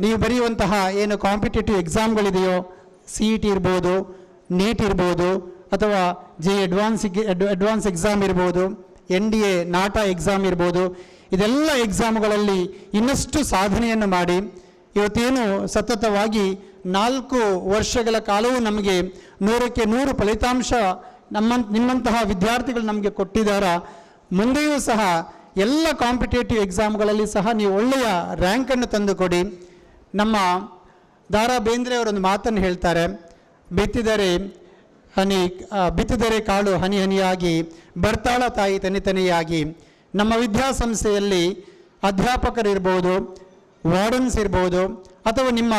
N: ನೀವು ಬರೆಯುವಂತಹ ಏನು ಕಾಂಪಿಟೇಟಿವ್ ಎಕ್ಸಾಮ್ಗಳಿದೆಯೋ, CET ಇರ್ಬೋದು, NEET ಇರ್ಬೋದು ಅಥವಾ ಅಡ್ವಾನ್ಸ್ ಎಕ್ಸಾಮ್ ಇರ್ಬೋದು, NDA ನಾಟಾ ಎಕ್ಸಾಮ್ ಇರ್ಬೋದು, ಇದೆಲ್ಲ ಎಕ್ಸಾಮ್ಗಳಲ್ಲಿ ಇನ್ನಷ್ಟು ಸಾಧನೆಯನ್ನು ಮಾಡಿ ಇವತ್ತೇನು ಸತತವಾಗಿ 4 ವರ್ಷಗಳ ಕಾಲವೂ ನಮಗೆ 100ಕ್ಕೆ 100 ಫಲಿತಾಂಶ ನಿಮ್ಮಂತಹ ವಿದ್ಯಾರ್ಥಿಗಳು ನಮಗೆ ಕೊಟ್ಟಿದ್ದಾರೆ. ಮುಂದೆಯೂ ಸಹ ಎಲ್ಲ ಕಾಂಪಿಟೇಟಿವ್ ಎಕ್ಸಾಮ್ಗಳಲ್ಲಿ ಸಹ ನೀವು ಒಳ್ಳೆಯ ರ್ಯಾಂಕನ್ನು ತಂದುಕೊಡಿ. ನಮ್ಮ ದಾರಾ ಬೇಂದ್ರೆ ಅವರೊಂದು ಮಾತನ್ನು ಹೇಳ್ತಾರೆ, ಬಿತ್ತಿದರೆ ಕಾಳು ಹನಿ ಹನಿಯಾಗಿ ಬರ್ತಾಳ ತಾಯಿ ತನಿಯಾಗಿ. ನಮ್ಮ ವಿದ್ಯಾಸಂಸ್ಥೆಯಲ್ಲಿ ಅಧ್ಯಾಪಕರಿರ್ಬೋದು, ವಾರ್ಡನ್ಸ್ ಇರ್ಬೋದು ಅಥವಾ ನಿಮ್ಮ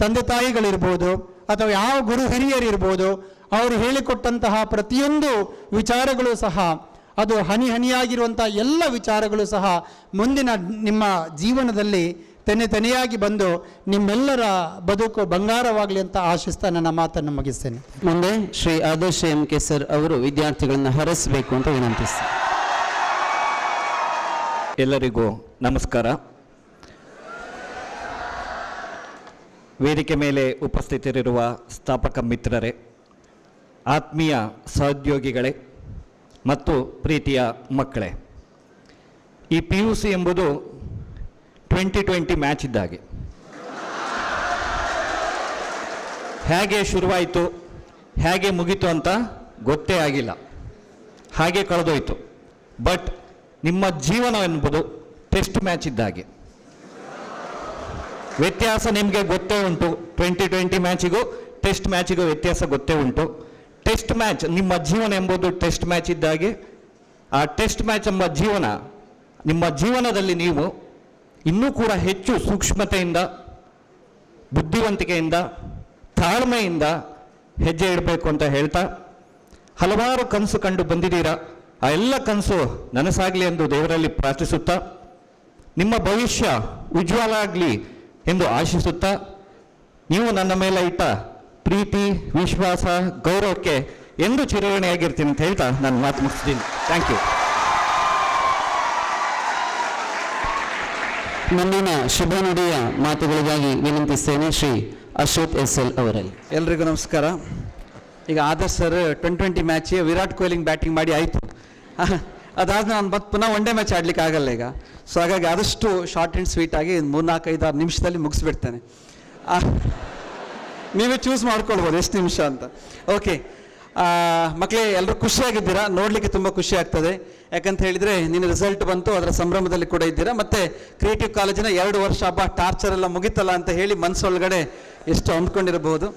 N: ತಂದೆ ತಾಯಿಗಳಿರ್ಬೋದು ಅಥವಾ ಯಾವ ಗುರು ಹಿರಿಯರಿರ್ಬೋದು, ಅವರು ಹೇಳಿಕೊಟ್ಟಂತಹ ಪ್ರತಿಯೊಂದು ವಿಚಾರಗಳು ಸಹ ಅದು ಹನಿ ಹನಿಯಾಗಿರುವಂಥ ಎಲ್ಲ ವಿಚಾರಗಳು ಸಹ ಮುಂದಿನ ನಿಮ್ಮ ಜೀವನದಲ್ಲಿ ತೆನೆಯಾಗಿ ಬಂದು ನಿಮ್ಮೆಲ್ಲರ ಬದುಕು ಬಂಗಾರವಾಗಲಿ ಅಂತ ಆಶಿಸ್ತಾ ನನ್ನ ಮಾತನ್ನು ಮುಗಿಸ್ತೇನೆ.
A: ಮುಂದೆ ಶ್ರೀ ಆದರ್ಶ MK ಸರ್ ಅವರು ವಿದ್ಯಾರ್ಥಿಗಳನ್ನು ಹರಸಬೇಕು ಅಂತ ವಿನಂತಿಸ್ತಾರೆ.
O: ಎಲ್ಲರಿಗೂ ನಮಸ್ಕಾರ. ವೇದಿಕೆ ಮೇಲೆ ಉಪಸ್ಥಿತರಿರುವ ಸ್ಥಾಪಕ ಮಿತ್ರರೇ, ಆತ್ಮೀಯ ಸಹೋದ್ಯೋಗಿಗಳೇ ಮತ್ತು ಪ್ರೀತಿಯ ಮಕ್ಕಳೇ, ಈ PUC ಎಂಬುದು 2020 ಮ್ಯಾಚ್ ಇದ್ದಾಗೆ. ಹೇಗೆ ಶುರುವಾಯಿತು, ಹೇಗೆ ಮುಗೀತು ಅಂತ ಗೊತ್ತೇ ಆಗಿಲ್ಲ, ಹಾಗೆ ಕಳೆದೋಯ್ತು. ಬಟ್ ನಿಮ್ಮ ಜೀವನ ಎಂಬುದು ಟೆಸ್ಟ್ ಮ್ಯಾಚ್ ಇದ್ದಾಗೆ. ವ್ಯತ್ಯಾಸ ನಿಮಗೆ ಗೊತ್ತೇ ಉಂಟು. 2020 ಮ್ಯಾಚಿಗೂ ಟೆಸ್ಟ್ ಮ್ಯಾಚಿಗೂ ವ್ಯತ್ಯಾಸ ಗೊತ್ತೇ ಉಂಟು. ಟೆಸ್ಟ್ ಮ್ಯಾಚ್, ನಿಮ್ಮ ಜೀವನ ಎಂಬುದು ಟೆಸ್ಟ್ ಮ್ಯಾಚ್ ಇದ್ದಾಗೆ. ಆ ಟೆಸ್ಟ್ ಮ್ಯಾಚ್ ಎಂಬ ಜೀವನ, ನಿಮ್ಮ ಜೀವನದಲ್ಲಿ ನೀವು ಇನ್ನೂ ಕೂಡ ಹೆಚ್ಚು ಸೂಕ್ಷ್ಮತೆಯಿಂದ, ಬುದ್ಧಿವಂತಿಕೆಯಿಂದ, ತಾಳ್ಮೆಯಿಂದ ಹೆಜ್ಜೆ ಇಡಬೇಕು ಅಂತ ಹೇಳ್ತಾ, ಹಲವಾರು ಕನಸು ಕಂಡು ಬಂದಿದ್ದೀರಾ. ಆ ಎಲ್ಲ ಕನಸು ನನಸಾಗಲಿ ಎಂದು ದೇವರಲ್ಲಿ ಪ್ರಾರ್ಥಿಸುತ್ತಾ, ನಿಮ್ಮ ಭವಿಷ್ಯ ಉಜ್ವಲ ಆಗಲಿ ಎಂದು ಆಶಿಸುತ್ತಾ, ನೀವು ನನ್ನ ಮೇಲೆ ಇಟ್ಟ ಪ್ರೀತಿ, ವಿಶ್ವಾಸ, ಗೌರವಕ್ಕೆ ಎಂದು ಚಿರಋಣಿಯಾಗಿರ್ತೀನಿ ಅಂತ ಹೇಳ್ತಾ ನಾನು ಮಾತು ಮುಗಿಸ್ತೀನಿ. Thank you.
A: ಮುಂದಿನ ಶುಭ ನುಡಿಯ ಮಾತುಗಳಿಗಾಗಿ ವಿನಂತಿಸ್ತೇನೆ ಶ್ರೀ ಅಶ್ವಥ್ SL ಅವರಲ್ಲಿ.
P: ಎಲ್ರಿಗೂ ನಮಸ್ಕಾರ. ಈಗ ಆದರ್ಶ್ ಸರ್ 2020 ಮ್ಯಾಚ್ ವಿರಾಟ್ ಕೊಹ್ಲಿಂಗ್ ಬ್ಯಾಟಿಂಗ್ ಮಾಡಿ ಆಯಿತು. ಅದಾದ ನಾನು ಮತ್ತೆ ಪುನಃ ಒನ್ ಡೇ ಮ್ಯಾಚ್ ಆಡಲಿಕ್ಕೆ ಆಗಲ್ಲ ಈಗ. ಸೊ ಹಾಗಾಗಿ ಆದಷ್ಟು ಶಾರ್ಟ್ ಆ್ಯಂಡ್ ಸ್ವೀಟ್ ಆಗಿ 3-4-5-6 ನಿಮಿಷದಲ್ಲಿ ಮುಗಿಸ್ಬಿಡ್ತೇನೆ. ನೀವೇ ಚೂಸ್ ಮಾಡ್ಕೊಳ್ಬೋದು ಎಷ್ಟು ನಿಮಿಷ ಅಂತ. ಓಕೆ ಮಕ್ಕಳೇ, ಎಲ್ಲರೂ ಖುಷಿಯಾಗಿದ್ದೀರಾ? ನೋಡಲಿಕ್ಕೆ ತುಂಬ ಖುಷಿ ಆಗ್ತದೆ. ಯಾಕಂತ ಹೇಳಿದರೆ ನಿನ್ನ ರಿಸಲ್ಟ್ ಬಂತು, ಅದರ ಸಂಭ್ರಮದಲ್ಲಿ ಕೂಡ ಇದ್ದೀರಾ. ಮತ್ತು ಕ್ರಿಯೇಟಿವ್ ಕಾಲೇಜಿನ 2 ವರ್ಷ ಹಬ್ಬ ಟಾರ್ಚರ್ ಎಲ್ಲ ಮುಗಿತಲ್ಲ ಅಂತ ಹೇಳಿ ಮನಸ್ಸೊಳಗಡೆ ಎಷ್ಟು ಅಂದ್ಕೊಂಡಿರಬಹುದು.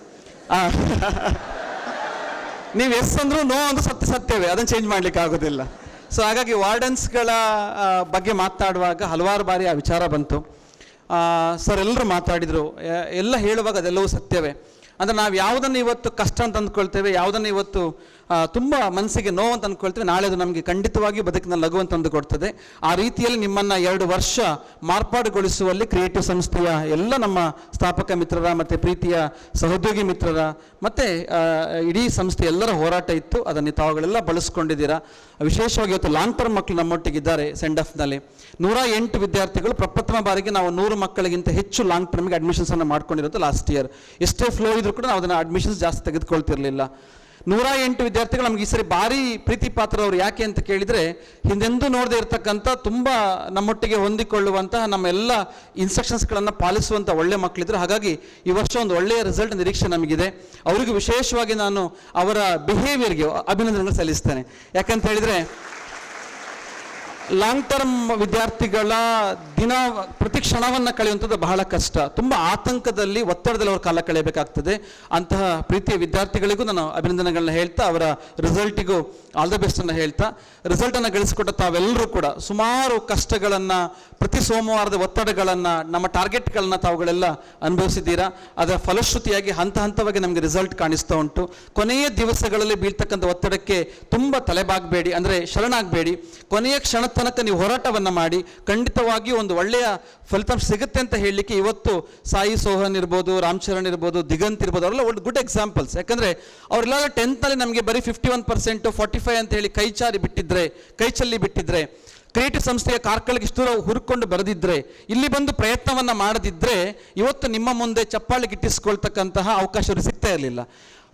P: ನೀವು ಎಸ್ ಅಂದರೂ ನೋ ಅಂದ್ರೂ ಸತ್ಯವೇ, ಅದನ್ನು ಚೇಂಜ್ ಮಾಡಲಿಕ್ಕೆ ಆಗೋದಿಲ್ಲ. ಸೊ ಹಾಗಾಗಿ ವಾರ್ಡನ್ಸ್ಗಳ ಬಗ್ಗೆ ಮಾತನಾಡುವಾಗ ಹಲವಾರು ಬಾರಿ ಆ ವಿಚಾರ ಬಂತು. ಸರ್ ಎಲ್ಲರೂ ಮಾತಾಡಿದರು, ಎಲ್ಲ ಹೇಳುವಾಗ ಅದೆಲ್ಲವೂ ಸತ್ಯವೇ. ಅಂದರೆ ನಾವು ಯಾವುದನ್ನು ಇವತ್ತು ಕಷ್ಟ ಅಂತ ಅಂದ್ಕೊಳ್ತೇವೆ, ಯಾವುದನ್ನು ಇವತ್ತು ತುಂಬ ಮನಸ್ಸಿಗೆ ನೋವು ಅಂತ ಅಂದ್ಕೊಳ್ತೇವೆ, ನಾಳೆ ಅದು ನಮಗೆ ಖಂಡಿತವಾಗಿ ಬದುಕಿನ ಲಘು ಅಂತ ಅಂದುಕೊಡ್ತದೆ. ಆ ರೀತಿಯಲ್ಲಿ ನಿಮ್ಮನ್ನು 2 ವರ್ಷ ಮಾರ್ಪಾಡುಗೊಳಿಸುವಲ್ಲಿ ಕ್ರಿಯೇಟಿವ್ ಸಂಸ್ಥೆಯ ಎಲ್ಲ ನಮ್ಮ ಸ್ಥಾಪಕ ಮಿತ್ರರ ಮತ್ತು ಪ್ರೀತಿಯ ಸಹೋದ್ಯೋಗಿ ಮಿತ್ರರ ಮತ್ತು ಇಡೀ ಸಂಸ್ಥೆ ಎಲ್ಲರ ಹೋರಾಟ ಇತ್ತು. ಅದನ್ನು ತಾವುಗಳೆಲ್ಲ ಬಳಸ್ಕೊಂಡಿದ್ದೀರಾ. ವಿಶೇಷವಾಗಿ ಇವತ್ತು ಲಾಂಗ್ ಟರ್ಮ್ ಮಕ್ಕಳು ನಮ್ಮೊಟ್ಟಿಗಿದ್ದಾರೆ. ಸೆಂಡ್ ಆಫ್ನಲ್ಲಿ 108 ವಿದ್ಯಾರ್ಥಿಗಳು ಪ್ರಪ್ರಥಮ ಬಾರಿಗೆ ನಾವು 100 ಮಕ್ಕಳಿಗಿಂತ ಹೆಚ್ಚು ಲಾಂಗ್ ಟರ್ಮ್ಗೆ ಅಡ್ಮಿಷನ್ಸನ್ನು ಮಾಡ್ಕೊಂಡಿರೋದು ಲಾಸ್ಟ್ ಇಯರ್. ಎಷ್ಟೇ ಫ್ಲೋ ಇದ್ರೂ ಕೂಡ ನಾವು ಅದನ್ನು ಅಡ್ಮಿಷನ್ಸ್ ಜಾಸ್ತಿ ತೆಗೆದುಕೊಳ್ತಿರಲಿಲ್ಲ. 108 ವಿದ್ಯಾರ್ಥಿಗಳು ನಮ್ಗೆ ಈ ಸರಿ ಭಾರಿ ಪ್ರೀತಿ ಪಾತ್ರವರು. ಯಾಕೆ ಅಂತ ಕೇಳಿದರೆ, ಹಿಂದೆಂದೂ ನೋಡದೇ ಇರತಕ್ಕಂಥ ತುಂಬ ನಮ್ಮೊಟ್ಟಿಗೆ ಹೊಂದಿಕೊಳ್ಳುವಂತಹ ನಮ್ಮೆಲ್ಲ ಇನ್ಸ್ಟ್ರಕ್ಷನ್ಸ್ಗಳನ್ನು ಪಾಲಿಸುವಂಥ ಒಳ್ಳೆ ಮಕ್ಕಳಿದ್ರು. ಹಾಗಾಗಿ ಈ ವರ್ಷ ಒಂದು ಒಳ್ಳೆಯ ರಿಸಲ್ಟ್ ನಿರೀಕ್ಷೆ ನಮಗಿದೆ. ಅವರಿಗೂ ವಿಶೇಷವಾಗಿ ನಾನು ಅವರ ಬಿಹೇವಿಯರ್ಗೆ ಅಭಿನಂದನೆಗಳು ಸಲ್ಲಿಸ್ತೇನೆ. ಯಾಕಂತ ಹೇಳಿದರೆ, ಲಾಂಗ್ ಟರ್ಮ್ ವಿದ್ಯಾರ್ಥಿಗಳ ದಿನ ಪ್ರತಿ ಕ್ಷಣವನ್ನು ಕಳೆಯುವಂಥದ್ದು ಬಹಳ ಕಷ್ಟ. ತುಂಬ ಆತಂಕದಲ್ಲಿ, ಒತ್ತಡದಲ್ಲಿ ಅವರು ಕಾಲ ಕಳೆಯಬೇಕಾಗ್ತದೆ. ಅಂತಹ ಪ್ರೀತಿಯ ವಿದ್ಯಾರ್ಥಿಗಳಿಗೂ ನಾನು ಅಭಿನಂದನೆಗಳನ್ನ ಹೇಳ್ತಾ, ಅವರ ರಿಸಲ್ಟಿಗೂ ಆಲ್ ದ ಬೆಸ್ಟನ್ನು ಹೇಳ್ತಾ, ರಿಸಲ್ಟನ್ನು ಗಳಿಸಿಕೊಟ್ಟ ತಾವೆಲ್ಲರೂ ಕೂಡ ಸುಮಾರು ಕಷ್ಟಗಳನ್ನು, ಪ್ರತಿ ಸೋಮವಾರದ ಒತ್ತಡಗಳನ್ನು, ನಮ್ಮ ಟಾರ್ಗೆಟ್ಗಳನ್ನು ತಾವುಗಳೆಲ್ಲ ಅನುಭವಿಸಿದ್ದೀರಾ. ಅದರ ಫಲಶ್ರುತಿಯಾಗಿ ಹಂತ ಹಂತವಾಗಿ ನಮಗೆ ರಿಸಲ್ಟ್ ಕಾಣಿಸ್ತಾ ಉಂಟು. ಕೊನೆಯ ದಿವಸಗಳಲ್ಲಿ ಬೀಳ್ತಕ್ಕಂಥ ಒತ್ತಡಕ್ಕೆ ತುಂಬ ತಲೆಬಾಗಬೇಡಿ, ಅಂದರೆ ಶರಣಾಗಬೇಡಿ. ಕೊನೆಯ ಕ್ಷಣ ತನಕ ನೀವು ಹೋರಾಟವನ್ನು ಮಾಡಿ ಖಂಡಿತವಾಗಿ ಒಂದು ಒಳ್ಳೆಯ ಫಲಿತಾಂಶ ಸಿಗುತ್ತೆ ಅಂತ ಹೇಳಲಿಕ್ಕೆ ಇವತ್ತು ಸಾಯಿ ಸೋಹನ್ ಇರ್ಬೋದು, ರಾಮಚರಣ್ ಇರ್ಬೋದು, ದಿಗಂತ್ ಇರ್ಬೋದು, ಅವರೆಲ್ಲ ಒಂದು ಗುಡ್ ಎಕ್ಸಾಂಪಲ್ಸ್. ಯಾಕಂದರೆ ಅವರೆಲ್ಲ 10th ನಮಗೆ ಬರೀ 51%, 45 ಅಂತ ಹೇಳಿ ಕೈ ಚೆಲ್ಲಿ ಬಿಟ್ಟಿದ್ರೆ, ಕ್ರಿಯೇಟಿವ್ ಸಂಸ್ಥೆಯ ಕಾರ್ಕಳಿಗೆ ಇಷ್ಟು ದೂರ ಹುರ್ಕೊಂಡು ಬರೆದಿದ್ರೆ, ಇಲ್ಲಿ ಬಂದು ಪ್ರಯತ್ನವನ್ನು ಮಾಡದಿದ್ದರೆ ಇವತ್ತು ನಿಮ್ಮ ಮುಂದೆ ಚಪ್ಪಾಳೆ ಗಿಟ್ಟಿಸ್ಕೊಳ್ತಕ್ಕಂತಹ ಅವಕಾಶ ಸಿಗ್ತಾ ಇರಲಿಲ್ಲ.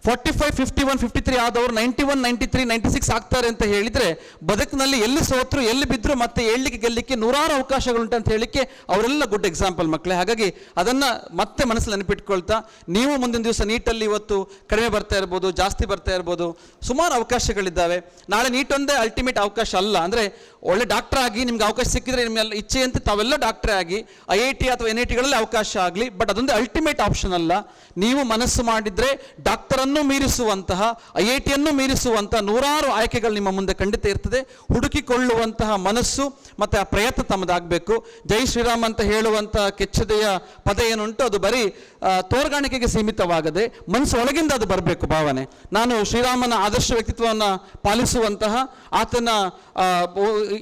P: 45, 51, 53 ಆದವರು 91, 93, 96 ಆಗ್ತಾರೆ ಅಂತ ಹೇಳಿದರೆ, ಬದುಕಿನಲ್ಲಿ ಎಲ್ಲಿ ಸೋತರು, ಎಲ್ಲಿ ಬಿದ್ದರು, ಮತ್ತೆ ಏಳಲಿಕ್ಕೆ ಗೆಲ್ಲಲಿಕ್ಕೆ ನೂರಾರು ಅವಕಾಶಗಳುಂಟು ಅಂತ ಹೇಳಲಿಕ್ಕೆ ಅವರೆಲ್ಲ ಗುಡ್ ಎಕ್ಸಾಂಪಲ್ ಮಕ್ಕಳೇ. ಹಾಗಾಗಿ ಅದನ್ನು ಮತ್ತೆ ಮನಸ್ಸಲ್ಲಿ ನೆನಪಿಟ್ಕೊಳ್ತಾ, ನೀವು ಮುಂದಿನ ದಿವಸ ನೀಟಲ್ಲಿ ಇವತ್ತು ಕಡಿಮೆ ಬರ್ತಾ ಇರ್ಬೋದು, ಜಾಸ್ತಿ ಬರ್ತಾ ಇರ್ಬೋದು, ಸುಮಾರು ಅವಕಾಶಗಳಿದ್ದಾವೆ. ನಾಳೆ ನೀಟ್ ಒಂದೇ ಅಲ್ಟಿಮೇಟ್ ಅವಕಾಶ ಅಲ್ಲ. ಅಂದರೆ ಒಳ್ಳೆ ಡಾಕ್ಟರ್ ಆಗಿ ನಿಮ್ಗೆ ಅವಕಾಶ ಸಿಕ್ಕಿದ್ರೆ ನಿಮ್ಮೆಲ್ಲ ಇಚ್ಛೆಯಂತೆ ತಾವೆಲ್ಲ ಡಾಕ್ಟರೇ ಆಗಿ IIT ಅಥವಾ NITಗಳಲ್ಲಿ ಅವಕಾಶ ಆಗಲಿ, ಬಟ್ ಅದೊಂದು ಅಲ್ಟಿಮೇಟ್ ಆಪ್ಷನ್ ಅಲ್ಲ. ನೀವು ಮನಸ್ಸು ಮಾಡಿದರೆ ಡಾಕ್ಟರನ್ನು ಮೀರಿಸುವಂತಹ, IITಯನ್ನು ಮೀರಿಸುವಂತಹ ನೂರಾರು ಆಯ್ಕೆಗಳು ನಿಮ್ಮ ಮುಂದೆ ಖಂಡಿತ ಇರ್ತದೆ. ಹುಡುಕಿಕೊಳ್ಳುವಂತಹ ಮನಸ್ಸು ಮತ್ತು ಆ ಪ್ರಯತ್ನ ತಮ್ಮದಾಗಬೇಕು. ಜೈ ಶ್ರೀರಾಮ್ ಅಂತ ಹೇಳುವಂತಹ ಕೆಚ್ಚದೆಯ ಪದ ಏನುಂಟು, ಅದು ಬರೀ ತೋರ್ಗಾಣಿಕೆಗೆ ಸೀಮಿತವಾಗದೆ ಮನಸ್ಸು ಒಳಗಿಂದ ಅದು ಬರಬೇಕು ಭಾವನೆ. ನಾನು ಶ್ರೀರಾಮನ ಆದರ್ಶ ವ್ಯಕ್ತಿತ್ವವನ್ನು ಪಾಲಿಸುವಂತಹ, ಆತನ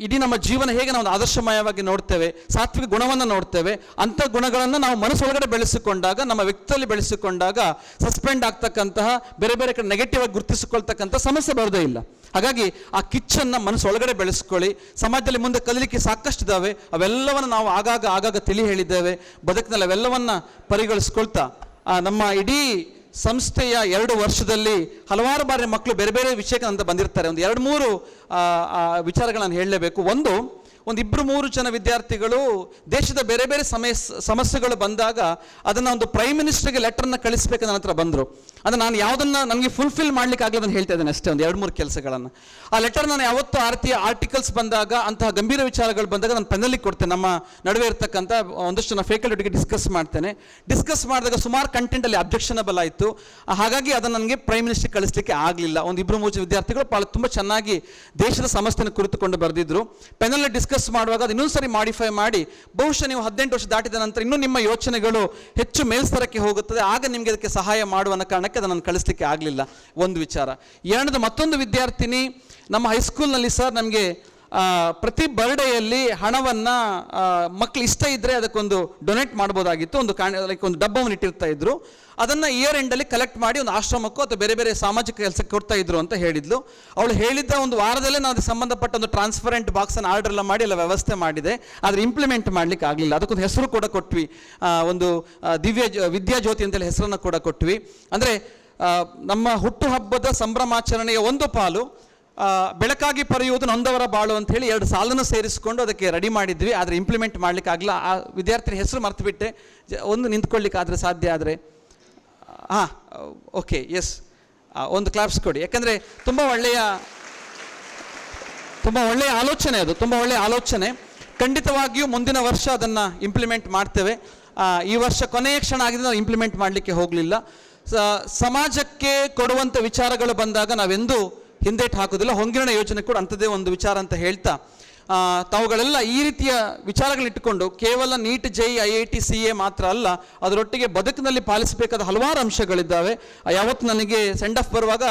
P: ಇಡೀ ನಮ್ಮ ಜೀವನ ಹೇಗೆ ನಾವು ಆದರ್ಶಮಯವಾಗಿ ನೋಡ್ತೇವೆ, ಸಾತ್ವಿಕ ಗುಣವನ್ನು ನೋಡ್ತೇವೆ, ಅಂಥ ಗುಣಗಳನ್ನು ನಾವು ಮನಸ್ಸೊಳಗಡೆ ಬೆಳೆಸಿಕೊಂಡಾಗ, ನಮ್ಮ ವ್ಯಕ್ತಿಯಲ್ಲಿ ಬೆಳೆಸಿಕೊಂಡಾಗ ಸಸ್ಪೆಂಡ್ ಆಗ್ತಕ್ಕಂತಹ, ಬೇರೆ ಬೇರೆ ಕಡೆ ನೆಗೆಟಿವ್ ಆಗಿ ಗುರುತಿಸಿಕೊಳ್ತಕ್ಕಂಥ ಸಮಸ್ಯೆ ಬರೋದೇ ಇಲ್ಲ. ಹಾಗಾಗಿ ಆ ಕಿಚ್ಚನ್ನು ಮನಸ್ಸೊಳಗಡೆ ಬೆಳೆಸ್ಕೊಳ್ಳಿ. ಸಮಾಜದಲ್ಲಿ ಮುಂದೆ ಕಲೀಲಿಕ್ಕೆ ಸಾಕಷ್ಟು ಇದ್ದಾವೆ, ಅವೆಲ್ಲವನ್ನು ನಾವು ಆಗಾಗ ತಿಳಿ ಹೇಳಿದ್ದೇವೆ. ಬದುಕಿನಲ್ಲಿ ಅವೆಲ್ಲವನ್ನು ಪರಿಗಣಿಸ್ಕೊಳ್ತಾ ನಮ್ಮ ಇಡೀ ಸಂಸ್ಥೆಯ 2 ವರ್ಷದಲ್ಲಿ ಹಲವಾರು ಬಾರಿ ಮಕ್ಕಳು ಬೇರೆ ಬೇರೆ ವಿಷಯಕ್ಕೆ ಅಂತ ಬಂದಿರ್ತಾರೆ. ಒಂದು 2-3 ವಿಚಾರಗಳನ್ನು ಹೇಳಲೇಬೇಕು. ಒಂದು, ಒಂದಿಬ್ಬರು 3 ಜನ ವಿದ್ಯಾರ್ಥಿಗಳು ದೇಶದ ಬೇರೆ ಬೇರೆ ಸಮಸ್ಯೆಗಳು ಬಂದಾಗ ಅದನ್ನು ಒಂದು ಪ್ರೈಮ್ ಮಿನಿಸ್ಟರ್ಗೆ ಲೆಟರ್ನ ಕಳಿಸ್ಬೇಕು ನನ್ನ ಹತ್ರ ಬಂದರು. ಅಂದರೆ ನಾನು ಯಾವುದನ್ನು ನನಗೆ ಫುಲ್ಫಿಲ್ ಮಾಡ್ಲಿಕ್ಕೆ ಆಗಲ್ಲ ಅಂತ ಹೇಳ್ತಾ ಇದ್ದೇನೆ ಅಷ್ಟೇ, ಒಂದು 2-3 ಕೆಲಸಗಳನ್ನು. ಆ ಲೆಟರ್ ನಾನು ಯಾವತ್ತೂ ಆರ್ಟಿಕಲ್ಸ್ ಬಂದಾಗ, ಅಂತಹ ಗಂಭೀರ ವಿಚಾರಗಳು ಬಂದಾಗ ನಾನು ಪೆನ್ನಲ್ಲಿ ಕೊಡ್ತೇನೆ. ನಮ್ಮ ನಡುವೆ ಇರ್ತಕ್ಕಂಥ ಒಂದಷ್ಟು ನಾನು ಫ್ಯಾಕಲ್ಟಿಗೆ ಡಿಸ್ಕಸ್ ಮಾಡ್ತೇನೆ. ಡಿಸ್ಕಸ್ ಮಾಡಿದಾಗ ಸುಮಾರು ಕಂಟೆಂಟಲ್ಲಿ ಅಬ್ಜೆಕ್ಷನಬಲ್ ಆಯಿತು. ಹಾಗಾಗಿ ಅದನ್ನು ನನಗೆ ಪ್ರೈಮ್ ಮಿನಿಸ್ಟರ್ ಕಳಿಸ್ಲಿಕ್ಕೆ ಆಗಲಿಲ್ಲ. ಒಂದು 2-3 ವಿದ್ಯಾರ್ಥಿಗಳು ತುಂಬ ಚೆನ್ನಾಗಿ ದೇಶದ ಸಮಸ್ಯೆಯನ್ನು ಕುರಿತುಕೊಂಡು ಬರೆದಿದ್ರು. ಪೆನ್ನಲ್ಲಿ ಡಿಸ್ಕಸ್ ಮಾಡುವಾಗ ಅದು ಇನ್ನೊಂದು ಸರಿ ಮಾಡಿಫೈ ಮಾಡಿ, ಬಹುಶಃ ನೀವು 18 ವರ್ಷ ದಾಟಿದ ನಂತರ ಇನ್ನೂ ನಿಮ್ಮ ಯೋಚನೆಗಳು ಹೆಚ್ಚು ಮೇಲ್ಸ್ತರಕ್ಕೆ ಹೋಗುತ್ತದೆ, ಆಗ ನಿಮಗೆ ಅದಕ್ಕೆ ಸಹಾಯ ಮಾಡುವ ಕಾರಣಕ್ಕೆ ಅದನ್ನು ಕಳಿಸ್ಲಿಕ್ಕೆ ಆಗಲಿಲ್ಲ. ಒಂದು ವಿಚಾರ. ಎರಡನೇದು, ಮತ್ತೊಂದು ವಿದ್ಯಾರ್ಥಿನಿ ನಮ್ಮ ಹೈಸ್ಕೂಲ್ನಲ್ಲಿ ಸರ್ ನಮಗೆ ಪ್ರತಿ ಬರ್ಡೇಯಲ್ಲಿ ಹಣವನ್ನು ಮಕ್ಕಳು ಇಷ್ಟ ಇದ್ದರೆ ಅದಕ್ಕೊಂದು ಡೊನೇಟ್ ಮಾಡ್ಬೋದಾಗಿತ್ತು. ಒಂದು ಡಬ್ಬವನ್ನು ಇಟ್ಟಿರ್ತಾ ಇದ್ರು. ಅದನ್ನು ಇಯರ್ ಎಂಡಲ್ಲಿ ಕಲೆಕ್ಟ್ ಮಾಡಿ ಒಂದು ಆಶ್ರಮಕ್ಕೋ ಅಥವಾ ಬೇರೆ ಬೇರೆ ಸಾಮಾಜಿಕ ಕೆಲಸಕ್ಕೆ ಕೊಡ್ತಾ ಇದ್ರು ಅಂತ ಹೇಳಿದ್ಲು. ಅವಳು ಹೇಳಿದ್ದ ಒಂದು ವಾರದಲ್ಲೇ ನಾವು ಅದಕ್ಕೆ ಸಂಬಂಧಪಟ್ಟ ಒಂದು ಟ್ರಾನ್ಸ್ಪರೆಂಟ್ ಬಾಕ್ಸನ್ನು ಆರ್ಡರ್ ಎಲ್ಲ ಮಾಡಿ ಎಲ್ಲ ವ್ಯವಸ್ಥೆ ಮಾಡಿದೆ. ಆದರೆ ಇಂಪ್ಲಿಮೆಂಟ್ ಮಾಡಲಿಕ್ಕೆ ಆಗಲಿಲ್ಲ. ಅದಕ್ಕೊಂದು ಹೆಸರು ಕೂಡ ಕೊಟ್ವಿ, ಒಂದು ವಿದ್ಯಾಜ್ಯೋತಿ ಅಂತೇಳಿ ಹೆಸರನ್ನು ಕೂಡ ಕೊಟ್ವಿ. ಅಂದರೆ ನಮ್ಮ ಹುಟ್ಟುಹಬ್ಬದ ಸಂಭ್ರಮಾಚರಣೆಯ ಒಂದು ಪಾಲು ಬೆಳಕಾಗಿ ಪರೆಯುವುದು ನೊಂದವರ ಬಾಳು ಅಂತ ಹೇಳಿ 2 ಸಾಲನ್ನು ಸೇರಿಸಿಕೊಂಡು ಅದಕ್ಕೆ ರೆಡಿ ಮಾಡಿದ್ವಿ. ಆದರೆ ಇಂಪ್ಲಿಮೆಂಟ್ ಮಾಡಲಿಕ್ಕೆ ಆಗಲ್ಲ. ಆ ವಿದ್ಯಾರ್ಥಿನಿ ಹೆಸರು ಮರ್ತು ಬಿಟ್ಟೆ. ಒಂದು ನಿಂತ್ಕೊಳ್ಳಿಕ್ಕೆ ಆದರೆ ಸಾಧ್ಯ ಆದರೆ ಓಕೆ, ಎಸ್, ಒಂದು ಕ್ಲಾಪ್ಸ್ ಕೊಡಿ. ಯಾಕಂದರೆ ತುಂಬ ಒಳ್ಳೆಯ ಆಲೋಚನೆ ಅದು, ತುಂಬ ಒಳ್ಳೆಯ ಆಲೋಚನೆ. ಖಂಡಿತವಾಗಿಯೂ ಮುಂದಿನ ವರ್ಷ ಅದನ್ನು ಇಂಪ್ಲಿಮೆಂಟ್ ಮಾಡ್ತೇವೆ. ಈ ವರ್ಷ ಕೊನೆಯ ಕ್ಷಣ ಆಗಿದೆ, ನಾವು ಇಂಪ್ಲಿಮೆಂಟ್ ಮಾಡಲಿಕ್ಕೆ ಹೋಗಲಿಲ್ಲ. ಸಮಾಜಕ್ಕೆ ಕೊಡುವಂಥ ವಿಚಾರಗಳು ಬಂದಾಗ ನಾವೆಂದೂ ಹಿಂದೇಟು ಹಾಕೋದಿಲ್ಲ. ಹೊಂಗಿರಣ ಯೋಜನೆ ಕೂಡ ಅಂಥದ್ದೇ ಒಂದು ವಿಚಾರ ಅಂತ ಹೇಳ್ತಾ, ತಾವುಗಳೆಲ್ಲ ಈ ರೀತಿಯ ವಿಚಾರಗಳಿಟ್ಟುಕೊಂಡು ಕೇವಲ ನೀಟ್, JEE, IIT, CA ಮಾತ್ರ ಅಲ್ಲ, ಅದರೊಟ್ಟಿಗೆ ಬದುಕಿನಲ್ಲಿ ಪಾಲಿಸಬೇಕಾದ ಹಲವಾರು ಅಂಶಗಳಿದ್ದಾವೆ. ಯಾವತ್ತು ನನಗೆ ಸೆಂಡ್ ಆಫ್ ಬರುವಾಗ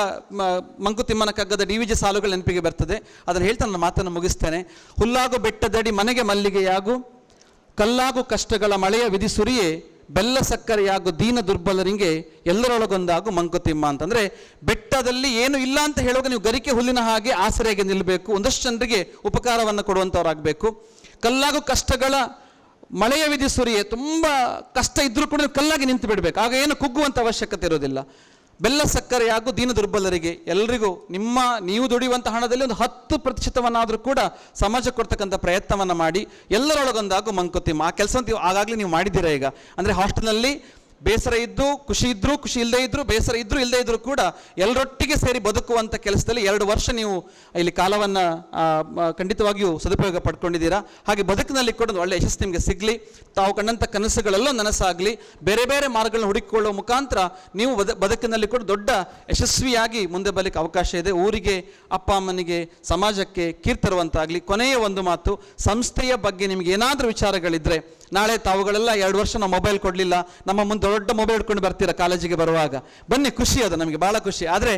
P: ಮಂಕುತಿಮ್ಮನ ಕಗ್ಗದ DVG ಸಾಲುಗಳು ನೆನಪಿಗೆ ಬರ್ತದೆ. ಅದನ್ನು ಹೇಳ್ತಾ ನನ್ನ ಮಾತನ್ನು ಮುಗಿಸ್ತೇನೆ. ಹುಲ್ಲಾಗು ಬೆಟ್ಟದಡಿ ಮನೆಗೆ ಮಲ್ಲಿಗೆಯಾಗು, ಕಲ್ಲಾಗು ಕಷ್ಟಗಳ ಮಳೆಯ ವಿಧಿ ಸುರಿಯೇ, ಬೆಲ್ಲ ಸಕ್ಕರೆಯಾಗು ದೀನ ದುರ್ಬಲರಿಗೆ ಎಲ್ಲರೊಳಗೊಂದಾಗು ಮಂಕುತಿಮ್ಮ ಅಂತಂದರೆ, ಬೆಟ್ಟದಲ್ಲಿ ಏನು ಇಲ್ಲ ಅಂತ ಹೇಳುವಾಗ ನೀವು ಗರಿಕೆ ಹುಲ್ಲಿನ ಹಾಗೆ ಆಸರೆಯಾಗಿ ನಿಲ್ಲಬೇಕು, ಒಂದಷ್ಟು ಜನರಿಗೆ ಉಪಕಾರವನ್ನು ಕೊಡುವಂಥವ್ರಾಗಬೇಕು. ಕಲ್ಲಾಗು ಕಷ್ಟಗಳ ಮಳೆಯ ವಿಧಿ ಸುರಿಯೇ, ತುಂಬ ಕಷ್ಟ ಇದ್ದರೂ ಕೂಡ ನೀವು ಕಲ್ಲಾಗಿ ನಿಂತು ಬಿಡಬೇಕು, ಆಗ ಏನು ಕುಗ್ಗುವಂಥ ಅವಶ್ಯಕತೆ ಇರೋದಿಲ್ಲ. ಬೆಲ್ಲ ಸಕ್ಕರೆಯಾಗು ದೀನ ದುರ್ಬಲರಿಗೆ, ಎಲ್ಲರಿಗೂ ನೀವು ದುಡಿಯುವಂಥ ಹಣದಲ್ಲಿ ಒಂದು 10% ಕೂಡ ಸಮಾಜಕ್ಕೆ ಕೊಡ್ತಕ್ಕಂಥ ಪ್ರಯತ್ನವನ್ನು ಮಾಡಿ, ಎಲ್ಲರೊಳಗೊಂದಾಗು ಮಂಕುತಿಮ್ಮ. ಆ ಕೆಲಸವನ್ನು ಆಗಾಗಲೇ ನೀವು ಮಾಡಿದ್ದೀರಾ ಈಗ. ಅಂದರೆ ಹಾಸ್ಟೆಲ್ನಲ್ಲಿ ಬೇಸರ ಇದ್ದು ಖುಷಿ ಇದ್ದರೂ, ಖುಷಿ ಇಲ್ಲದೇ ಇದ್ದರೂ, ಬೇಸರ ಇದ್ದರೂ ಇಲ್ಲದೇ ಇದ್ದರೂ ಕೂಡ ಎಲ್ಲರೊಟ್ಟಿಗೆ ಸೇರಿ ಬದುಕುವಂಥ ಕೆಲಸದಲ್ಲಿ 2 ವರ್ಷ ನೀವು ಇಲ್ಲಿ ಕಾಲವನ್ನು ಖಂಡಿತವಾಗಿಯೂ ಸದುಪಯೋಗ ಪಡ್ಕೊಂಡಿದ್ದೀರಾ. ಹಾಗೆ ಬದುಕಿನಲ್ಲಿ ಕೂಡ ಒಂದು ಒಳ್ಳೆಯ ಯಶಸ್ಸು ನಿಮಗೆ ಸಿಗಲಿ. ತಾವು ಕಂಡಂಥ ಕನಸುಗಳೆಲ್ಲ ನನಸಾಗಲಿ. ಬೇರೆ ಬೇರೆ ಮಾರ್ಗಗಳನ್ನು ಹುಡುಕಿಕೊಳ್ಳುವ ಮುಖಾಂತರ ನೀವು ಬದುಕಿನಲ್ಲಿ ಕೂಡ ದೊಡ್ಡ ಯಶಸ್ವಿಯಾಗಿ ಮುಂದೆ ಬರಲಿಕ್ಕೆ ಅವಕಾಶ ಇದೆ. ಊರಿಗೆ, ಅಪ್ಪ ಅಮ್ಮನಿಗೆ, ಸಮಾಜಕ್ಕೆ ಕೀರ್ತಿ ತರುವಂತಾಗಲಿ. ಕೊನೆಯ ಒಂದು ಮಾತು, ಸಂಸ್ಥೆಯ ಬಗ್ಗೆ ನಿಮಗೆ ಏನಾದರೂ ವಿಚಾರಗಳಿದ್ದರೆ, ನಾಳೆ ತಾವುಗಳೆಲ್ಲ 2 ವರ್ಷ ನಾವು ಮೊಬೈಲ್ ಕೊಡಲಿಲ್ಲ, ನಮ್ಮ ಮುಂದೆ ದೊಡ್ಡ ಮೊಬೈಲ್ ಇಟ್ಕೊಂಡು ಬರ್ತೀರಾ ಕಾಲೇಜಿಗೆ ಬರುವಾಗ, ಬನ್ನಿ, ಖುಷಿ ಅದು ನಮಗೆ ಭಾಳ ಖುಷಿ. ಆದರೆ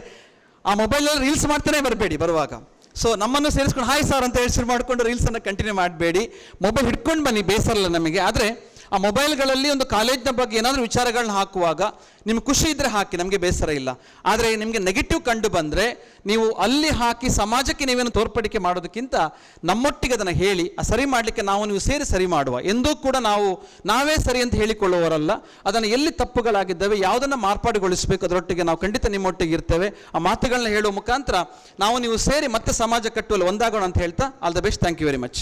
P: ಆ ಮೊಬೈಲಲ್ಲಿ ರೀಲ್ಸ್ ಮಾಡ್ತಾನೆ ಬರಬೇಡಿ ಬರುವಾಗ. ಸೊ ನಮ್ಮನ್ನು ಸೇರಿಸ್ಕೊಂಡು ಹಾಯ್ ಸರ್ ಅಂತ ಹೇಳಿ ಶುರು ಮಾಡಿಕೊಂಡು ರೀಲ್ಸನ್ನು ಕಂಟಿನ್ಯೂ ಮಾಡಬೇಡಿ. ಮೊಬೈಲ್ ಹಿಡ್ಕೊಂಡು ಬನ್ನಿ, ಬೇಸರಲ್ಲ ನಮಗೆ. ಆದರೆ ಆ ಮೊಬೈಲ್ಗಳಲ್ಲಿ ಒಂದು ಕಾಲೇಜಿನ ಬಗ್ಗೆ ಏನಾದರೂ ವಿಚಾರಗಳನ್ನ ಹಾಕುವಾಗ ನಿಮ್ಗೆ ಖುಷಿ ಇದ್ದರೆ ಹಾಕಿ, ನಮಗೆ ಬೇಸರ ಇಲ್ಲ. ಆದರೆ ನಿಮಗೆ ನೆಗೆಟಿವ್ ಕಂಡು ಬಂದರೆ ನೀವು ಅಲ್ಲಿ ಹಾಕಿ ಸಮಾಜಕ್ಕೆ ನೀವೇನು ತೋರ್ಪಡಿಕೆ ಮಾಡೋದಕ್ಕಿಂತ ನಮ್ಮೊಟ್ಟಿಗೆ ಅದನ್ನು ಹೇಳಿ, ಆ ಸರಿ ಮಾಡಲಿಕ್ಕೆ ನೀವು ಸೇರಿ ಸರಿ ಮಾಡುವ. ಎಂದೂ ಕೂಡ ನಾವೇ ಸರಿ ಅಂತ ಹೇಳಿಕೊಳ್ಳುವವರಲ್ಲ. ಅದನ್ನು ಎಲ್ಲಿ ತಪ್ಪುಗಳಾಗಿದ್ದಾವೆ, ಯಾವುದನ್ನು ಮಾರ್ಪಾಡುಗೊಳಿಸಬೇಕು, ಅದರೊಟ್ಟಿಗೆ ನಾವು ಖಂಡಿತ ನಿಮ್ಮೊಟ್ಟಿಗೆ ಇರ್ತೇವೆ. ಆ ಮಾತುಗಳನ್ನ ಹೇಳುವ ಮುಖಾಂತರ ನೀವು ಸೇರಿ ಮತ್ತೆ ಸಮಾಜ ಕಟ್ಟುವಲ್ಲಿ ಒಂದಾಗೋಣ ಅಂತ ಹೇಳ್ತಾ, all the best. Thank you very much.